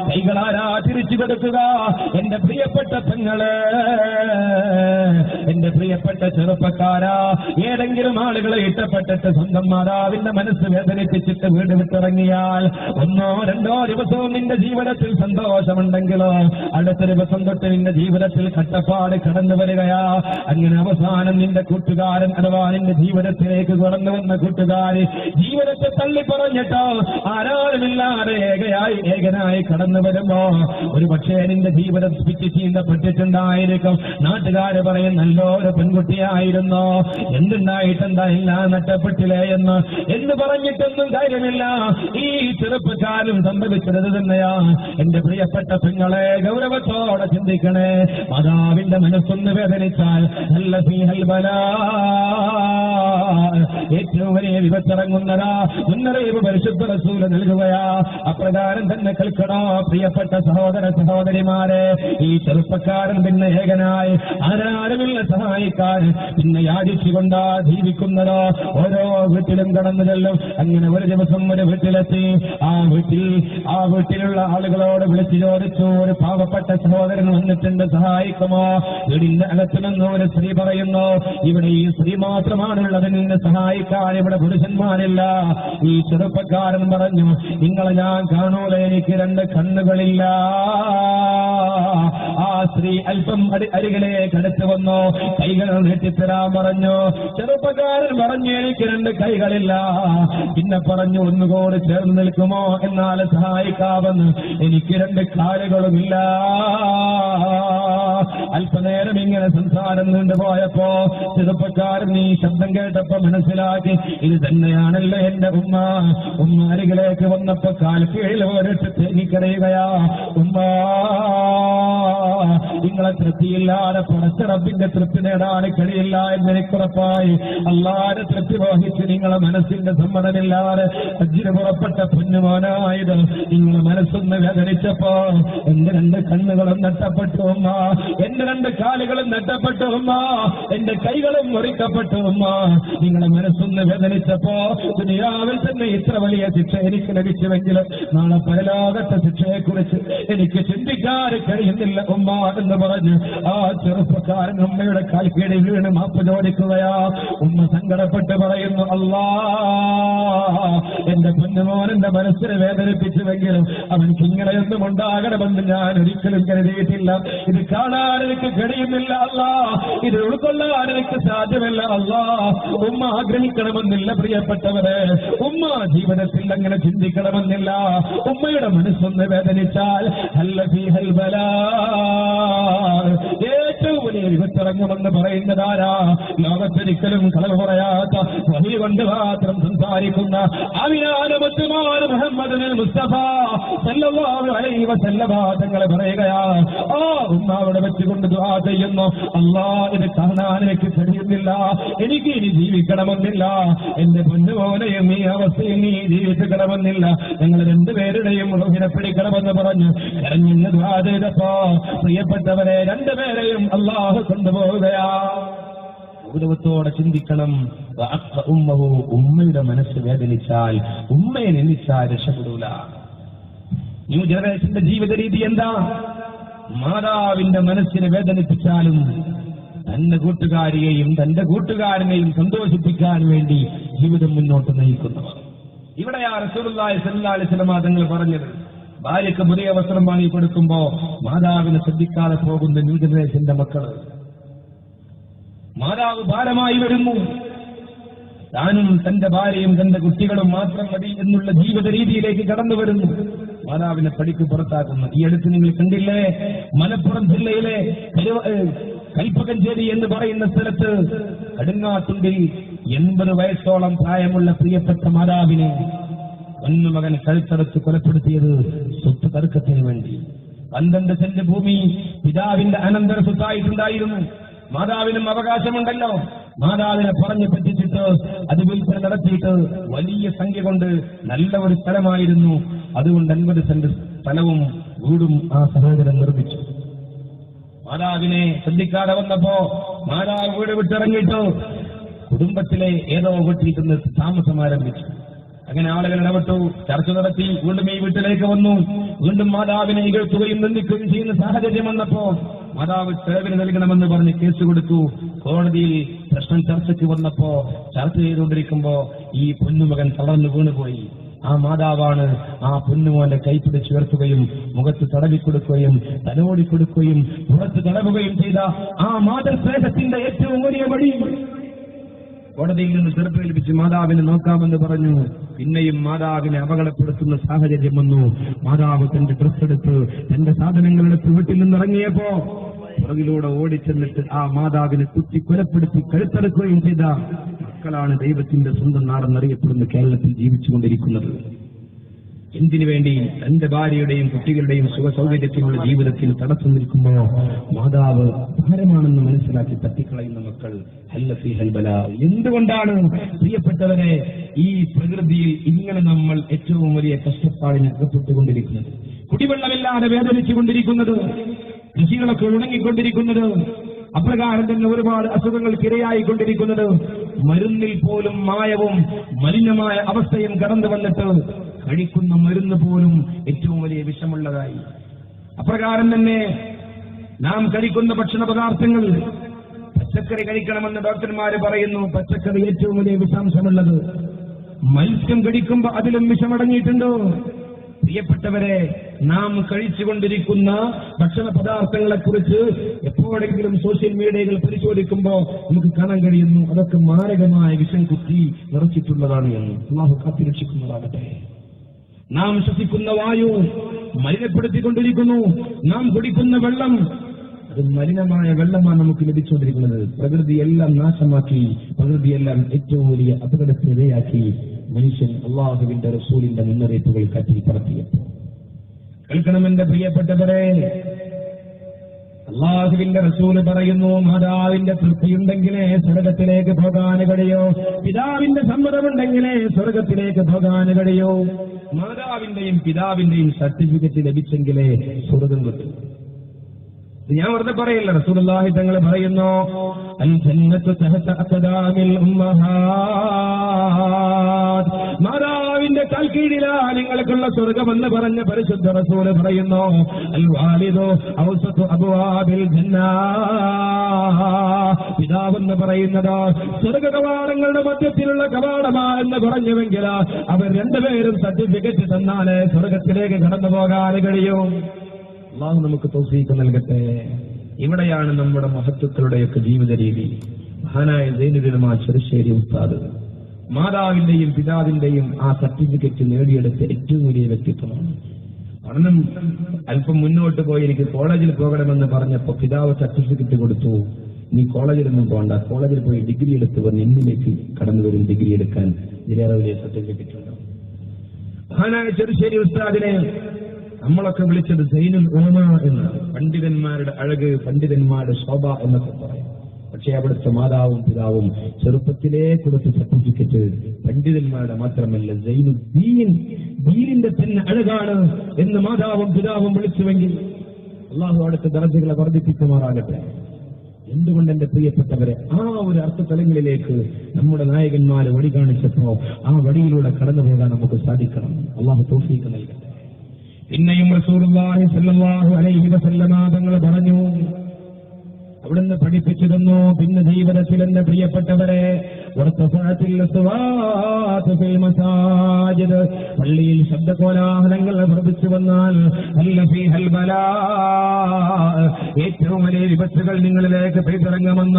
കൈകളാരാ തിരിച്ചു കൊടുക്കുക? എന്റെ പ്രിയപ്പെട്ട പെങ്ങള്, എന്റെ പ്രിയപ്പെട്ട ചെറുപ്പക്കാരാ, ഏതെങ്കിലും ആളുകളെ ഇഷ്ടപ്പെട്ടിട്ട് സ്വന്തം മാതാവിന്റെ മനസ്സ് വേദനിപ്പിച്ചിട്ട് വീട് വിട്ടിറങ്ങിയാൽ 1 2 ദിവസവും നിന്റെ ജീവിതത്തിൽ സന്തോഷമുണ്ടെങ്കിലോ അടുത്ത ദിവസം തൊട്ട് നിന്റെ ജീവിതത്തിൽ കട്ടപ്പാട് കടന്നു വരികയാ. അങ്ങനെ അവസാനം നിന്റെ കൂട്ടുകാരൻ അഥവാ നിന്റെ ജീവിതത്തിലേക്ക് കടന്നു വന്ന കൂട്ടുകാര് ജീവിതത്തെ തള്ളി പറഞ്ഞിട്ടോ ആരാളുമില്ലാതെ ഏകനായി കടന്നു വരുമ്പോ ഒരു പക്ഷേ നിന്റെ ജീവിതം പിറ്റി ചീന്തപ്പെട്ടിട്ടുണ്ടായിരിക്കും. നാട്ടുകാര് പറയും, നല്ലൊരു പെൺകുട്ടിയായിരുന്നോ, എന്തുണ്ടായിട്ടെന്താ ഇല്ല നഷ്ടപ്പെട്ടില്ലേ എന്ന് പറഞ്ഞിട്ടൊന്നും കാര്യമില്ല. ഈ ചെറുപ്പക്കാരും സംഭവിച്ചത് പറഞ്ഞത് തന്നെയാ. എന്റെ പ്രിയപ്പെട്ട പെങ്ങളെ, ഗൗരവത്തോടെ ചിന്തിക്കണേ. മാതാവിന്റെ മനസ്സൊന്ന് വേദനിച്ചാൽ നല്ല ഫീഹൽ ബലാ, ഏറ്റവും വലിയ വിപത്തിറങ്ങുന്നതാ. മുന്നറിയിപ്പ് പരിശുദ്ധ റസൂല് നൽകുകയാ. അപ്രകാരം തന്നെ കേൾക്കണോ പ്രിയപ്പെട്ട സഹോദര സഹോദരിമാരെ. ഈ ചെറുപ്പക്കാരൻ പിന്നെ ഏകനായി ആരാരുമില്ല സഹായിക്കാൻ, പിന്നെ യാചിച്ചുകൊണ്ടാ ജീവിക്കുന്നതോ. ഓരോ വീട്ടിലും കടന്നു ചെല്ലും. അങ്ങനെ ഒരു ദിവസം ഒരു വീട്ടിലെത്തി. ആ വീട്ടിലുള്ള ആളുകളോട് വിളിച്ചു ചോദിച്ചു, ഒരു പാവപ്പെട്ട സഹോദരൻ വന്നിട്ടുണ്ട്, സഹായിക്കുമോ? വീടിന്റെ അകത്തു നിന്ന് ഒരു സ്ത്രീ പറയുന്നു, ഇവിടെ ഈ സ്ത്രീ മാത്രമാണുള്ളത്, നിന്നെ സഹായിക്കാൻ ഇവിടെ പുരുഷന്മാരില്ല. ഈ ചെറുപ്പക്കാരൻ പറഞ്ഞു, നിങ്ങളെ ഞാൻ കാണൂല, എനിക്ക് രണ്ട് കണ്ണുകളില്ല. ആ സ്ത്രീ അല്പം അരികിലേക്ക് അടുത്ത് വന്നു, കൈകൾ നീട്ടിത്തരാൻ പറഞ്ഞു. ചെറുപ്പക്കാരൻ പറഞ്ഞു, എനിക്ക് രണ്ട് കൈകളില്ല. പിന്നെ പറഞ്ഞു, ഒന്നുകൂടി ചേർന്ന് നിൽക്കുമോ, എന്നാൽ സഹായിക്കാമെന്ന്. എനിക്ക് രണ്ട് കാലുകളുമില്ല. അല്പനേരം ഇങ്ങനെ സംസാരം നീണ്ടുപോയപ്പോ ചെറുപ്പക്കാരൻ ഈ ശബ്ദം കേട്ടപ്പോ മനസ്സിലാക്കി, ഇത് തന്നെയാണല്ലോ എന്റെ ഉമ്മ. ഉമ്മ അരികിലേക്ക് വന്നപ്പോ കാൽ കീഴിൽ ഒരിട്ട് തേങ്ങിക്കറിയുകയാ. ഉമ്മ, നിങ്ങളെ തൃപ്തിയില്ലാതെ പടച്ച റബ്ബിന്റെ തൃപ്തി നേടാൻ കഴിയില്ല എന്നെനിക്കുറപ്പായി. അല്ലാതെ തൃപ്തി വഹിച്ച് നിങ്ങളെ മനസ്സിന്റെ സമ്മതമില്ലാതെ അജ്ജിന് പുറപ്പെട്ട പൊന്നുമോനായത് നിങ്ങളെ മനസ്സൊന്ന് വേദനിച്ചപ്പോ എന്റെ രണ്ട് കണ്ണുകളും നഷ്ടപ്പെട്ടു ഉമ്മ, എന്റെ രണ്ട് കാലുകളും നഷ്ടപ്പെട്ടു ഉമ്മ, എന്റെ കൈകളും മുറിക്കപ്പെട്ടു ഉമ്മ. നിങ്ങളെ മനസ്സൊന്ന് വേദനിച്ചപ്പോ ദുനിയാവിൽ തന്നെ ഇത്ര വലിയ ശിക്ഷ എനിക്ക് ലഭിച്ചുവെങ്കിലും നാളെ പരലോകത്തെ ശിക്ഷയെക്കുറിച്ച് എനിക്ക് ചിന്തിക്കാൻ കഴിയുന്നില്ല ഉമ്മ എന്ന് പറഞ്ഞ് ആ ചെറുപ്പക്കാരൻ ഉമ്മയുടെ കാൽക്കീഴിൽ വീണ് മാപ്പ് ചോദിക്കുകയാ. ഉമ്മ സങ്കടപ്പെട്ട് പറയുന്നു, അല്ലാ, എന്റെ പൊന്നുമോൻ എന്റെ മനസ്സിനെ വേദനിപ്പിച്ചുവെങ്കിലും അവൻക്ക് ഇങ്ങനെയൊന്നും ഉണ്ടാകണമെന്ന് ഞാൻ ഒരിക്കലും കരുതിയിട്ടില്ല. ഇത് കാണാൻ എനിക്ക് കഴിയുന്നില്ല അല്ലാ, ഇത് ഉൾക്കൊള്ളാൻ എനിക്ക് സാധ്യമല്ല അല്ലാ. ഉമ്മ ആഗ്രഹിക്കണമെന്നില്ല പ്രിയപ്പെട്ടവരെ, ഉമ്മ ജീവിതത്തിൽ അങ്ങനെ ചിന്തിക്കണമെന്നില്ല. ഉമ്മയുടെ മനസ്സൊന്ന് വേദനിച്ചാൽ ഏറ്റവും വലിയ വിപത്തിറങ്ങുമെന്ന് പറയുന്നതാരാ? ലോകത്തൊരിക്കലും കളവ് പറയാത്ത, വഹി കൊണ്ട് മാത്രം സംസാരിക്കുന്ന അവിനാനമത്തുമാൻ മുഹമ്മദ് മുസ്തഫ സല്ലല്ലാഹു അലൈഹി വസല്ലമ തങ്ങളെ പറയുകയാ. ആ ഉമ്മ അവിടെ വെച്ചുകൊണ്ട് ദുആ ചെയ്യുന്നു, അല്ലാ, ഇത് കാണാൻ എനിക്ക് കഴിയുന്നില്ല, എനിക്ക് ഇനി ജീവിക്കണമെന്നില്ല. എന്റെ പൊന്നുമോനെയും ഈ അവസ്ഥയിൽ നീ ജീവിക്കണമെന്നില്ല. ഞങ്ങൾ രണ്ടുപേരുടെയും റൂഹിനെ പിടിക്കണമെന്ന് പറഞ്ഞു കരഞ്ഞിന്ന് ദുആ ചെയ്തപ്പോ പ്രിയപ്പെട്ടവരെ രണ്ടുപേരെയും അല്ലാഹു കൊണ്ടുപോവുകയാ. ഗൗരവത്തോടെ ചിന്തിക്കണം. ഉമ്മയുടെ മനസ്സ് വേദനിച്ചാൽ, ഉമ്മയെ നിന്ദിച്ചാൽ രക്ഷപ്പെടൂല. ന്യൂ ജനറേഷന്റെ ജീവിത രീതി എന്താ? മാതാവിന്റെ മനസ്സിനെ വേദനിപ്പിച്ചാലും തന്റെ കൂട്ടുകാരിയെയും തന്റെ കൂട്ടുകാരനെയും സന്തോഷിപ്പിക്കാൻ വേണ്ടി ജീവിതം മുന്നോട്ട് നയിക്കുന്നവർ. ഇവിടെയാ റസൂലുള്ളാഹി സ്വല്ലല്ലാഹു അലൈഹി വസല്ലം തങ്ങൾ പറഞ്ഞത്, ഭാര്യയ്ക്ക് പുതിയ വസ്ത്രം വാങ്ങി കൊടുക്കുമ്പോ മാതാവിനെ ശ്രദ്ധിക്കാതെ പോകുന്ന ന്യൂ ജനറേഷന്റെ മക്കള്. മാതാവ് ഭാരമായി വരുന്നു, താനും തന്റെ ഭാര്യയും തന്റെ കുട്ടികളും മാത്രം മതി എന്നുള്ള ജീവിത രീതിയിലേക്ക് കടന്നു വരുന്നു. മാതാവിനെ പടിക്ക് പുറത്താക്കുന്നു. ഈ അടുത്ത് നിങ്ങൾ കണ്ടില്ലേ, മലപ്പുറം ജില്ലയിലെ കൽപ്പകഞ്ചേരി എന്ന് പറയുന്ന സ്ഥലത്ത് കടുങ്ങാത്തുണ്ടിൽ 80 വയസ്സോളം പ്രായമുള്ള പ്രിയപ്പെട്ട മാതാവിനെ ഒന്നുമകൻ കഴുത്തറച്ച് കൊലപ്പെടുത്തിയത് സ്വത്ത് തർക്കത്തിന് വേണ്ടി. 12 സെന്റ് ഭൂമി പിതാവിന്റെ അനന്തര സ്വത്തായിട്ടുണ്ടായിരുന്നു. മാതാവിനും അവകാശമുണ്ടല്ലോ. മാതാവിനെ പറഞ്ഞു പറ്റിച്ചിട്ട് അത് വിൽപ്പന നടത്തിയിട്ട് വലിയ സംഖ്യ കൊണ്ട് നല്ല ഒരു സ്ഥലമായിരുന്നു. അതുകൊണ്ട് 50 സെന്റ് സ്ഥലവും വീടും ആ സഹോദരൻ നിർമ്മിച്ചു. മാതാവിനെ ശ്രദ്ധിക്കാതെ വന്നപ്പോ മാതാവ് വീട് വിട്ടിറങ്ങിയിട്ട് കുടുംബത്തിലെ ഏതോ വീട്ടിൽ താമസം ആരംഭിച്ചു. അങ്ങനെ ആളുകൾ ഇടപെട്ടു, ചർച്ച നടത്തി. വീണ്ടും ഈ വീട്ടിലേക്ക് വന്നു. വീണ്ടും മാതാവിനെ ഇകഴ്ത്തുകയും നിന്ദിക്കുകയും ചെയ്യുന്ന സാഹചര്യം വന്നപ്പോ മാതാവ് ചെലവിന് നൽകണമെന്ന് പറഞ്ഞ് കേസ് കൊടുത്തു. കോടതിയിൽ പ്രശ്നം ചർച്ചയ്ക്ക് വന്നപ്പോ ചർച്ച ചെയ്തുകൊണ്ടിരിക്കുമ്പോ ഈ പൊന്നുമകൻ തളർന്നു വീണുപോയി. ആ മാതാവാണ് ആ പൊന്നുമോന്റെ കൈപ്പിടിച്ചുയർത്തുകയും മുഖത്ത് തടവിക്കൊടുക്കുകയും തലോടിക്കൊടുക്കുകയും പുറത്ത് തടവുകയും ചെയ്ത ആ മാതൃസ്നേഹത്തിന്റെ ഏറ്റവും വലിയ വഴി. കോടതിയിൽ നിന്ന് തീർപ്പേൽപ്പിച്ച് മാതാവിനെ നോക്കാമെന്ന് പറഞ്ഞു. പിന്നെയും മാതാവിനെ അപകടപ്പെടുത്തുന്ന സാഹചര്യം വന്നു. മാതാവ് തന്റെ ഡ്രസ് എടുത്ത് തന്റെ സാധനങ്ങളെടുത്ത് വീട്ടിൽ നിന്നിറങ്ങിയപ്പോ പുറകിലൂടെ ഓടിച്ചെന്നിട്ട് ആ മാതാവിനെ കുത്തി കൊലപ്പെടുത്തി കഴുത്തറക്കുകയും ചെയ്ത മക്കളാണ് ദൈവത്തിന്റെ സ്വന്തം നാടെന്നറിയപ്പെടുന്ന കേരളത്തിൽ ജീവിച്ചുകൊണ്ടിരിക്കുന്നത്. എന്തിനു വേണ്ടി? തന്റെ ഭാര്യയുടെയും കുട്ടികളുടെയും സുഖ സൗകര്യത്തിനുള്ള ജീവിതത്തിൽ തടസ്സം നിൽക്കുമ്പോൾ മാതാവ് ഭാരമാണെന്ന് മനസ്സിലാക്കി തട്ടിക്കളയുന്ന മക്കൾ ഹല്ലഫി ഹൽബല. എന്തുകൊണ്ടാണ് പ്രിയപ്പെട്ടവരെ ഈ പ്രകൃതിയിൽ ഇങ്ങനെ നമ്മൾ ഏറ്റവും വലിയ കഷ്ടപ്പാടിന് അകപ്പെട്ടുകൊണ്ടിരിക്കുന്നത്? കുടിവെള്ളമില്ലാതെ വേദനിച്ചുകൊണ്ടിരിക്കുന്നത്, കൃഷികളൊക്കെ ഉണങ്ങിക്കൊണ്ടിരിക്കുന്നത്, അപ്രകാരം തന്നെ ഒരുപാട് അസുഖങ്ങൾക്ക് ഇരയായിക്കൊണ്ടിരിക്കുന്നത്, മരുന്നിൽ പോലും മായവും മലിനമായ അവസ്ഥയും കടന്നു വന്നിട്ട് കഴിക്കുന്ന മരുന്ന് പോലും ഏറ്റവും വലിയ വിഷമുള്ളതായി. അപ്രകാരം തന്നെ നാം കഴിക്കുന്ന ഭക്ഷണ പദാർത്ഥങ്ങൾ, പച്ചക്കറി കഴിക്കണമെന്ന് ഡോക്ടർമാര് പറയുന്നു. പച്ചക്കറി ഏറ്റവും വലിയ വിഷാംശമുള്ളത്. മത്സ്യം കഴിക്കുമ്പോൾ അതിലും വിഷമടങ്ങിയിട്ടുണ്ടോ? പ്രിയപ്പെട്ടവരെ, നാം കഴിച്ചുകൊണ്ടിരിക്കുന്ന ഭക്ഷണ പദാർത്ഥങ്ങളെ കുറിച്ച് എപ്പോഴെങ്കിലും സോഷ്യൽ മീഡിയകൾ പരിശോധിക്കുമ്പോൾ നമുക്ക് കാണാൻ കഴിയുന്നു അതൊക്കെ മാരകമായ വിഷം കുത്തി നിറച്ചിട്ടുള്ളതാണ് എന്ന്. അല്ലാഹു കാത്തിരക്ഷിക്കുന്നതാകട്ടെ. നാം ശ്വസിക്കുന്ന വായു മലിനപ്പെടുത്തിക്കൊണ്ടിരിക്കുന്നു. നാം കുടിക്കുന്ന വെള്ളം, അത് മലിനമായ വെള്ളമാണ് നമുക്ക് ലഭിച്ചുകൊണ്ടിരിക്കുന്നത്. പ്രകൃതിയെല്ലാം നാശമാക്കി, പ്രകൃതിയെല്ലാം ഏറ്റവും വലിയ അപകടത്തിനിരയാക്കി മനുഷ്യൻ അള്ളാഹുവിന്റെ റസൂലിന്റെ മുന്നറിയിപ്പുകൾ കാറ്റിൽ പറത്തിയപ്പോൾ കേൾക്കണമെന്റെ പ്രിയപ്പെട്ടവരെ, അള്ളാഹുവിന്റെ റസൂല് പറയുന്നു, മാതാവിന്റെ തൃപ്തിയുണ്ടെങ്കിലേ സ്വർഗത്തിലേക്ക് പോകാൻ കഴിയോ, പിതാവിന്റെ സമ്മതമുണ്ടെങ്കിലേ സ്വർഗത്തിലേക്ക് പോകാൻ കഴിയോ. മാതാവിന്റെയും പിതാവിന്റെയും സർട്ടിഫിക്കറ്റ് ലഭിച്ചെങ്കിലേ സ്വർഗം കിട്ടും. ഞാൻ വെറുതെ പറയില്ല, റസൂലുള്ളാഹി തങ്ങൾ പറയുന്നു, അൽ ജന്നത്തു തഹത അഖദാമിൽ ഉമ്മഹാത്, മാതാവിന്റെ കാൽക്കീഴിലാ നിങ്ങൾക്കുള്ള സ്വർഗമെന്ന് പറഞ്ഞ പരിശുദ്ധ റസൂല് പറയുന്നു, അൽ വാലിദു ഔസതു അബ്വാബിൽ ജന്ന, പിതാവെന്ന് പറയുന്നത് സ്വർഗ കവാടങ്ങളുടെ മധ്യത്തിലുള്ള കവാടമാണെന്ന് പറഞ്ഞുവെങ്കിൽ അവർ രണ്ടുപേരും സർട്ടിഫിക്കറ്റ് തന്നാലേ സ്വർഗത്തിലേക്ക് കടന്നു പോകാൻ കഴിയും. അല്ലാഹു നമുക്ക് തൗഫീഖ് നൽകട്ടെ. ഇവിടെയാണ് നമ്മുടെ മഹത്തുക്കളുടെയൊക്കെ ജീവിത രീതി. മഹാനായ സൈനുൽ ചെറുശ്ശേരി ഉസ്താദ് മാതാവിന്റെയും പിതാവിന്റെയും ആ സർട്ടിഫിക്കറ്റ് നേടിയെടുത്ത ഏറ്റവും വലിയ വ്യക്തിത്വമാണ്. പഠനം അല്പം മുന്നോട്ട് പോയി എനിക്ക് കോളേജിൽ പോകണമെന്ന് പറഞ്ഞപ്പോ പിതാവ് സർട്ടിഫിക്കറ്റ് കൊടുത്തു, നീ കോളേജിലൊന്നും പോകണ്ട, കോളേജിൽ പോയി ഡിഗ്രി എടുത്ത് വന്ന് എന്നിലേക്ക് കടന്നു വരും ഡിഗ്രി എടുക്കാൻ. ഇതിലേറെ വലിയ സർട്ടിഫിക്കറ്റ് ഉണ്ടോ? മഹാനായ ചെറുശ്ശേരി ഉസ്താദിനെ നമ്മളൊക്കെ വിളിച്ചത് സൈനുൽ ഉലമ എന്ന്. പണ്ഡിതന്മാരുടെ അഴക്, പണ്ഡിതന്മാരുടെ ശോഭ എന്നൊക്കെ പറയും. പക്ഷേ അവിടുത്തെ മാതാവും പിതാവും ചെറുപ്പത്തിലേ കൊടുത്ത സർട്ടിഫിക്കറ്റ് പണ്ഡിതന്മാരുടെ മാത്രമല്ല, സൈനുദ്ദീൻ, ദീനിന്റെ തന്നെ അഴകാണ് എന്ന് മാതാവും പിതാവും വിളിച്ചുവെങ്കിൽ അല്ലാഹു അവിടുത്തെ ദർജകളെ വർദ്ധിപ്പിക്കുമാറാകട്ടെ. എന്തുകൊണ്ട് എന്റെ പ്രിയപ്പെട്ടവരെ, ആ ഒരു അർത്ഥതലങ്ങളിലേക്ക് നമ്മുടെ നായകന്മാരെ വഴി കാണിച്ചപ്പോ ആ വഴിയിലൂടെ കടന്നു പോകാൻ നമുക്ക് സാധിക്കണം. അല്ലാഹു തൗഫീഖ് നൽകട്ടെ. പിന്നെയും റസൂലുള്ളാഹി സ്വല്ലല്ലാഹു അലൈഹി വസല്ലമ തങ്ങൾ പറഞ്ഞു, അവിടുന്ന് പഠിപ്പിച്ചു തന്നു, പിന്നെ ജീവിതത്തിൽ എന്റെ പ്രിയപ്പെട്ടവരെ, പള്ളിയിൽ ശബ്ദകോലാഹലങ്ങൾ വർദ്ധിച്ചു വന്നാൽ ഏറ്റവും വലിയ വിപത്തുകൾ നിങ്ങളിലേക്ക് പെയ്തിറങ്ങുമെന്ന,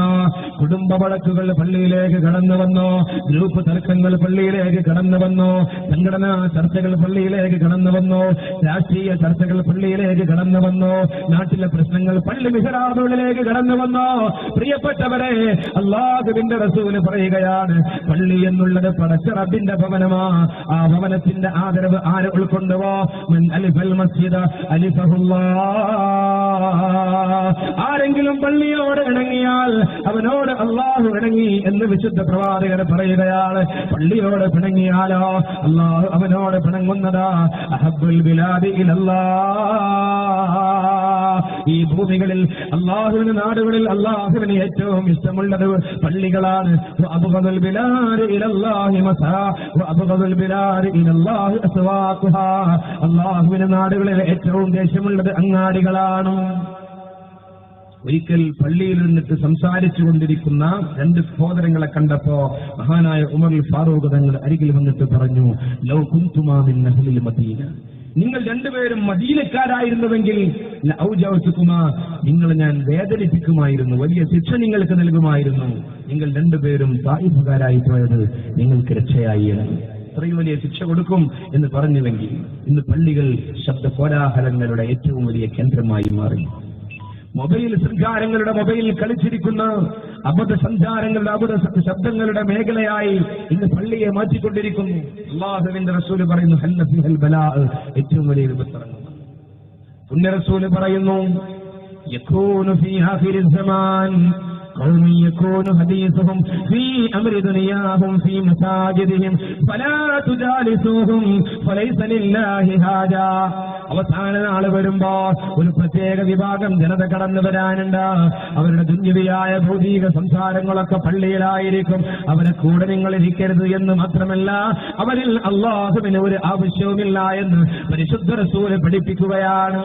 കുടുംബ വഴക്കുകൾ പള്ളിയിലേക്ക് കടന്നു വന്നോ, ഗ്രൂപ്പ് തർക്കങ്ങൾ പള്ളിയിലേക്ക് കടന്നു വന്നോ, സംഘടനാ ചർച്ചകൾ പള്ളിയിലേക്ക് കടന്നു വന്നോ, രാഷ്ട്രീയ ചർച്ചകൾ പള്ളിയിലേക്ക് കടന്നു വന്നോ, നാട്ടിലെ പ്രശ്നങ്ങൾ പള്ളി മിഹ്റാബുകളിലേക്ക് കടന്നു വന്നോ. പ്രിയപ്പെട്ടവരെ, അല്ലാഹുവിന്റെ റസൂല് പറയുകയാണ്, പള്ളി എന്നുള്ളത് പടച്ച റബ്ബിന്റെ ഭവനമാ. ആ ഭവനത്തിന്റെ ആദരവ് ആര് ഉൾക്കൊണ്ടുവോ, മൻ അലിഫൽ മസ്ജിദ അലിഫഹുല്ലാഹ്, ആരെങ്കിലും പള്ളിയോട് ഇണങ്ങിയാൽ അവനോട് അല്ലാഹു ഇണങ്ങി എന്ന് വിശുദ്ധ പ്രവാചകർ പറയുകയാണ്. പള്ളിയോട് പിണങ്ങിയാലോ അല്ലാഹു അവനോട് പിണങ്ങുന്നതാ. അഹബ്ബുൽ ബിലാദി ഇലല്ലാഹ്, ഈ ഭൂമികളിൽ അല്ലാഹുവിന്റെ നാടുകളിൽ അല്ലാഹുവിന് ഏറ്റവും ഇഷ്ടമുള്ളത് പള്ളികളാണ്. വഅബ്ഗദുൽ ബിലാദി ഇലല്ലാഹി മസാ വഅബ്ഗദുൽ ബിലാദി ഇലല്ലാഹി അസ്വാഖുഹാ, അല്ലാഹുവിന്റെ നാടുകളിൽ ഏറ്റവും ദേഷ്യമുള്ളത് അങ്ങാടികളാണ്. ഒരിക്കൽ പള്ളിയിൽ നിന്നിട്ട് സംസാരിച്ചു കൊണ്ടിരിക്കുന്ന രണ്ട് സഹോദരങ്ങളെ കണ്ടപ്പോ മഹാനായ ഉമറുൽ ഫാറൂഖ് തങ്ങൾ അരികിൽ വന്നിട്ട് പറഞ്ഞു, ലൗ കുന്തുമാ മിൻ അഹ്ലിൽ മദീന, നിങ്ങൾ രണ്ടുപേരും മദീനക്കാരായിരുന്നുവെങ്കിൽ ലഔജൗതുകുമാ, നിങ്ങൾ ഞാൻ വേദനിപ്പിക്കുമായിരുന്നു, വലിയ ശിക്ഷ നിങ്ങൾക്ക് നൽകുമായിരുന്നു. നിങ്ങൾ രണ്ടുപേരും തായിഫുകാരായി പോയത് നിങ്ങൾക്ക് രക്ഷയായി, ഇത്രയും വലിയ ശിക്ഷ കൊടുക്കും എന്ന് പറഞ്ഞുവെങ്കിൽ. ഇന്ന് പള്ളികൾ ശബ്ദ കോലാഹലങ്ങളുടെ ഏറ്റവും വലിയ കേന്ദ്രമായി മാറി. മൊബൈൽ സഞ്ചാരങ്ങളുടെ മൊബൈൽ കളിച്ചിരിക്കുന്ന അബദ്ധസഞ്ചാരങ്ങളുടെ അബദ്ധ ശബ്ദങ്ങളുടെ മേഖലയായി ഇന്ന് പള്ളിയെ മാറ്റിക്കൊണ്ടിരിക്കുന്നു. അല്ലാഹുവിന്റെ റസൂല് പറയുന്നു ഹല്ല ഫിഹൽ ബലാ, ഏറ്റവും വലിയ വിപത്തിറങ്ങുന്നു. പുണ്യ റസൂല് പറയുന്നു യകൂനു ഫീ ആഖിരിസ് സമാൻ قوم يكون حديثهم في أمر دنياهم في مساجدهم فلا تجالسوهم فليس لله حاجة. അവസാന നാള് വരുമ്പോ ഒരു പ്രത്യേക വിഭാഗം ജനത കടന്നു വരാനുണ്ട്. അവരുടെ ദുന്യവിയായ ഭൗതിക സംസാരങ്ങളൊക്കെ പള്ളിയിലായിരിക്കും. അവരെ കൂടെ നിങ്ങൾ ഇരിക്കരുത് എന്ന് മാത്രമല്ല, അവരിൽ അല്ലാഹുവിന് ഒരു ആവശ്യവുമില്ല എന്ന് പരിശുദ്ധ റസൂല് പഠിപ്പിക്കുകയാണ്.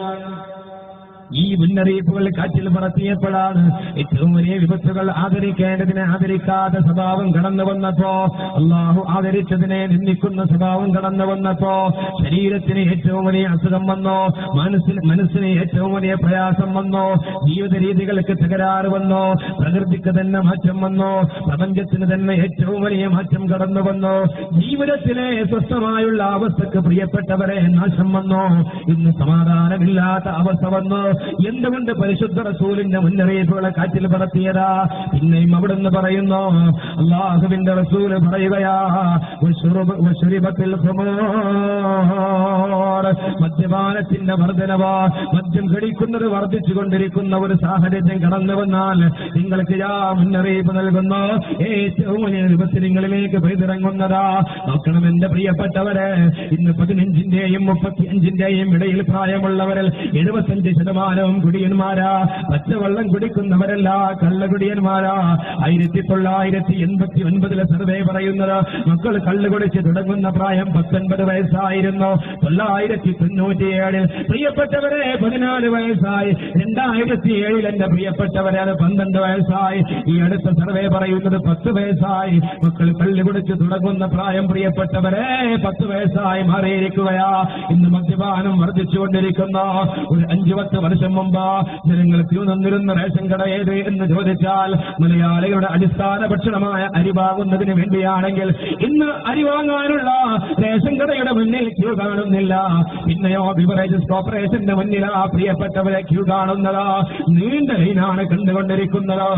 ഈ മുന്നറിയിപ്പുകൾ കാറ്റിൽ പറത്തിയപ്പോഴാണ് ഏറ്റവും വലിയ വിപത്തുകൾ ആദരിക്കേണ്ടതിനെ ആദരിക്കാത്ത സ്വഭാവം കടന്നു വന്നപ്പോ, അള്ളാഹു ആദരിച്ചതിനെ നിന്ദിക്കുന്ന സ്വഭാവം കടന്നു വന്നപ്പോ, ശരീരത്തിന് ഏറ്റവും വലിയ അസുഖം വന്നോ, മനസ്സിന് ഏറ്റവും വലിയ പ്രയാസം വന്നോ, ജീവിത രീതികൾക്ക് തകരാറ് വന്നോ, പ്രകൃതിക്ക് തന്നെ മാറ്റം വന്നോ, പ്രപഞ്ചത്തിന് തന്നെ ഏറ്റവും വലിയ മാറ്റം കടന്നു വന്നോ, ജീവിതത്തിലെ സ്വസ്ഥമായുള്ള അവസ്ഥക്ക് പ്രിയപ്പെട്ടവരെ നാശം വന്നോ, ഇന്ന് സമാധാനമില്ലാത്ത അവസ്ഥ വന്നോ. എന്തുകൊണ്ട് പരിശുദ്ധ റസൂലിന്റെ മുന്നറിയിപ്പുകളെ കാറ്റിൽ പറത്തിയതാ? പിന്നെയും അവിടുന്ന് പറയുന്നു, അല്ലാഹുവിന്റെ റസൂല് പറയുകയാ മദ്യപാനത്തിന്റെ വർധനവാ, മദ്യം കഴിക്കുന്നത് വർദ്ധിച്ചുകൊണ്ടിരിക്കുന്ന ഒരു സാഹചര്യം കടന്നു വന്നാൽ നിങ്ങൾക്ക് മുന്നറിയിപ്പ് നൽകുന്നു. ഏറ്റവും വലിയ വിപത്തിനിങ്ങളിലേക്ക് പെയ്തിറങ്ങുന്നതാ. നോക്കണം എന്റെ പ്രിയപ്പെട്ടവരെ, ഇന്ന് 15-ന്റെയും 35-ന്റെയും ഇടയിൽ പ്രായമുള്ളവരിൽ 75% കുടിയന്മാരാ. പച്ചവെള്ളം കുടിക്കുന്നവരല്ല, കള്ളുകുടിയന്മാരാ. 1989 സർവേ പറയുന്നത് മക്കൾ കള്ളു കുടിച്ച് തുടങ്ങുന്ന പ്രായം 19 വയസ്സായിരുന്നു. 1997 പ്രിയപ്പെട്ടവരെ 14 വയസ്സായി. 2007 എന്റെ പ്രിയപ്പെട്ടവരെ അത് 12 വയസ്സായി. ഈ അടുത്ത സർവേ പറയുന്നത് 10 വയസ്സായി. മക്കൾ കള്ളു കുടിച്ച് തുടങ്ങുന്ന പ്രായം പ്രിയപ്പെട്ടവരെ 10 വയസ്സായി മാറിയിരിക്കുകയാ. ഇന്ന് മദ്യപാനം വർദ്ധിച്ചുകൊണ്ടിരിക്കുന്ന ഒരു 5-10 വർഷം മുമ്പ് ജനങ്ങൾ ക്യൂ നിന്നിരുന്ന റേഷൻ കട ഏത് എന്ന് ചോദിച്ചാൽ മലയാളികളുടെ അടിസ്ഥാന ഭക്ഷണമായ അരി വാങ്ങുന്നതിന് വേണ്ടിയാണെങ്കിൽ ഇന്ന് അരി വാങ്ങാനുള്ള റേഷൻ കടയുടെ മുന്നിൽ ക്യൂ കാണുന്നില്ല. പിന്നെയോ ബിവറേജസ് കോർപ്പറേഷന്റെ മുന്നിലാ പ്രിയപ്പെട്ടവരെ ക്യൂ കാണുന്നതാ. നീണ്ട ലൈനാണ് കണ്ടുകൊണ്ടിരിക്കുന്നത്.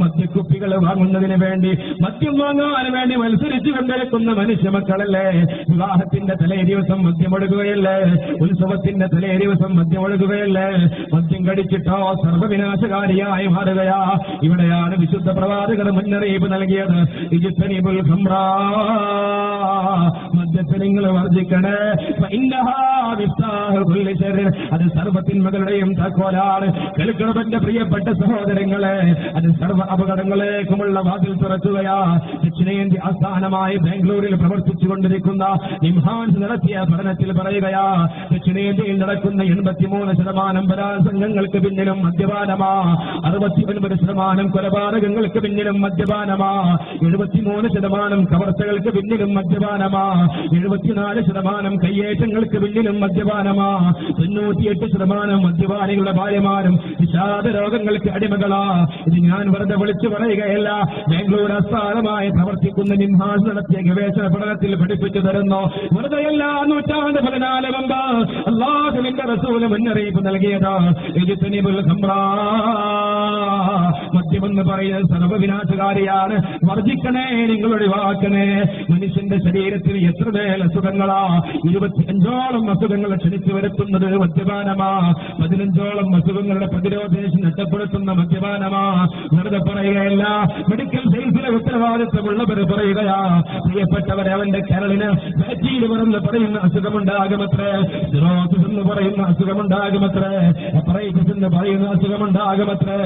മദ്യക്കുപ്പികൾ വാങ്ങുന്നതിന് വേണ്ടി, മദ്യം വാങ്ങാൻ വേണ്ടി മത്സരിച്ചു കൊണ്ടിരിക്കുന്ന മനുഷ്യ മക്കളല്ലേ. വിവാഹത്തിന്റെ തലേ ദിവസം മദ്യമൊഴുകുകയല്ലേ, ഉത്സവത്തിന്റെ തലേ ദിവസം മദ്യമൊഴുകുകയല്ലേ. മദ്യം കടിച്ചിട്ടോ സർവ്വവിനാശകാരിയായി മാറുകയാ. ഇവിടെയാണ് വിശുദ്ധ പ്രവാചകർ മുന്നറിയിപ്പ് നൽകിയത്. ഇജ്തനിബുൽ ഖംറ, മദ്യത്തെ നിങ്ങൾ വർജിക്കണേ. അത് സർവ്വത്തിന്മകളുടെയും താക്കോലാണ്. കേൾക്കണമെന്റെ പ്രിയപ്പെട്ട സഹോദരങ്ങളെ, അത് സർവ്വ അപകടങ്ങളേക്കുമുള്ള വാതിൽ തുറക്കുകയാ. ദക്ഷിണേന്ത്യ ആസ്ഥാനമായി ബാംഗ്ലൂരിൽ പ്രവർത്തിച്ചുകൊണ്ടിരിക്കുന്ന നിംഹാൻസ് നടത്തിയ പഠനത്തിൽ പറയുകയാ, ദക്ഷിണേന്ത്യയിൽ നടക്കുന്ന 83% ബലാത്സംഗങ്ങൾക്ക് പിന്നിലും മദ്യപാനമാ. 69% കൊലപാതകങ്ങൾക്ക് പിന്നിലും മദ്യപാനമാ. 73% കവർച്ചകൾക്ക് പിന്നിലും മദ്യപാനമാ. 74% കയ്യേറ്റങ്ങൾക്ക് പിന്നിലും മദ്യപാനമാ. 98% മദ്യപാനികളുടെ ഭാര്യമാരും വിഷാദ രോഗങ്ങൾക്ക് അടിമകളാ. ഇത് ഞാൻ വെറുതെ വിളിച്ചു പറയുകയല്ല. ബാംഗ്ലൂർ ആസ്ഥാനമായി പ്രവർത്തിക്കുന്ന നിംഹാൻസ് നടത്തിയ ഗവേഷണ പഠനത്തിൽ പഠിപ്പിച്ചു തരുന്നു. വെറുതെയല്ല, 114 മുമ്പ് അല്ലാഹുവിന്റെ റസൂല് മുന്നറിയിപ്പ് നൽകിയതാ. ഇജ്തനിബുൽ ഖംറ, മദ്യമെന്ന് പറയുന്നത് സർവ്വവിനാശകാരിയാണ്. വർജിക്കണേ, നിങ്ങൾ ഒഴിവാക്കണേ. മനുഷ്യന്റെ ശരീരത്തിൽ എത്ര മേൽ അസുഖങ്ങളാ. 25ഓളം അസുഖങ്ങൾ ക്ഷണിച്ചു വരുത്തുന്നത് മദ്യപാനമാ. 15ഓളം അസുഖങ്ങളുടെ പ്രതിരോധശേഷി നഷ്ടപ്പെടുത്തുന്ന മദ്യപാനമാ. വെറുതെ പറയുകയല്ല, മെഡിക്കൽ സയൻസിലെ ഉത്തരവാദിത്വമുള്ളവർ പറയുകയാ. പ്രിയപ്പെട്ടവരെ, അവന്റെ കരളിന് ബാക്ടീരിയ എന്ന് പറയുന്ന അസുഖമുണ്ടാകുമത്രേ, സിറോസിസ് എന്ന് പറയുന്ന അസുഖമുണ്ടാകുമത്രേ, ഹെപ്പറ്റൈറ്റിസ് എന്ന് പറയുന്ന അസുഖമുണ്ടാകുമത്രേ,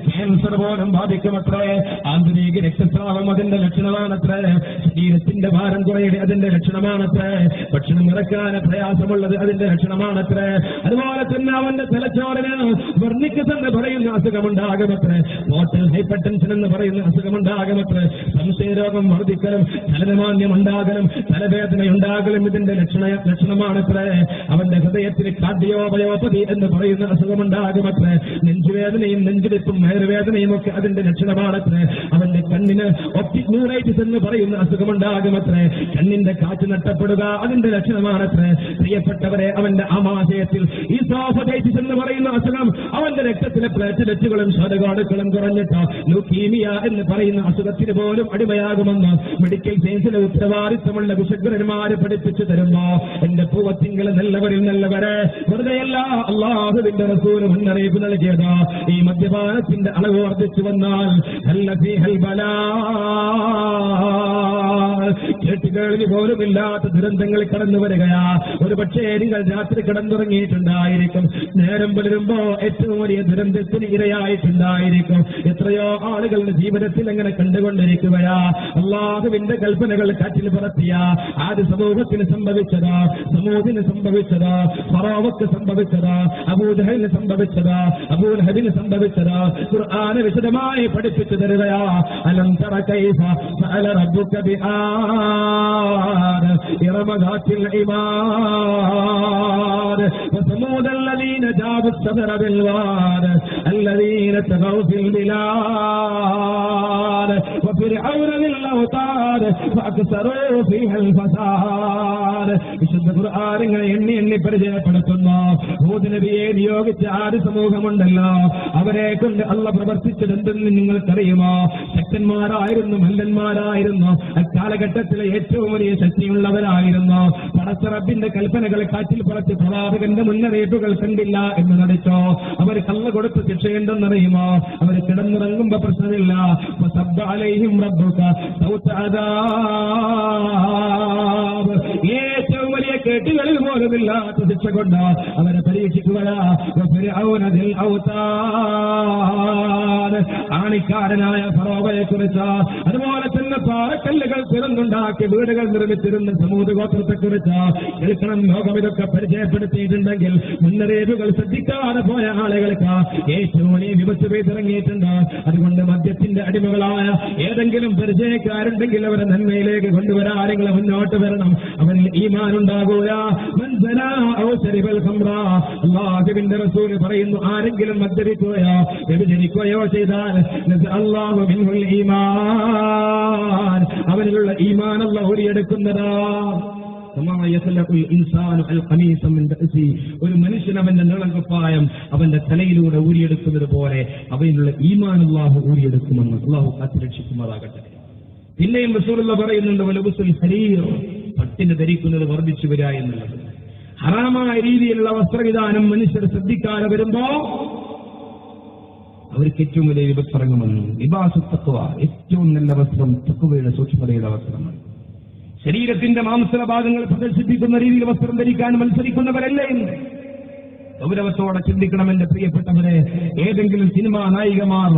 ക്യാൻസർ പോലും ബാധിക്കുമത്രേ. ആന്തരിക രക്തസ്രാവം അതിന്റെ ലക്ഷണമാണത്രേ. ശരീരത്തിന്റെ ഭാരം കുറയുടെ അതിന്റെ ലക്ഷണമാണത്രേ. ഭക്ഷണം ഇറക്കാൻ പ്രയാസമുള്ളത് അതിന്റെ ലക്ഷണമാണത്രേ. അതുപോലെ തന്നെ അവന്റെ തലച്ചോറിന് വെർണിക്കസ് എന്ന് പറയുന്ന അസുഖമുണ്ടാകുമത്രേ. പോർട്ടൽ ഹൈപ്പർടെൻഷൻ എന്ന് പറയുന്ന അസുഖമുണ്ടാകുമത്രേ. സംശയരോഗം വർദ്ധിക്കലും ചലനമാന്യം ഉണ്ടാകലും തലവേദന ഉണ്ടാകലും ഇതിന്റെ ലക്ഷണമാണത്രേ. അവന്റെ ഹൃദയത്തിൽ കാർഡിയോപയോപതി എന്ന് പറയുന്ന അസുഖമുണ്ടാകുമത്രേ. നെഞ്ചുവേദനയും നെഞ്ചിടിപ്പും വയറുവേദനയും ഒക്കെ ഉണ്ടാകുന്നതൊക്കെ അതിന്റെ ലക്ഷണമാണത്രേ. അവന്റെ കണ്ണിന് ഒപ്റ്റിക് ന്യൂറൈറ്റിസ് എന്ന് പറയുന്ന അസുഖമുണ്ടാകുമത്രേ. കണ്ണിന്റെ കാറ്റ് നഷ്ടപ്പെടുക അതിന്റെ ലക്ഷണമാണത്രേ. പ്രിയപ്പെട്ടവരെ, അവന്റെ ആമാശയത്തിൽ ഈസോഫഗൈറ്റിസ് എന്ന് പറയുന്ന അസുഖം, അവന്റെ രക്തത്തിലെ പ്ലേറ്റ്ലെറ്റുകളും ശ്വാസകോശങ്ങളും കുറഞ്ഞിട്ട് ലൂക്കീമിയ എന്ന് പറയുന്ന അസുഖത്തിന് പോലും അടിമയാകുമെന്ന് മെഡിക്കൽ സയൻസിലെ ഉത്തരവാദിത്തമുള്ള വിശഗ്ധന്മാര് പഠിപ്പിച്ചു തരുമ്പോ എന്റെ പൂവത്തിങ്കൾ നല്ലവരിൽ നല്ലവരെ വെറുതെയല്ല അല്ലാഹുവിന്റെ റസൂൽ മുന്നറിയിപ്പ് നൽകിയത്. ഈ മദ്യപാനത്തിന്റെ അളവ് വർദ്ധിച്ചു വന്നാൽ കേട്ടുകേൾവി പോലുമില്ലാത്ത ദുരന്തങ്ങൾ കടന്നു വരികയാ. ഒരു പക്ഷേ നിങ്ങൾ രാത്രി കിടന്നുറങ്ങിയിട്ടുണ്ടായിരിക്കും, നേരം പുലരുമ്പോ ഏറ്റവും വലിയ ദുരന്തത്തിന് ഇരയായിട്ടുണ്ടായിരിക്കും. എത്രയോ ആളുകളുടെ ജീവിതത്തിൽ അങ്ങനെ കണ്ടുകൊണ്ടിരിക്കുകയാ. അല്ലാഹുവിന്റെ കൽപ്പനകൾ കാറ്റിൽ പറത്തിയ ആദ്യ സമൂഹത്തിന് സംഭവിച്ചത്, സമൂഹത്തിന് സംഭവിച്ചത്, ഫറോവക്ക് സംഭവിച്ചത്, അബൂജഹലിന് സംഭവിച്ചത്, അബൂലഹബിന് സംഭവിച്ചത് ഖുർആൻ വിശദമായി പഠിപ്പിച്ചു തരുകയാ. അലം തറ കൈഫ ഫഅല റബ്ബുക ബിആദ് ഇറമ ദാത്തിൽ ഇമാദ് വസമൂദ الذين جابوا الصدر بالواد الذين طغوا في البلاد وفرعون ذي الاوتاد فاكثروا فيها الفساد. വിശുദ്ധ ഖുർആൻ ഇങ്ങനെ എണ്ണി പരിചയപ്പെടുത്തുന്നു. ഹൂദ് നബിയെ നിയോഗിച്ച ആദ്യ സമൂഹമുണ്ടല്ലോ, അവരെ കൊണ്ട് അള്ളാഹ് പ്രവർത്തിച്ചത് എന്തെന്ന് നിങ്ങൾക്കറിയുമോ? ശക്തന്മാരായിരുന്നു, മല്ലന്മാരായിരുന്നു, അക്കാലഘട്ടത്തിലെ ഏറ്റവും വലിയ ശക്തിയുള്ളവരായിരുന്നു. പടച്ച റബ്ബിന്റെ കൽപ്പനകൾ കാറ്റിൽ പറച്ച് പ്രവാചകന്റെ മുന്നറിയിപ്പുകൾ കണ്ടില്ല എന്ന് നടിച്ചോ. അവർ കള്ള കൊടുത്ത ശിക്ഷയുണ്ടെന്നറിയുമോ? അവർ കിടന്നിറങ്ങുമ്പോ പ്രശ്നമില്ല. ഏറ്റവും വലിയ കേട്ടുകളിൽ പോലുമില്ലാത്ത ശിക്ഷ കൊണ്ട് അവരെ പരീക്ഷിക്കുകയാ. ആണിക്കാരനായ ഫറോവയെ കുറിച്ച്, അതുപോലെ തന്നെ പാറക്കല്ലുകൾ തുറന്നുണ്ടാക്കി വീടുകൾ നിർമ്മിച്ചിരുന്ന സമൂത് ഗോത്രത്തെ കുറിച്ച് കേൾക്കണം. ലോകം ഇതൊക്കെ പരിചയപ്പെടുത്തിയിട്ടുണ്ടെങ്കിൽ മുന്നറിയിപ്പുകൾ ശ്രദ്ധിക്കാതെ പോയ ആളുകൾക്ക് ഏറ്റവും വലിയ വിപത്ത് പെയ്തിറങ്ങിയിട്ടുണ്ട്. അതുകൊണ്ട് മദ്യത്തിന്റെ അടിമകളായ ഏതെങ്കിലും പരിചയക്കാരുണ്ടെങ്കിൽ അവരെ നന്മയിലേക്ക് കൊണ്ടുവരാൻ ആരെങ്കിലും മുന്നോട്ട് വരണം. അവരിൽ ഈമാൻ ഉണ്ടാകൂല. അല്ലാഹുവിന്റെ റസൂൽ പറയുന്നു, ആരെങ്കിലും മദ്യപിക്കുകയോ വ്യഭിചരിക്കുകയോ ചെയ്താൽ അല്ലാഹു മിൻഹുൽ ഈമാൻ, അവനിലുള്ള ഈമാൻ അല്ലാഹു ഊരിയെടുക്കുന്നതാ. ഒരു മനുഷ്യൻ അവന്റെ നീളങ്കപ്പായം അവന്റെ തലയിലൂടെ ഊരിയെടുക്കുന്നത് പോലെ അവനുള്ള ഈമാൻ അല്ലാഹു ഊരിയെടുക്കുമെന്ന് അല്ലാഹു കാത്തുരക്ഷിക്കുമാറാകട്ടെ. പിന്നെയും റസൂലുള്ളാഹി പറയുന്നുണ്ട്, വലബുസുൽ ഹരീർ, പട്ടിന് ധരിക്കുന്നത് വർദ്ധിച്ചു വരിക എന്നുള്ളത്. ഹറാമായ രീതിയിലുള്ള വസ്ത്രവിധാനം മനുഷ്യർ ശ്രദ്ധിക്കാതെ വരുമ്പോ അവർക്ക് ഏറ്റവും വലിയ വിപത്തിറങ്ങുമെന്ന്. ലിബാസു തഖ്വ, ഏറ്റവും നല്ല വസ്ത്രം തഖ്വയുടെ സൂക്ഷ്മതയുടെ വസ്ത്രമാണ്. ശരീരത്തിന്റെ മാംസള ഭാഗങ്ങൾ പ്രദർശിപ്പിക്കുന്ന രീതിയിൽ വസ്ത്രം ധരിക്കാൻ മത്സരിക്കുന്നവരല്ലേ എന്ന് ഗൗരവത്തോടെ ചിന്തിക്കണം. എന്റെ പ്രിയപ്പെട്ടവരെ, ഏതെങ്കിലും സിനിമാ നായികമാർ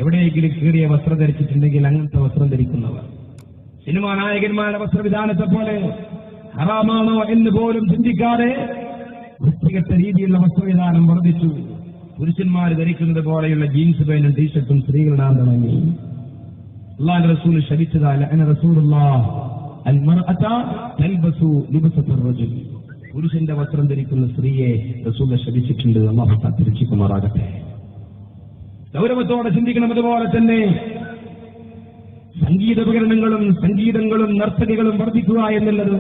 എവിടെയെങ്കിലും കീറിയ വസ്ത്രം ധരിച്ചിട്ടുണ്ടെങ്കിൽ അങ്ങനത്തെ വസ്ത്രം ധരിക്കുന്നവർ സിനിമാ നായകന്മാരുടെ വസ്ത്രവിധാനത്തെ പോലെ ഹറാമാണോ എന്ന് പോലും ചിന്തിക്കാതെ വൃത്തികെട്ട രീതിയിലുള്ള വസ്ത്രവിധാനം വർദ്ധിച്ചു. പുരുഷന്മാർ ധരിക്കുന്നത് പോലെയുള്ള ജീൻസ് പാന്റും ടീഷർട്ടും സ്ത്രീകളിടാൻ തുടങ്ങി. അല്ലാഹുവിന്റെ റസൂൽ ശപിച്ചതല്ല, അന റസൂലുള്ളാഹ് അൽ മർഅത തൽബസു ലിബസത റജുൽ, പുരുഷന്റെ വസ്ത്രം ധരിക്കുന്ന സ്ത്രീയെ റസൂൽ ശപിച്ചിട്ടുണ്ട്. അല്ലാഹു കാത്തിരക്ഷിക്കുമാറാകട്ടെ. ഗൗരവത്തോടെ ചിന്തിക്കണം. അതുപോലെ തന്നെ സംഗീതങ്ങളും നർത്തകികളും വർദ്ധിക്കുക എന്നുള്ളത്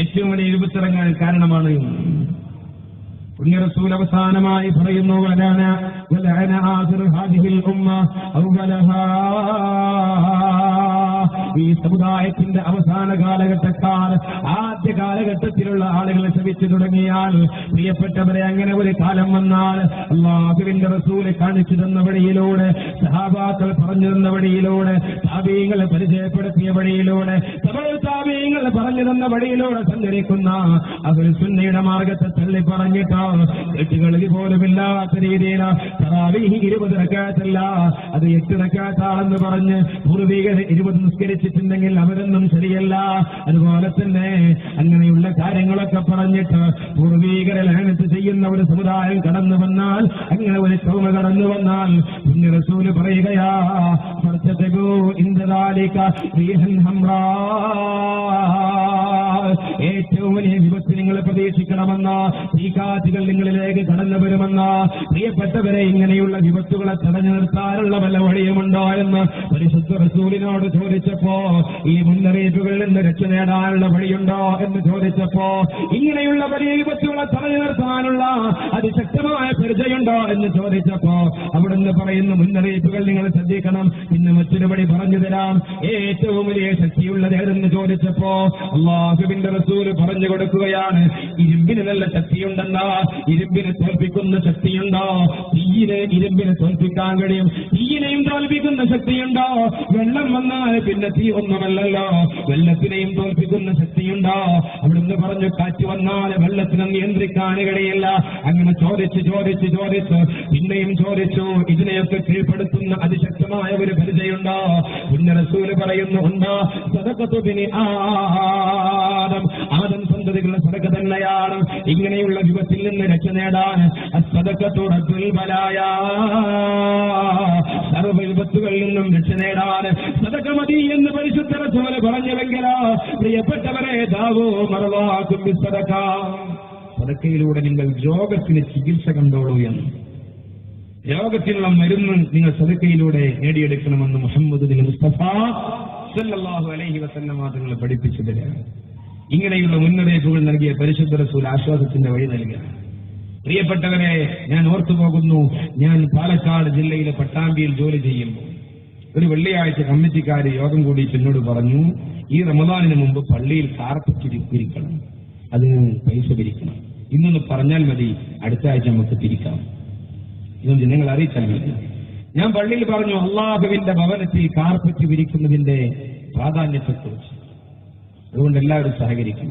ഏറ്റവും വലിയ വിപത്തിറങ്ങാൻ കാരണമാണ്. പുണ്യ റസൂൽ അവസാനമായി പറയുന്നു, വലഅന ആഖിറു ഹാദിഹിൽ ഉമ്മ അവലഹാ, ഈ സമുദായത്തിന്റെ അവസാന കാലഘട്ടക്കാർ ആദ്യ കാലഘട്ടത്തിലുള്ള ആളുകളെ ശപിച്ചു തുടങ്ങിയാൽ, പ്രിയപ്പെട്ടവരെ, അങ്ങനെ ഒരു കാലം വന്നാൽ അല്ലാഹുവിന്റെ റസൂൽ കാണിച്ചു തന്ന വഴിയിലൂടെ, സഹാബാക്കൾ പറഞ്ഞു തന്ന വഴിയിലൂടെ, താബീങ്ങൾ പരിചയപ്പെടുത്തിയ വഴിയിലൂടെ, താബീങ്ങൾ പറഞ്ഞു തന്ന വഴിയിലൂടെ സഞ്ചരിക്കുന്ന അഹ്ലുൽ സുന്നയുടെ മാർഗത്തെ തള്ളി പറഞ്ഞിട്ട് എട്ടുകളിൽ പോലുമില്ലാത്ത രീതിയിൽ തറാവീഹ് 20 റക്അത്തല്ല, അത് 8 റക്അത്താണെന്ന് പറഞ്ഞ് പൂർവികർ 20 നിസ്കരിച്ച് ജീവിച്ചിട്ടുണ്ടെങ്കിൽ അവരൊന്നും ശരിയല്ല. അതുപോലെ തന്നെ അങ്ങനെയുള്ള കാര്യങ്ങളൊക്കെ പറഞ്ഞിട്ട് പൂർവീകരെ ലഅനത്ത് ചെയ്യുന്ന ഒരു സമുദായം കടന്നു വന്നാൽ, അങ്ങനെ ഒരു കൗമ കടന്നു വന്നാൽ പിന്നെ റസൂല് പറയുകയാ, ഏറ്റവും വലിയ വിപത്ത് നിങ്ങൾ പ്രതീക്ഷിക്കണമെന്ന, ഈ കാറ്റുകൾ നിങ്ങളിലേക്ക് കടന്നു വരുമെന്ന. പ്രിയപ്പെട്ടവരെ, ഇങ്ങനെയുള്ള വിപത്തുകളെ തടഞ്ഞു നിർത്താനുള്ള വല്ല വഴിയുമുണ്ടോ എന്ന് പരിശുദ്ധ റസൂലിനോട് ചോദിച്ചപ്പോ, ഈ മുന്നറിയിപ്പുകളിൽ നിന്ന് രക്ഷ നേടാനുള്ള വഴിയുണ്ടോ എന്ന് ചോദിച്ചപ്പോ, ഇങ്ങനെയുള്ള വലിയ വിപത്തുകളെ തടഞ്ഞു നിർത്താനുള്ള അതിശക്തമായ പരിചയമുണ്ടോ എന്ന് ചോദിച്ചപ്പോ അവിടുന്ന് പറയുന്ന മുന്നറിയിപ്പുകൾ നിങ്ങൾ ശ്രദ്ധിക്കണം. ഇന്ന് മറ്റൊരു വഴി പറഞ്ഞു തരാം. ഏറ്റവും വലിയ ശക്തിയുള്ളത് ഏതെന്ന് ചോദിച്ചപ്പോ അല്ലാഹുവിന്റെ റസൂല് പറഞ്ഞു കൊടുക്കുകയാണ്, ഇരുമ്പിന് നല്ല ശക്തിയുണ്ടെന്നാ. ഇരുമ്പിനെ തോൽപ്പിക്കുന്ന ശക്തിയുണ്ടോ? തീയിനെ ഇരുമ്പിനെ തോൽപ്പിക്കാൻ കഴിയും. തീയിനെയും തോൽപ്പിക്കുന്ന ശക്തിയുണ്ടോ? വെള്ളം വന്നാൽ പിന്നെ തീ ഒന്നുമല്ലല്ലോ, വെള്ളത്തിനെയും തോൽപ്പിക്കുന്ന ശക്തിയുണ്ടോ? അവിടുന്ന് പറഞ്ഞു, കാറ്റ് വന്നാൽ വെള്ളത്തിനെ നിയന്ത്രിക്കാൻ കഴിയില്ല. അങ്ങനെ ചോദിച്ച് ചോദിച്ച് ചോദിച്ച് പിന്നെയും ചോദിച്ചു, ഇതിനെയൊക്കെ കീഴ്പ്പെടുത്തുന്ന അതിശക്തമായ ഒരു പരിചയമുണ്ടോ? പിന്നെ റസൂല് പറയുന്നു, ഉണ്ടോ? സദഖത്തു ബിനി ആദം, ആദം സന്തതികളുടെ സദഖ തന്നെയാണ്. ഇങ്ങനെയുള്ള വിപത്തിൽ നിന്ന് രക്ഷ നേടാൻ അസ്സദഖത്തു റബ്ബുൽ ബലായാ, സർവ്വ വിപത്തുകളിൽ നിന്നും രക്ഷ നേടാൻ സദഖ മതി എന്ന് പരിശുദ്ധ റസൂല് പറഞ്ഞുവെങ്കിലോ, പ്രിയപ്പെട്ടവരെ, ദാവൂ മർവാകും ബിസ്സദഖ, സദഖയിലൂടെ നിങ്ങൾ രോഗത്തിന് ചികിത്സ കണ്ടോളൂ എന്ന്, രോഗത്തിനുള്ള മരുന്ന് നിങ്ങൾ സദഖയിലൂടെ നേടിയെടുക്കണമെന്ന് മുഹമ്മദ് മുസ്തഫ സല്ലല്ലാഹു അലൈഹി വസല്ലം തങ്ങൾ പഠിപ്പിച്ചു തരാണ്. ഇങ്ങനെയുള്ള മുന്നറിയിപ്പുകൾ നൽകിയ പരിശുദ്ധ റസൂൽ ആശ്വാസത്തിന്റെ വഴി നൽകുകയാണ്. പ്രിയപ്പെട്ടവരെ, ഞാൻ ഓർത്തുപോകുന്നു, ഞാൻ പാലക്കാട് ജില്ലയിലെ പട്ടാമ്പിയിൽ ജോലി ചെയ്യുമ്പോൾ ഒരു വെള്ളിയാഴ്ച കമ്മിറ്റിക്കാര് യോഗം കൂടി എന്നോട് പറഞ്ഞു, ഈ റമദാനിന് മുമ്പ് പള്ളിയിൽ കാർപ്പറ്റ് പിരിക്കണം, അതിന് പൈസ പിരിക്കണം. ഇന്നൊന്ന് പറഞ്ഞാൽ മതി, അടുത്ത ആഴ്ച നമുക്ക് പിരിക്കാം. ഇതൊന്നും ജനങ്ങൾ അറിയിച്ചാൽ മതി. ഞാൻ പള്ളിയിൽ പറഞ്ഞു, അള്ളാഹുവിന്റെ ഭവനത്തിൽ കാർപ്പറ്റ് വിരിക്കുന്നതിന്റെ പ്രാധാന്യത്തെക്കുറിച്ച്. അതുകൊണ്ട് എല്ലാവരും സഹകരിക്കും.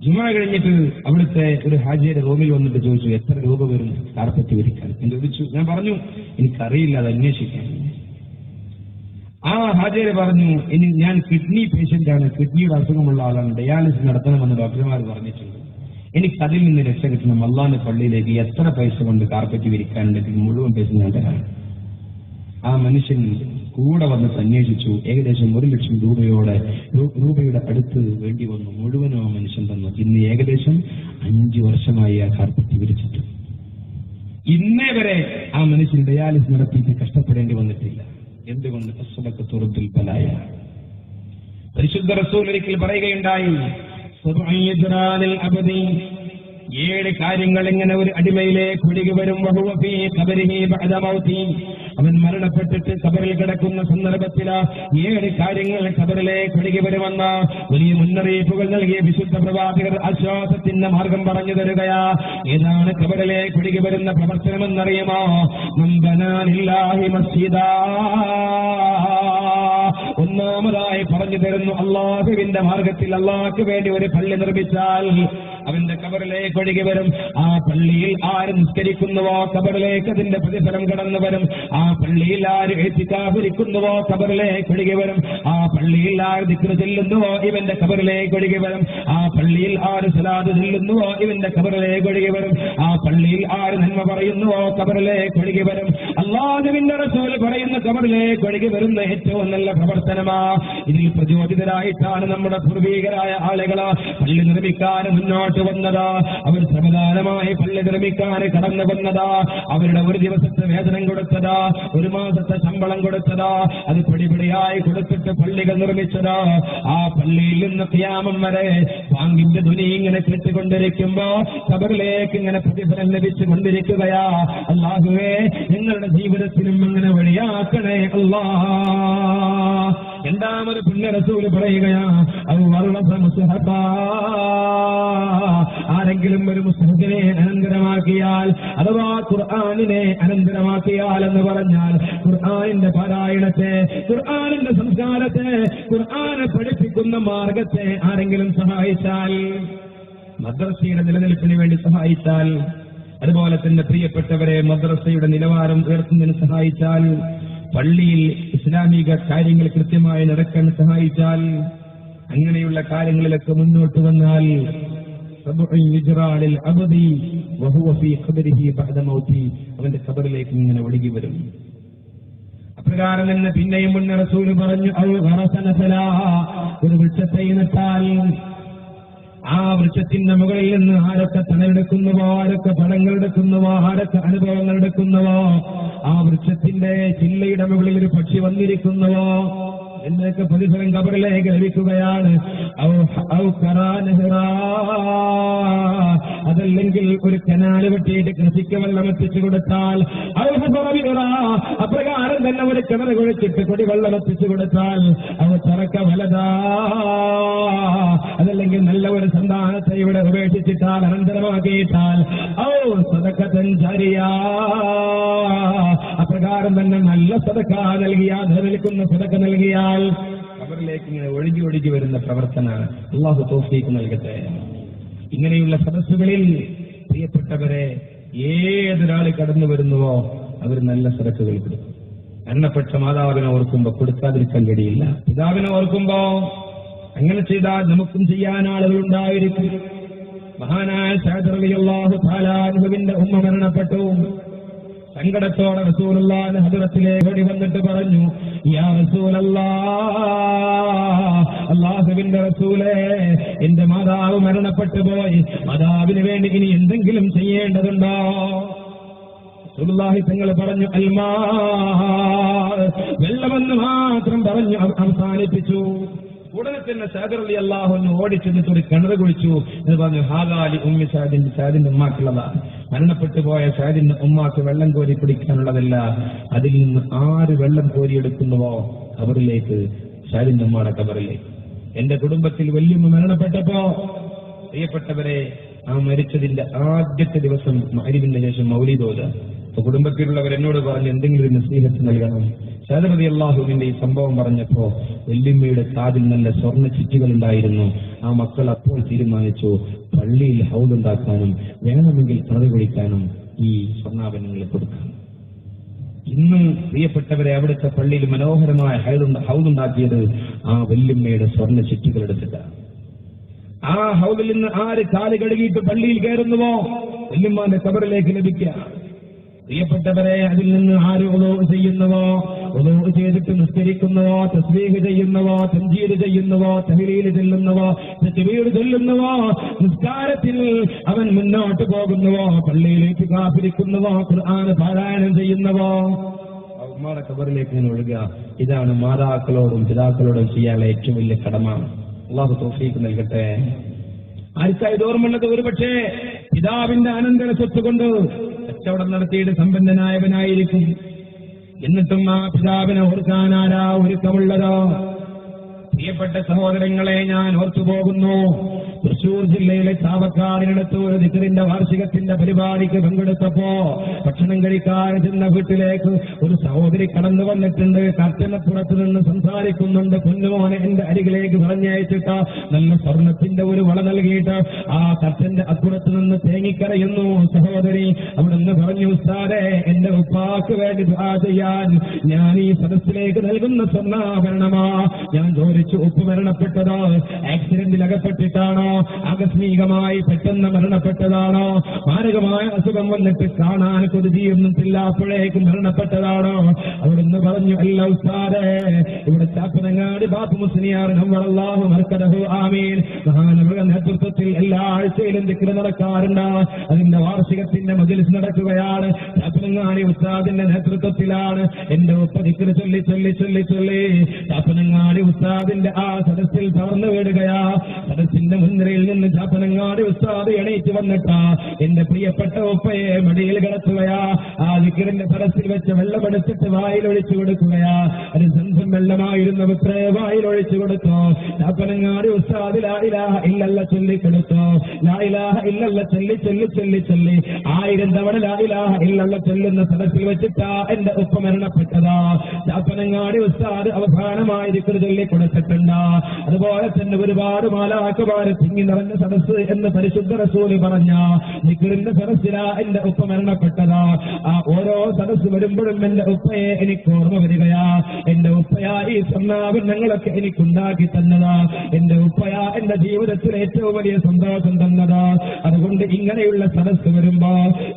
ജുമാ കഴിഞ്ഞിട്ട് അവിടുത്തെ ഒരു ഹാജിയുടെ റൂമിൽ വന്നിട്ട് ചോദിച്ചു, എത്ര രൂപ വരും കാർപ്പറ്റ് വിരിക്കാൻ എന്ന് ചോദിച്ചു. ഞാൻ പറഞ്ഞു, എനിക്കറിയില്ല, അത് അന്വേഷിക്കാൻ. ആ ഹാജിയെ പറഞ്ഞു, ഇനി ഞാൻ കിഡ്നി പേഷ്യന്റാണ്, കിഡ്നിയുടെ അസുഖമുള്ള ആളാണ്, ഡയാലിസിസ് നടത്തണമെന്ന് ഡോക്ടർമാർ പറഞ്ഞിട്ടുണ്ട്. എനിക്കതിൽ നിന്ന് രക്ഷ കിട്ടണം. അള്ളാന്റെ പള്ളിയിലേക്ക് എത്ര പൈസ കൊണ്ട് കാർപ്പറ്റ് വിരിക്കാനുണ്ടെങ്കിൽ മുഴുവൻ പൈസ ഞാൻ തരാം. ആ മനുഷ്യൻ കൂടെ വന്നിട്ട് അന്വേഷിച്ചു. ഏകദേശം 1,00,000 രൂപയുടെ അടുത്ത് വേണ്ടി വന്നു. മുഴുവനും ആ മനുഷ്യൻ തന്നു. ഇന്ന് ഏകദേശം 5 വർഷമായി ആ കാർപ്പറ്റ് വിരിച്ചിട്ട്. ഇന്നേ വരെ ആ മനുഷ്യൻ ഡയാലിസിസ് നടത്തിയിട്ട് കഷ്ടപ്പെടേണ്ടി വന്നിട്ടില്ല. എന്തുകൊണ്ട്? അസ്സദഖത്തു റബ്ബുൽ ബലായ. പരിശുദ്ധ റസൂൽ ഒരിക്കൽ പറയുകയുണ്ടായി, 7 കാര്യങ്ങൾ ഇങ്ങനെ ഒരു അടിമയിലേക്ക് ഒഴുകി വരും. അവൻ മരണപ്പെട്ടിട്ട് കബറിൽ കിടക്കുന്ന സന്ദർഭത്തിൽ 7 കാര്യങ്ങൾ കബറിലേക്ക് ഒഴുകി വരുമെന്ന വലിയ മുന്നറിയിപ്പുകൾ നൽകിയ വിശുദ്ധ പ്രവാചകർ ആശ്വാസത്തിന്റെ മാർഗം പറഞ്ഞു തരുകയാ. ഏതാണ് കബറിലേക്ക് ഒഴുകി വരുന്ന പ്രവർത്തനമെന്നറിയുമോ? മംബനാലില്ലാഹി മസ്ജിദാ. ഒന്നാമതായി പറഞ്ഞു തരുന്നു, അള്ളാഹുവിന്റെ മാർഗത്തിൽ അള്ളാഹ്ക്ക് വേണ്ടി ഒരു പള്ളി നിർമ്മിച്ചാൽ അവന്റെ കബറിലേക്ക് ഒഴുകി വരും. ആ പള്ളിയിൽ ആര് നിസ്കരിക്കുന്നുവോ കബറിലേക്ക് അതിന്റെ പ്രതിഫലം കടന്നു വരും. ആ പള്ളിയിൽ ആര് ഇരിക്കുന്നുവോ കബറിലേക്ക് ഒഴുകി വരും. ആ പള്ളിയിൽ ആര് ദിക്ർ ചെല്ലുന്നുവോ ഇവന്റെ കബറിലേക്ക് ഒഴുകി വരും. ആ പള്ളിയിൽ ആര് സലാത്ത് ചെല്ലുന്നുവോ ഇവന്റെ കബറിലേക്ക് ഒഴുകി വരും. ആ പള്ളിയിൽ ആര് നന്മ പറയുന്നുവോ കബറിലേക്ക് ഒഴുകി വരും. അല്ലാഹുവിന്റെ റസൂൽ പറയുന്ന കബറിലേക്ക് ഒഴുകി വരുന്ന ഏറ്റവും നല്ല പ്രവർത്തനമാ. ഇതിൽ പ്രചോദിതരായിട്ടാണ് നമ്മുടെ പൂർവീകരായ ആളുകള് പള്ളി നിർമ്മിക്കാൻ മുന്നോട്ട് വന്നതാ. അവർ സമാധാനമായി പള്ളി നിർമ്മിക്കാൻ കടന്നു വന്നതാ. അവരുടെ ഒരു ദിവസത്തെ വേതനം കൊടുത്തതാ, 1 മാസത്തെ ശമ്പളം കൊടുത്തതാ, അത് പടിപടിയായി കൊടുത്തിട്ട് പള്ളികൾ നിർമ്മിച്ചതാ. ആ പള്ളിയിൽ നിന്ന് ഖിയാമം വരെ വാങ്ങിന്റെ ധ്വനി ഇങ്ങനെ കേട്ടുകൊണ്ടിരിക്കുമ്പോ കബറിലേക്ക് ഇങ്ങനെ പ്രതിഫലം ലഭിച്ചു കൊണ്ടിരിക്കുകയാ. അല്ലാഹുവേ, ഞങ്ങളുടെ ജീവിതത്തിലും അങ്ങനെ വഴിയാക്കണേ അല്ലാ. രണ്ടാമത് പുണ്യ റസൂൽ പറയുകയാ, ആരെങ്കിലും ഒരു മുസ്തഹബിനെ അനന്തരമാക്കിയാൽ അഥവാ ഖുർആനിനെ അനന്തരമാക്കിയാൽ എന്ന് പറഞ്ഞാൽ ഖുർആനിന്റെ പാരായണത്തെ, ഖുർആനിന്റെ സംസ്കാരത്തെ, ഖുർആനെ പഠിപ്പിക്കുന്ന മാർഗത്തെ ആരെങ്കിലും സഹായിച്ചാൽ, മദ്രസയുടെ നിലനിൽപ്പിന് വേണ്ടി സഹായിച്ചാൽ, അതുപോലെ തന്നെ പ്രിയപ്പെട്ടവരെ മദ്രസയുടെ നിലവാരം ഉയർത്തുന്നതിന് സഹായിച്ചാൽ, പള്ളിയിൽ ഇസ്ലാമിക കാര്യങ്ങൾ കൃത്യമായി നടക്കാൻ സഹായിച്ചാൽ, അങ്ങനെയുള്ള കാര്യങ്ങളിലൊക്കെ മുന്നോട്ട് വന്നാൽ അവന്റെ ഖബറിലേക്ക് ഇങ്ങനെ ഒഴുകി വരും. അപ്രകാരം തന്നെ പിന്നെയും മുന്നേ റസൂല് പറഞ്ഞു, ഒരു വൃക്ഷത്തെ നട്ടാൽ ആ വൃക്ഷത്തിന്റെ മുകളിൽ നിന്ന് ആരൊക്കെ തണലെടുക്കുന്നുവോ, ആരൊക്കെ ഫലങ്ങൾ എടുക്കുന്നുവോ, ആരൊക്കെ അനുഭവങ്ങൾ എടുക്കുന്നുവോ, ആ വൃക്ഷത്തിന്റെ ചില്ലയുടെ മുകളിൽ ഒരു പക്ഷി വന്നിരിക്കുന്നുവോ എന്നൊക്കെ പ്രതിഫലം ഖബറിലേക്ക് ലഭിക്കുകയാണ്. അതല്ലെങ്കിൽ ഒരു കനാല് വെട്ടിയിട്ട് കൃഷിക്ക് വെള്ളം എത്തിച്ചു കൊടുത്താൽ, അപ്രകാരം തന്നെ ഒരു കിണർ കുഴിച്ചിട്ട് കുടിവെള്ളം എത്തിച്ചു കൊടുത്താൽ, അവ തറക്ക വലതാ, അതല്ലെങ്കിൽ നല്ല ഒരു സന്താനത്തെ ഇവിടെ ഉപേക്ഷിച്ചിട്ടാൽ, അനന്തരമാക്കിയിട്ടാൽ, സദഖത്തൻ ജാരിയാ, അപ്രകാരം തന്നെ നല്ല സദഖ നൽകിയാൽ, നിലനിൽക്കുന്ന സദഖ നൽകിയാൽ ഖബറിലേക്ക് ഇങ്ങനെ ഒഴുകി ഒഴുകി വരുന്ന പ്രവർത്തനമാണ്. അല്ലാഹു തൗഫീഖ് നൽകട്ടെ. ഇങ്ങനെയുള്ള സദസ്സുകളിൽ പ്രിയപ്പെട്ടവരെ, ഏതൊരാൾ കടന്നു വരുന്നുവോ അവർ നല്ല സദഖകൾ കൊടുക്കും. മരണപ്പെട്ട മാതാവിനെ ഓർക്കുമ്പോ കൊടുക്കാതിരിക്കാൻ കഴിയില്ല. പിതാവിനെ ഓർക്കുമ്പോ അങ്ങനെ ചെയ്താൽ നമുക്കും ചെയ്യാൻ ആളുകൾ ഉണ്ടായിരിക്കും. മഹാനായ സഅദ് റളിയല്ലാഹു തആല അൻഹുവിന്റെ ഉമ്മ മരണപ്പെട്ടു. സങ്കടത്തോടെ റസൂലുള്ളാഹിന്റെ ഹദ്റത്തിലേക്ക് ഓടി വന്നിട്ട് പറഞ്ഞു, യാ റസൂലല്ലാഹ്, അല്ലാഹുവിന്റെ റസൂലേ, എന്റെ മാതാവ് മരണപ്പെട്ടു പോയി, മാതാവിന് വേണ്ടി ഇനി എന്തെങ്കിലും ചെയ്യേണ്ടതുണ്ടോ? റസൂലുള്ളാഹി തങ്ങൾ പറഞ്ഞു, അൽമാ, വെള്ളമെന്ന് മാത്രം പറഞ്ഞു അവസാനിപ്പിച്ചു. ഉടനെ തന്നെ സഅദ് റളിയല്ലാഹു അൻഹു ഓടിച്ചെന്നിട്ട് ഒരു കിണർ കുഴിച്ചു. എന്ന് പറഞ്ഞു, ഹാദാലി ഉമ്മി സഅദിന്റെ, സഅദിന്റെ ഉമ്മാക്കുള്ളതാണ്. മരണപ്പെട്ടു പോയ സഅദിന്റെ ഉമ്മാക്ക് വെള്ളം കോരി പിടിക്കാനുള്ളതല്ല. അതിൽ നിന്ന് ആര് വെള്ളം കോരിയെടുക്കുന്നുവോ ഖബറിലേക്ക്, സഅദിന്റെ ഉമ്മാടെ ഖബറിലേക്ക്. എന്റെ കുടുംബത്തിൽ വല്യമ്മ മരണപ്പെട്ടപ്പോ പ്രിയപ്പെട്ടവരെ, ആ മരിച്ചതിന്റെ ആദ്യത്തെ ദിവസം മഗ്‌രിബിന്റെ ശേഷം മൗലിദ് ഓതാൻ കുടുംബത്തിലുള്ളവർ എന്നോട് പറഞ്ഞു, എന്തെങ്കിലും ഒരു നസീഹത്ത് നൽകണം. സഅദ് റളിയല്ലാഹുവിന്റെ ഈ സംഭവം പറഞ്ഞപ്പോ വല്യമ്മയുടെ കാതിൽ നല്ല സ്വർണ്ണ ചുറ്റുകൾ ഉണ്ടായിരുന്നു. ആ മക്കൾ അപ്പോൾ തീരുമാനിച്ചു, പള്ളിയിൽ ഹൗദുണ്ടാക്കാനും വേണമെങ്കിൽ കിണറ് കുഴിക്കാനും ഈ സ്വർണ്ണാഭരണങ്ങൾ കൊടുക്കാം. ഇന്ന് പ്രിയപ്പെട്ടവരെ, അവിടുത്തെ പള്ളിയിൽ മനോഹരമായ ഹൗദുണ്ടാക്കിയത് ആ വല്യമ്മയുടെ സ്വർണ്ണ ചുറ്റുകൾ എടുത്തിട്ടാണ്. ആ ഹൗദിൽ നിന്ന് ആര് കാല് കഴുകിയിട്ട് പള്ളിയിൽ കയറുന്നുവോ വല്യമ്മാന്റെ ഖബറിലേക്ക് ലഭിക്കുക. പ്രിയപ്പെട്ടവരെ, അതിൽ നിന്ന് ആര് ഉളൂഹ് ചെയ്യുന്നുവോ, ഉളൂഹ് ചെയ്തിട്ട് നിസ്കരിക്കുന്നുവോ, തസ്ബീഹ് ചെയ്യുന്നുവോ, തംജീദ് ചെയ്യുന്നുവോ, തഹ്ലീൽ ചൊല്ലുന്നുവോ, തക്ബീർ ചൊല്ലുന്നുവോ, നിസ്കാരത്തിൽ അവൻ മുന്നോട്ട് പോകുന്നുവോ, പള്ളിയിലേക്ക് കാത്തിരിക്കുന്നുവോ, ഖുർആൻ പാരായണം ചെയ്യുന്നുവോ, ഉമ്മയുടെ ഖബറിലേക്ക് ഇങ്ങനെ ഒഴുകുക. ഇതാണ് മാതാക്കളോടും പിതാക്കളോടും ചെയ്യാനുള്ള ഏറ്റവും വലിയ കടമ. അല്ലാഹു തൗഫീഖ് നൽകട്ടെ. ആർക്കായത് ഓർമ്മയുള്ളത്? ഒരുപക്ഷേ പിതാവിന്റെ അനന്തര സ്വത്ത് കൊണ്ട് കച്ചവടം നടത്തിയിട്ട് സമ്പന്നനായവനായിരിക്കും. എന്നിട്ടും ആ പിതാവിനെ ഓർക്കാനാരാ ഒരുക്കമുള്ളതോ? പ്രിയപ്പെട്ട സഹോദരങ്ങളെ, ഞാൻ ഓർത്തുപോകുന്നു, തൃശൂർ ജില്ലയിലെ ചാവക്കാടിനടുത്ത് ഒരു ദിക്റിന്റെ വാർഷികത്തിന്റെ പരിപാടിക്ക് പങ്കെടുത്തപ്പോ ഭക്ഷണം കഴിക്കാൻ ചെന്ന വീട്ടിലേക്ക് ഒരു സഹോദരി കടന്നു വന്നിട്ടുണ്ട്. കർട്ടനപ്പുറത്ത് നിന്ന് സംസാരിക്കുന്നുണ്ട്. പൊന്നുമോനെ എന്റെ അരികിലേക്ക് പറഞ്ഞയച്ചിട്ട് നല്ല സ്വർണത്തിന്റെ ഒരു വള നൽകിയിട്ട് ആ കർട്ടന്റെ അപ്പുറത്ത് നിന്ന് തേങ്ങിക്കരയുന്നു സഹോദരി. അവിടെ നിന്ന് പറഞ്ഞു, ഉസ്താദേ, എന്റെ ഉപ്പാക്ക് വേണ്ടി ദുആ ചെയ്യാൻ ഞാൻ ഈ സദസ്സിലേക്ക് നൽകുന്ന സ്വർണ്ണാഭരണമാ. ഞാൻ ചോദിച്ചു, ഉപ്പ് മരണപ്പെട്ടതോ, ആക്സിഡന്റിൽ അകപ്പെട്ടിട്ടാണോ, ആകസ്മികമായി പെട്ടെന്ന് മരണപ്പെട്ടതാണോ, മാരകമായ അസുഖം വന്നിട്ട് കാണാൻ കൊതിയൊന്നുമില്ല, അപ്പോഴേക്കും മരണപ്പെട്ടതാണോ? അവിടുന്ന് പറഞ്ഞു, അല്ല ഉസ്താദേ, ഇവിടെ ചാപ്പനങ്ങാടി ബാപ്പു മുസ്ലിയാർ അല്ലാഹു മർക്കദഹു ആമീൻ മഹാനവരുടെ നേതൃത്വത്തിൽ എല്ലാ ആഴ്ചയിലും ദിക്ർ നടക്കാറുണ്ട്. അതിന്റെ വാർഷികത്തിന്റെ മജ്‌ലിസ് നടക്കുകയാണ്. ചാപ്പനങ്ങാടി ഉസ്താദിന്റെ നേതൃത്വത്തിലാണ്. എന്റെ ഉപ്പ ദിക്ർ ചൊല്ലി ചൊല്ലി ചൊല്ലി ചൊല്ലി ചാപ്പനങ്ങാടി ഉസ്താദിന്റെ ആ സദസ്സിൽ തളർന്നു വീടുകയാ. സദസ്സിന്റെ മുൻനിരയിൽ നിന്ന് ചാപ്പനങ്ങാടി ഉസ്താദ് എണീറ്റ് വന്നിട്ടാ എന്റെ പ്രിയപ്പെട്ട ഉപ്പയെ മടിയിൽ കിടത്തുകയാ. ആ ദിക്റിന്റെ സദസ്സിൽ വെച്ച് വെള്ളമെടുത്തിട്ട് വായിലൊഴിച്ചു കൊടുക്കുകയാ. അത് സംസം വെള്ളമായിരുന്നു, വിത്രേ വായിലൊഴിച്ചു കൊടുത്തു. ചാപ്പനങ്ങാടി ഉസ്താദ് ലാ ഇലാഹ ഇല്ലല്ലാഹ് ചൊല്ലിക്കൊടുത്തു. ലാ ഇലാഹ ഇല്ലല്ലാഹ് ചൊല്ലി ചൊല്ലി ചൊല്ലി ചൊല്ലി 1000 തവണ ലാ ഇലാഹ ഇല്ലല്ലാഹ് ചൊല്ലുന്ന സദസ്സിൽ വെച്ചിട്ടാ എന്റെ ഉപ്പ മരണപ്പെട്ടതാ. ചാപ്പനങ്ങാടി ഉസ്താദ് അവസാനമായി ദിക്ർ ചൊല്ലി കൊടുത്തിട്ടുണ്ട്. അതുപോലെ തന്നെ ഒരുപാട് മാലാഖമാരെ തിങ്ങി നിറഞ്ഞ സദസ്സ് എന്ന് പരിശുദ്ധ റസൂല് പറഞ്ഞ ദിക്റിന്റെ സദസ്സിലാ എന്റെ ഉപ്പ മരണപ്പെട്ടതാ. ആ ഓരോ സദസ്സ് വരുമ്പോഴും എന്റെ ഉപ്പയെ എനിക്ക് ഓർമ്മ വരികയാ. എന്റെ ഉപ്പയാ ഈ സ്വർണ്ണാഭരണങ്ങളൊക്കെ എനിക്കുണ്ടാക്കി തന്നതാ. എന്റെ ഉപ്പയാ എന്റെ ജീവിതത്തിൽ ഏറ്റവും വലിയ സന്തോഷം തന്നതാ. അതുകൊണ്ട് ഇങ്ങനെയുള്ള സദസ്സ് വരുമ്പോ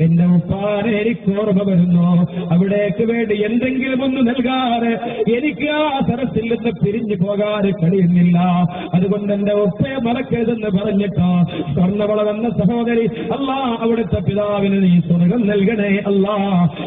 എന്റെ ഉപ്പാനെ എനിക്ക് ഓർമ്മ വരുന്നു. അവിടേക്ക് വേണ്ടി എന്തെങ്കിലും ഒന്ന് നൽകാറ് എനിക്ക് ആ സദസ്സിൽ നിന്ന് പിരിഞ്ഞു പോകാറ് കഴിയുന്നില്ല. അതുകൊണ്ട് എന്റെ ഉപ്പയെ മറക്കരുതെന്ന് പറഞ്ഞിട്ടോ സ്വർണ്ണവള വന്ന സഹോദരി, അല്ലാ അവിടുത്തെ പിതാവിന് നീ സ്വർഗം നൽകണേ അല്ലാ.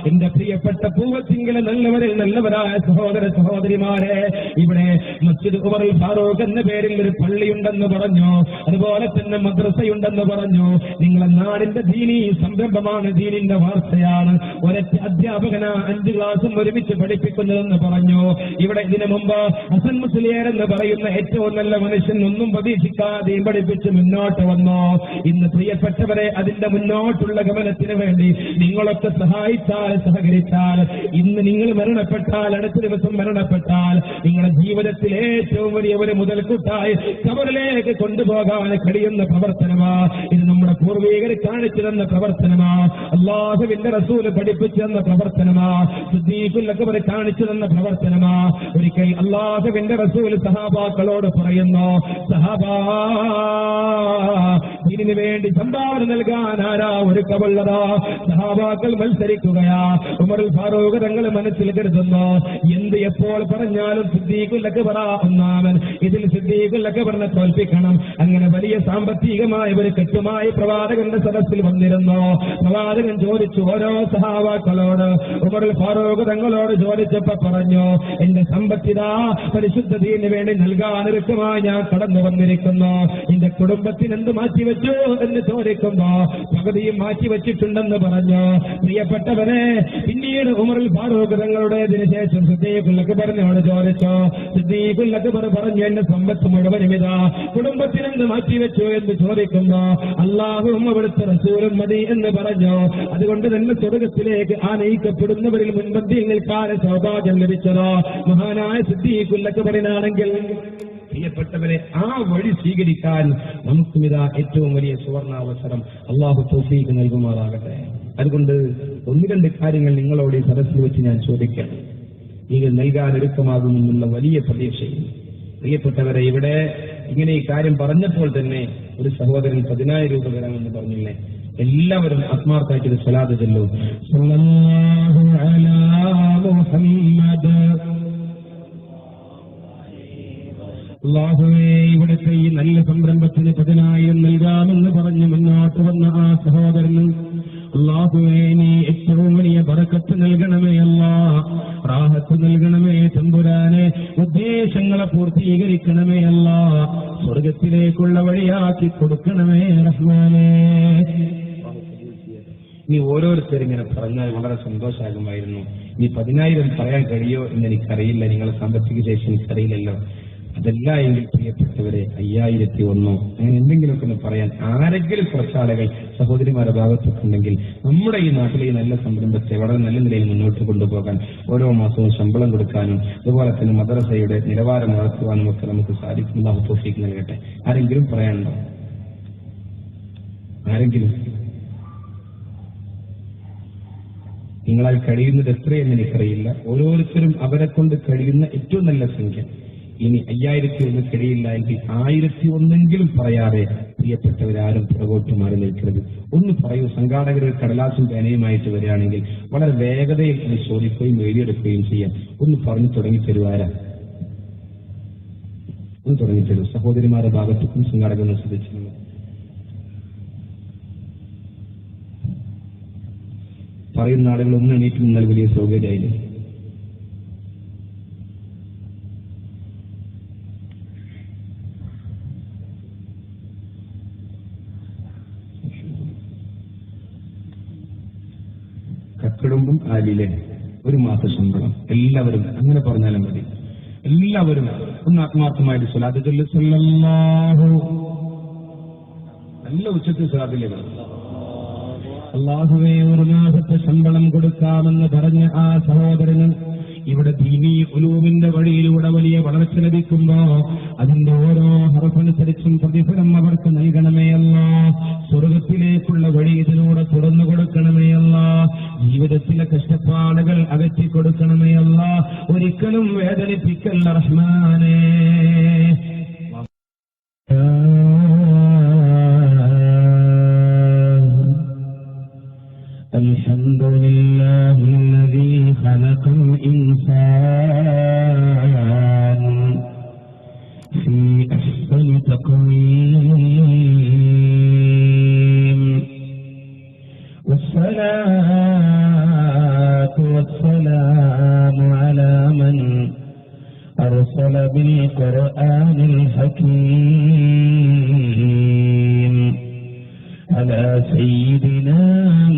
എന്റെ പ്രിയപ്പെട്ട പൂവത്തിങ്കിലെ നല്ലവരിൽ നല്ലവരായ സഹോദര സഹോദരിമാരെ, ഇവിടെ മസ്ജിദ് ഉമറുൽ ഫാറൂഖ് എന്ന പേരിൽ ഒരു പള്ളിയുണ്ടെന്ന് പറഞ്ഞു, അതുപോലെ തന്നെ മദ്രസയുണ്ടെന്ന് പറഞ്ഞു. നിങ്ങളെ നാടിന്റെ ദീനി സംരംഭമാണ്, ദീനിന്റെ വാർത്തയാണ്. ഒരൊറ്റ അധ്യാപകന 5 ക്ലാസും ഒരുമിച്ച് പഠിപ്പിക്കുന്നതെന്ന് പറഞ്ഞു. ഇവിടെ ഇതിനു മുമ്പ് ഹസൻ മുസ്ലിയാർ എന്ന് പറയുന്ന ഏറ്റവും നല്ല മനുഷ്യൻ ഒന്നും പ്രതീക്ഷിക്കാതെ പഠിപ്പിച്ച് മുന്നോട്ട് വന്നു. ഇന്ന് പ്രിയപ്പെട്ടവരെ, അതിന്റെ മുന്നോട്ടുള്ള ഗമനത്തിന് വേണ്ടി നിങ്ങളൊക്കെ സഹായിച്ചാൽ, സഹകരിച്ചാൽ, ഇന്ന് നിങ്ങൾ മരണപ്പെട്ടാൽ, അടുത്ത ദിവസം മരണപ്പെട്ടാൽ, നിങ്ങളുടെ ജീവിതത്തിൽ ഏറ്റവും വലിയ ഒരു മുതൽക്കൂട്ടായി കബറിലേക്ക് കൊണ്ടുപോകാൻ കഴിയുന്ന പ്രവർത്തനമാ ഇത്. നമ്മുടെ പൂർവീകർ കാണിച്ചു തന്ന പ്രവർത്തനമാ, അല്ലാഹുവിന്റെ റസൂല് പഠിപ്പിച്ചു തന്ന പ്രവർത്തനമാ, സിദ്ദീഖുൽ അക്ബർ കാണിച്ചു തന്ന പ്രവർത്തനമാ. ഒരിക്കൽ അല്ലാഹുവിന്റെ റസൂല് സഹാബാക്കളോട് പറയുന്നു, സഹാബാ, ഇതിനു വേണ്ടി സംഭാവന നൽകാൻ ആരാ ഒരുക്കമുള്ളതാ? സഹാബാക്കൾ മത്സരിക്കുകയാ. ഉമറുൽ ഫാറൂഖ് തങ്ങൾ മനസ്സിൽ കരുതുന്നു, എന്ത് എപ്പോൾ പറഞ്ഞാലും സിദ്ദീഖുൽ അക്ബർ ഒന്നാമൻ, ഇതിൽ സിദ്ദീഖുൽ അക്ബറിനെ തോൽപ്പിക്കണം. അങ്ങനെ വലിയ സാമ്പത്തികമായ ഒരു കെട്ടുമായി പ്രവാചകന്റെ സദസ്സിൽ വന്നിരുന്നു. പ്രവാചകൻ ചോദിച്ചു ഓരോ സഹാബാക്കളോട്, ഉമറുൽ ഫാറൂഖ് തങ്ങളോട് ചോദിച്ചപ്പോ പറഞ്ഞു, എന്റെ സമ്പത്തിതാ പരിശുദ്ധ ദീനിന് വേണ്ടി നൽകാൻ ഒരുക്കമായി ഞാൻ കടന്നു വന്നിരിക്കുന്നു. എന്റെ കുടുംബത്തിന് എന്ത് മാറ്റിവെച്ചു എന്ന് ചോദിക്കുമ്പോ പകുതിയും മാറ്റിവെച്ചിട്ടുണ്ടെന്ന് പറഞ്ഞു. പ്രിയപ്പെട്ടവരെ, പിന്നീട് ഉമറുൽ ഫാറൂഖ് തങ്ങളുടേതിനു ശേഷം സിദ്ദീഖുൽ അക്ബറിനോട് ചോദിച്ചു. സിദ്ദീഖുൽ അക്ബർ പറഞ്ഞു, എന്റെ സമ്പത്ത് മുഴുവനും ഇതാ, കുടുംബത്തിനെന്ത് മാറ്റിവെച്ചു എന്ന് ചോദിക്കുമ്പോ അല്ലാഹുവും അവിടുത്തെ റസൂലും മതി എന്ന് പറഞ്ഞു. അതുകൊണ്ട് തന്നെ സ്വർഗത്തിലേക്ക് ആനയിക്കപ്പെടുന്നവരിൽ മുൻപന്തിയിൽ നിൽക്കാൻ സൗഭാഗ്യം ലഭിച്ചതോ മഹാനായ സിദ്ദീഖുൽ അക്ബറിനാണെങ്കിൽ, പ്രിയപ്പെട്ടവരെ, ആ വഴി സ്വീകരിക്കാൻ നമുക്കും ഇതാ ഏറ്റവും വലിയ സുവർണാവസരം. അല്ലാഹു തൗഫീഖ് നൽകുമാറാകട്ടെ. അതുകൊണ്ട് 1-2 കാര്യങ്ങൾ നിങ്ങളോട് ഈ സദസ്സിൽ വെച്ച് ഞാൻ ചോദിക്കാം. നിങ്ങൾ നൽകാൻ ഒരുക്കമാകുമെന്നുള്ള വലിയ പ്രതീക്ഷയും. പ്രിയപ്പെട്ടവരെ, ഇവിടെ ഇങ്ങനെ ഈ കാര്യം പറഞ്ഞപ്പോൾ തന്നെ ഒരു സഹോദരൻ 10,000 രൂപ തരാമെന്ന് പറഞ്ഞില്ലേ? എല്ലാവരും ആത്മാർത്ഥമായിട്ട് സ്വലാത്ത് ചൊല്ലൂ. സല്ലല്ലാഹു അലാ മുഹമ്മദ്. അല്ലാഹുവേ, ഇവിടുത്തെ ഈ നല്ല സംരംഭത്തിന് 10,000 നൽകാമെന്ന് പറഞ്ഞ് മുന്നോട്ട് വന്ന ആ സഹോദരന് അല്ലാഹുവേ, നീ ഏറ്റവും വലിയ ബറക്കത്ത് നൽകണമേ അല്ലാ, റാഹത്ത് നൽകണമേ തമ്പുരാനെ, ഉദ്ദേശങ്ങളെ പൂർത്തീകരിക്കണമേ അല്ലാ, സ്വർഗത്തിലേക്കുള്ള വഴിയാക്കി കൊടുക്കണമേ റഹ്മാനേ. നീ ഓരോരുത്തരിങ്ങനെ പറഞ്ഞാൽ വളരെ സന്തോഷമാകുമായിരുന്നു. നീ 10,000 പറയാൻ കഴിയോ എന്ന് എനിക്കറിയില്ല, നിങ്ങളുടെ സാമ്പത്തിക ശേഷി എനിക്കറിയില്ലല്ലോ. അതല്ല എങ്കിൽ പ്രിയപ്പെട്ടവരെ 5,001 അങ്ങനെ എന്തെങ്കിലുമൊക്കെ ഒന്ന് പറയാൻ ആരെങ്കിലും കുറച്ചാളുകൾ സഹോദരിമാരുടെ ഭാഗത്തൊക്കെ ഉണ്ടെങ്കിൽ നമ്മുടെ ഈ നാട്ടിലെ ഈ നല്ല സംരംഭത്തെ വളരെ നല്ല നിലയിൽ മുന്നോട്ട് കൊണ്ടുപോകാൻ ഓരോ മാസവും ശമ്പളം കൊടുക്കാനും അതുപോലെ തന്നെ മദ്രസയുടെ നിലവാരം വളർത്തുവാനും ഒക്കെ നമുക്ക് സാധിക്കും. അല്ലാഹു തൗഫീഖ് നൽകട്ടെ. ആരെങ്കിലും പറയാനുണ്ടോ? ആരെങ്കിലും? നിങ്ങളാൽ കഴിയുന്നത് എത്രയെന്ന് എനിക്കറിയില്ല. ഓരോരുത്തരും അവരെ കൊണ്ട് കഴിയുന്ന ഏറ്റവും നല്ല സംഖ്യ. ഇനി 5,001 കഴിയില്ല എങ്കിൽ 1,001 പറയാതെ പ്രിയപ്പെട്ടവരാരും പുറകോട്ട് മാറി നിൽക്കരുത്. ഒന്ന് പറയൂ. സംഘാടകർ കടലാസും പേനയുമായിട്ട് വരികയാണെങ്കിൽ വളരെ വേഗതയിൽ അത് ചോദിക്കുകയും എഴുതിയെടുക്കുകയും ചെയ്യാം. ഒന്ന് പറഞ്ഞു തുടങ്ങിത്തരുവാരാ? ഒന്ന് തുടങ്ങിത്തരൂ. സഹോദരിമാരുടെ ഭാഗത്തേക്കും സംഘാടകർ ശ്രദ്ധിച്ചിരുന്നു. പറയുന്ന ആളുകൾ ഒന്ന് എണീറ്റ് നിന്നാൽ വലിയ സൗകര്യമായില്ലേ? കക്കിടുമ്പും ആലിലെ 1 മാസ ശമ്പളം എല്ലാവരും അങ്ങനെ പറഞ്ഞാലും മതി. എല്ലാവരും ഒന്ന് ആത്മാർത്ഥമായിട്ട് സ്വലാത്ത് ചൊല്ലു. സല്ലല്ലാഹു, നല്ല ഉച്ചത്തിൽ സ്വലാത്തില്ലേ? അല്ലാഹുവേ, 1 മാസത്തെ ശമ്പളം കൊടുക്കാമെന്ന് പറഞ്ഞ ആ സഹോദരന് ഇവിടെ ദീനീ ഉലൂമിന്റെ വഴിയിലൂടെ വലിയ വളർച്ച ലഭിക്കുമ്പോ അതിന്റെ ഓരോ ഹർഫനുസരിച്ചും പ്രതിഫലം അവർക്ക് നൽകണമേ അല്ലാഹ്. സ്വർഗത്തിലേക്കുള്ള വഴി ഇതിലൂടെ തുറന്നു കൊടുക്കണമേ അല്ലാഹ്. ജീവിതത്തിലെ കഷ്ടപ്പാടുകൾ അകറ്റി കൊടുക്കണമേ അല്ലാഹ്. ഒരിക്കലും വേദനിപ്പിക്കല്ല റഹ്മാനേ. الحمد لله الذي خلق الإنسان في أحسن تقويم والصلاة والسلام على من أرسل بالقرآن الحكيم على سيدنا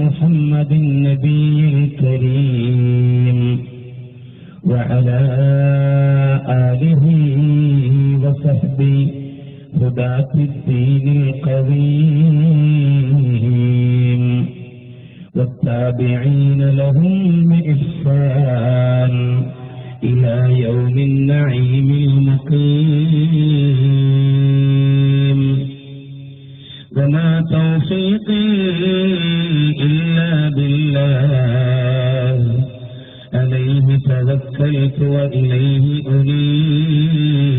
محمد النبي الكريم وعلى آله وصحبه هداة الدين القويم والتابعين لهم بإحسان إلى يوم النعيم المقيم. وما توفيقي إلا بالله عليه توكلت وإليه أنيب.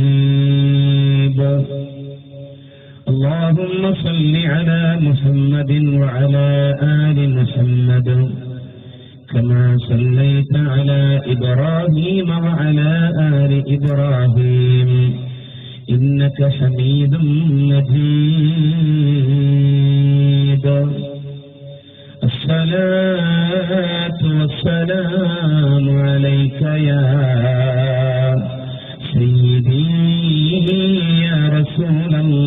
اللهم صل على محمد وعلى آل محمد كما صليت على إبراهيم وعلى آل إبراهيم إنك حميد مجيد. الصلاة والسلام عليك يا سيدي يا رسول الله.